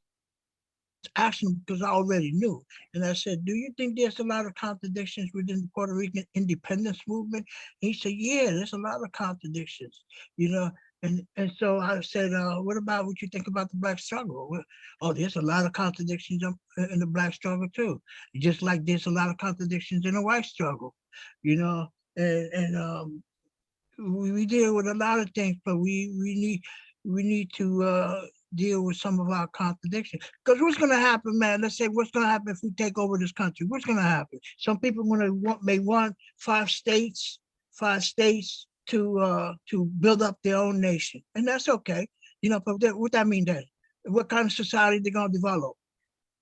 asking because I already knew, and I said, "Do you think there's a lot of contradictions within the Puerto Rican independence movement?" And he said, "Yeah, there's a lot of contradictions, you know." And so I said, "What about what you think about the Black struggle?" Well, oh, there's a lot of contradictions in the Black struggle too, just like there's a lot of contradictions in the white struggle, you know. And we deal with a lot of things, but we need to deal with some of our contradictions. Because what's going to happen, man? Let's say what's going to happen if we take over this country? What's going to happen? Some people may want five states to build up their own nation, and that's okay. But what that mean then? What kind of society they're going to develop?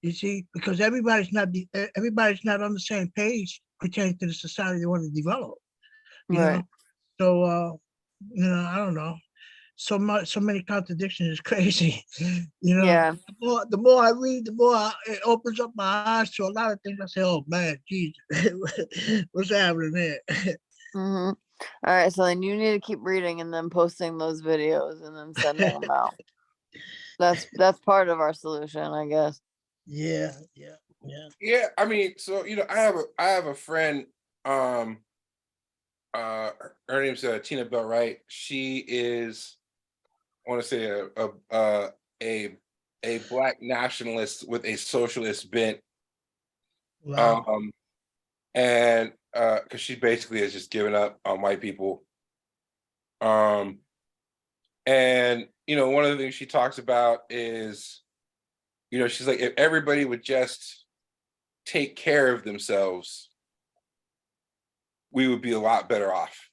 You see, because everybody's not on the same page pertaining to the society they want to develop. You Right. know, so I don't know. So many contradictions is crazy. Yeah. The more I read, the more it opens up my eyes to a lot of things. I say, "Oh man, Jesus, what's happening there?" All right, so then you need to keep reading and then posting those videos and then sending them out. That's part of our solution, I guess. Yeah. Yeah, I mean, so I have a friend. Her name's Tina Bell, right? She is, I want to say a Black nationalist with a socialist bent. Wow. And because she basically has just given up on white people. Um, and one of the things she talks about is, she's like, if everybody would just take care of themselves, we would be a lot better off.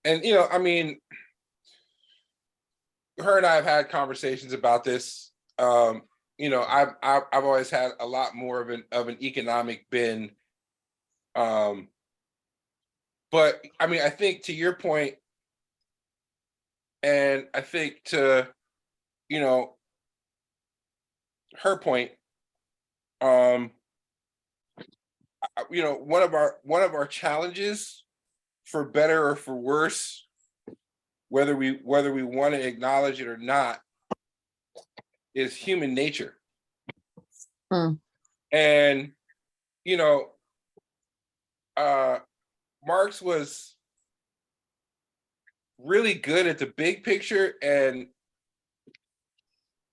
And I mean, her and I have had conversations about this. I've always had a lot more of an economic bend. But I mean, I think to your point, and I think to her point, one of our challenges, for better or for worse, whether we want to acknowledge it or not, is human nature. And Marx was really good at the big picture, and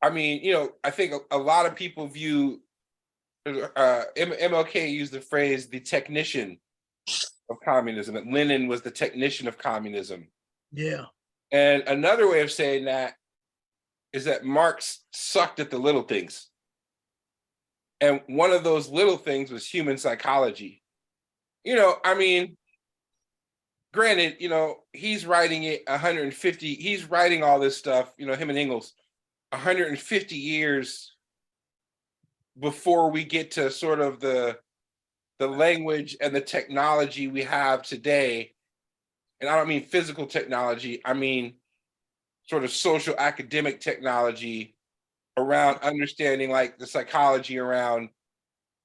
I mean, I think a lot of people view MLK used the phrase "the technician of communism," that Lenin was the technician of communism. Yeah. And another way of saying that is that Marx sucked at the little things. And one of those little things was human psychology. I mean, granted, he's writing it 150, he's writing all this stuff, him and Engels, 150 years before we get to sort of the language and the technology we have today. And I don't mean physical technology, I mean sort of social academic technology around understanding like the psychology around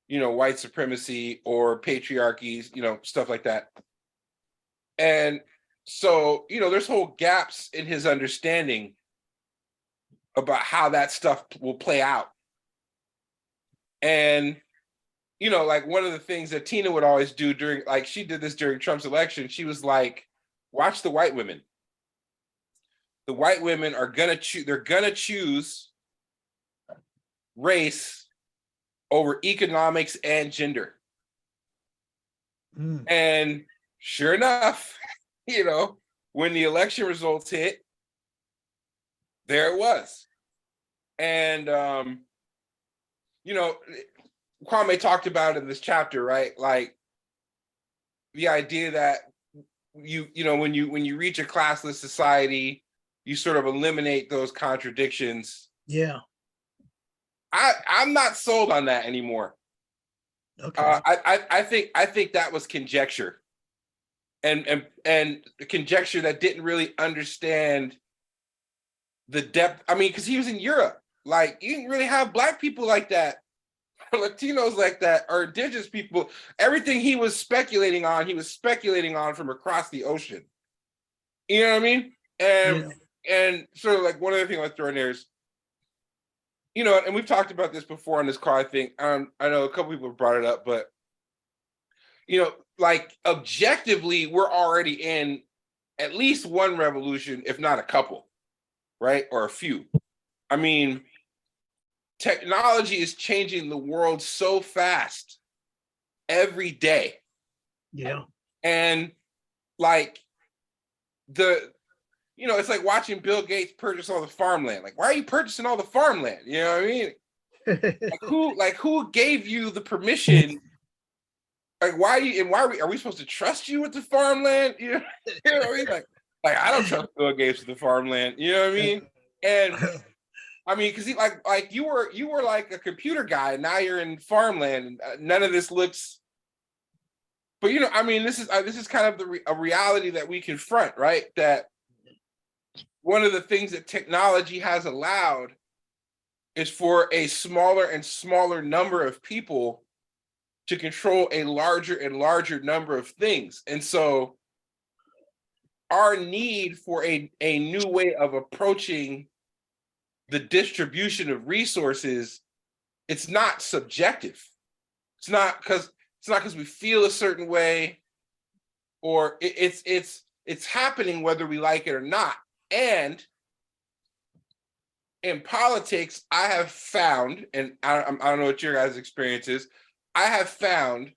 white supremacy or patriarchies, stuff like that. And so there's whole gaps in his understanding about how that stuff will play out. And like one of the things that Tina would always do she did this during Trump's election, she was like, watch the white women. The white women are they're gonna choose race over economics and gender. And sure enough, when the election results hit, there it was. And you know, Kwame talked about in this chapter, right? Like the idea that you know when you reach a classless society, you sort of eliminate those contradictions. Yeah. I'm not sold on that anymore. Okay. I think that was conjecture, and conjecture that didn't really understand the depth. I mean, because he was in Europe, like you didn't really have Black people like that, or Latinos like that, or indigenous people. Everything he was speculating on from across the ocean. You know what I mean? And sort of like one other thing I want to throw in there is, you know, and we've talked about this before on this call, I think. I know a couple people have brought it up, but you know, like objectively, we're already in at least one revolution, if not a couple, right? Or a few. I mean, technology is changing the world so fast every day. Yeah. And like you know, it's like watching Bill Gates purchase all the farmland. Like, why are you purchasing all the farmland? You know what I mean? Like who gave you the permission? Like, why are we supposed to trust you with the farmland? You know what I mean? Like I don't trust Bill Gates with the farmland. You know what I mean? And I mean, because like you were like a computer guy, and now you're in farmland, and none of this looks. But you know, I mean, this is kind of a reality that we confront, right? That one of the things that technology has allowed is for a smaller and smaller number of people to control a larger and larger number of things. And so our need for a new way of approaching the distribution of resources, it's not subjective. It's not because we feel a certain way, or it's happening whether we like it or not. And in politics, I have found, and I don't know what your guys' experience is, I have found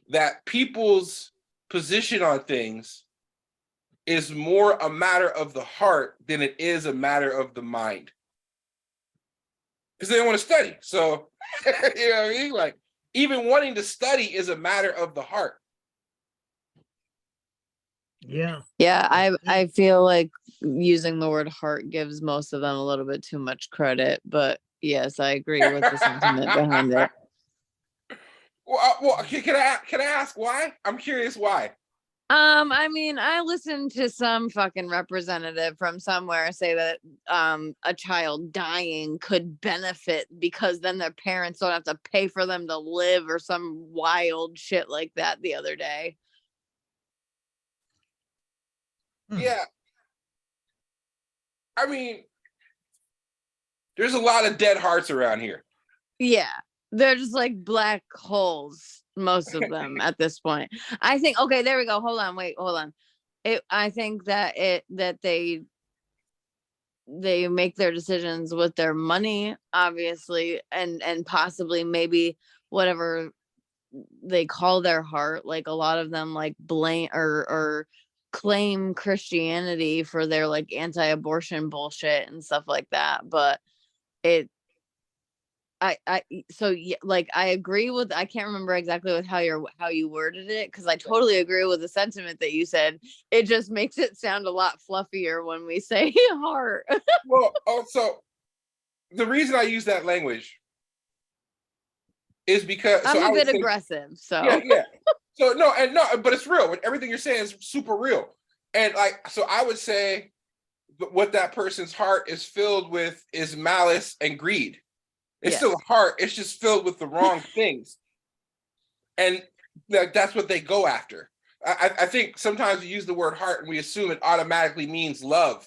that people's position on things is more a matter of the heart than it is a matter of the mind. Because they don't want to study. So, you know what I mean? Like, even wanting to study is a matter of the heart. Yeah. Yeah, I feel like using the word heart gives most of them a little bit too much credit, but yes, I agree with the sentiment behind it. Well, can I ask why? I'm curious why. I mean, I listened to some fucking representative from somewhere say that a child dying could benefit because then their parents don't have to pay for them to live, or some wild shit like that the other day. Yeah. I mean, there's a lot of dead hearts around here. Yeah. They're just like black holes, most of them at this point. I think, okay, there we go. Hold on. I think that they make their decisions with their money, obviously, and possibly maybe whatever they call their heart. Like a lot of them like blame or claim Christianity for their like anti-abortion bullshit and stuff like that. But so yeah, like I agree with, I can't remember exactly with how you worded it, because I totally agree with the sentiment that you said. It just makes it sound a lot fluffier when we say heart. Well, so the reason I use that language is because I'm a bit aggressive, so yeah. So no, but it's real. Everything you're saying is super real. And like, so I would say what that person's heart is filled with is malice and greed. It's still a heart. It's just filled with the wrong things. And that's what they go after. I think sometimes we use the word heart and we assume it automatically means love.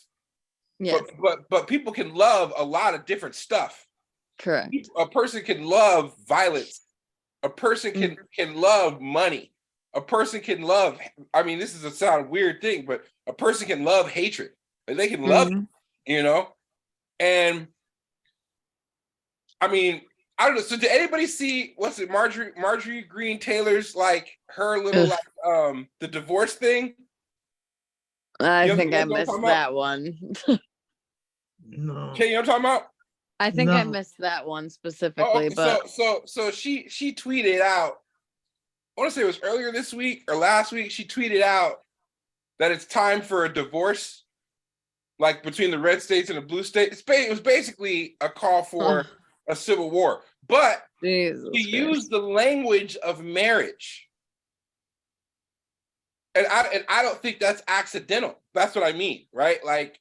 Yes. But people can love a lot of different stuff. Correct. A person can love violence. A person can love money. A person can love, I mean, this is a sound weird thing, but a person can love hatred. They can love it, you know? And I mean, I don't know. So did anybody see, what's it, Marjorie Green Taylor's, like, her little, like, the divorce thing? I think I missed that one. No. Okay, you know what I'm talking about? I think I No. missed that one Oh, specifically, okay. but So she tweeted out. I want to say it was earlier this week or last week. She tweeted out that it's time for a divorce, like between the red states and the blue states. It was basically a call for a civil war, but Jesus she Christ. used the language of marriage, and I don't think that's accidental. That's what I mean, right? Like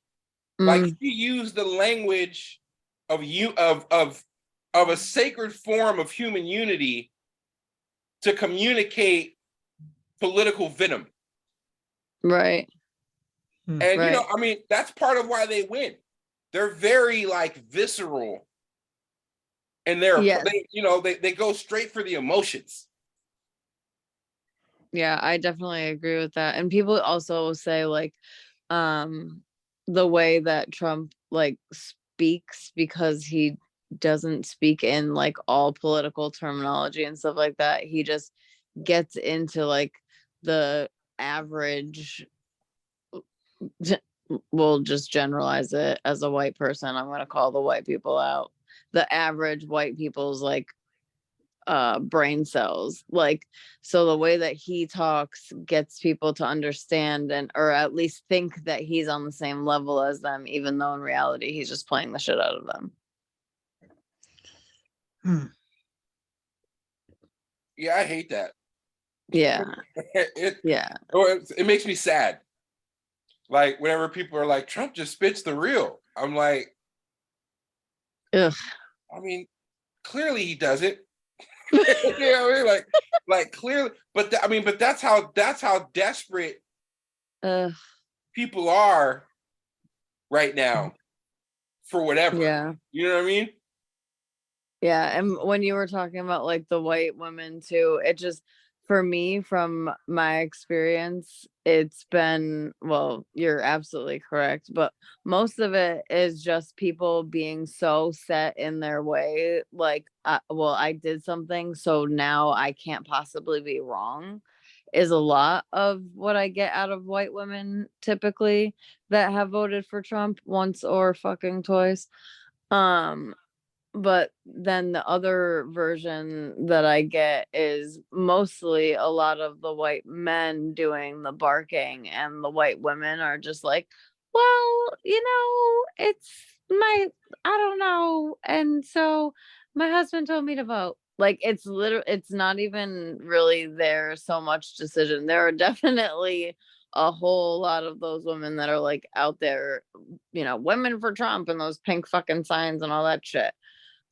she used the language of a sacred form of human unity to communicate political venom. Right. And Right. I mean, that's part of why they win. They're very like visceral, and Yes. they go straight for the emotions. Yeah, I definitely agree with that. And people also say like the way that Trump like speaks, because he doesn't speak in like all political terminology and stuff like that. He just gets into like the average, we'll just generalize it as a white person. I'm going to call the white people out. The average white people's like brain cells, like, so the way that he talks gets people to understand and or at least think that he's on the same level as them, even though in reality he's just playing the shit out of them. Yeah, I hate that. Yeah. It makes me sad. Like whenever people are like, Trump just spits the real, I'm like, ugh. I mean, clearly he doesn't. You know what I mean? Like clearly, but that's how desperate people are right now for whatever. Yeah. You know what I mean? Yeah, and when you were talking about like the white women too, it just, for me, from my experience, it's been, well, you're absolutely correct, but most of it is just people being so set in their way, like, well, I did something, so now I can't possibly be wrong, is a lot of what I get out of white women typically that have voted for Trump once or fucking twice. But then the other version that I get is mostly a lot of the white men doing the barking, and the white women are just like, well, it's my, I don't know. And so my husband told me to vote. Like, it's literally, it's not even really there so much decision. There are definitely a whole lot of those women that are like out there, women for Trump and those pink fucking signs and all that shit.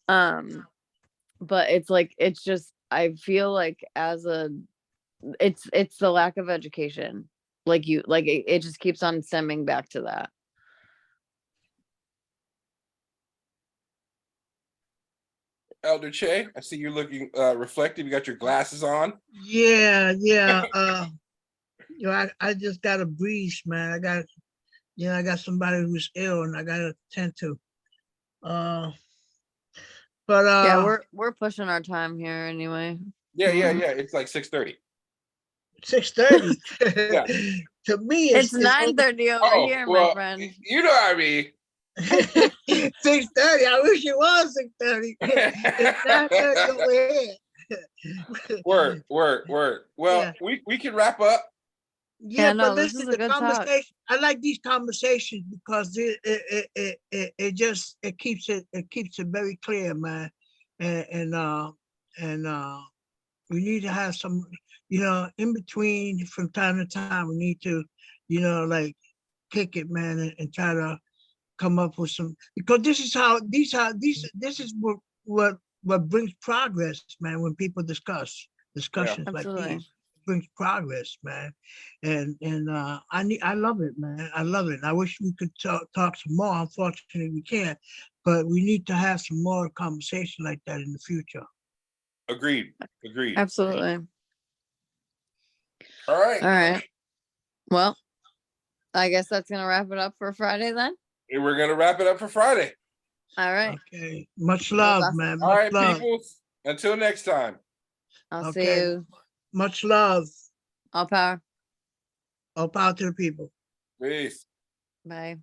But it's like, it's just, I feel like it's the lack of education. Like it just keeps on stemming back to that. Elder Che, I see you're looking reflective. You got your glasses on. Yeah. I just got a breeze, man. I got somebody who's ill and I got to attend to. But Yeah, we're pushing our time here anyway. Yeah. It's like 6:30. 6:30. Yeah. To me, it's 9:30 over here, my friend. You know what I mean. 6:30. I wish it was 6:30. It's 9:30 over here. Word. Well, we can wrap up. Yeah, no, but this listen, is a the good conversation. talk. I like these conversations because it keeps it very clear, man. And we need to have some, in between from time to time. We need to, like kick it, man, and try to come up with some, because this is what brings progress, man. When people discussions like Absolutely. these brings progress, man. And I love it, man. I love it. I wish we could talk some more. Unfortunately, we can't, but we need to have some more conversation like that in the future. Agreed. Absolutely. All right. Well, I guess that's gonna wrap it up for Friday then. And we're gonna wrap it up for Friday. All right. Okay. Much love, man. All right, love. people. Until next time. I'll see you. Much love. All power. All power to the people. Peace. Bye.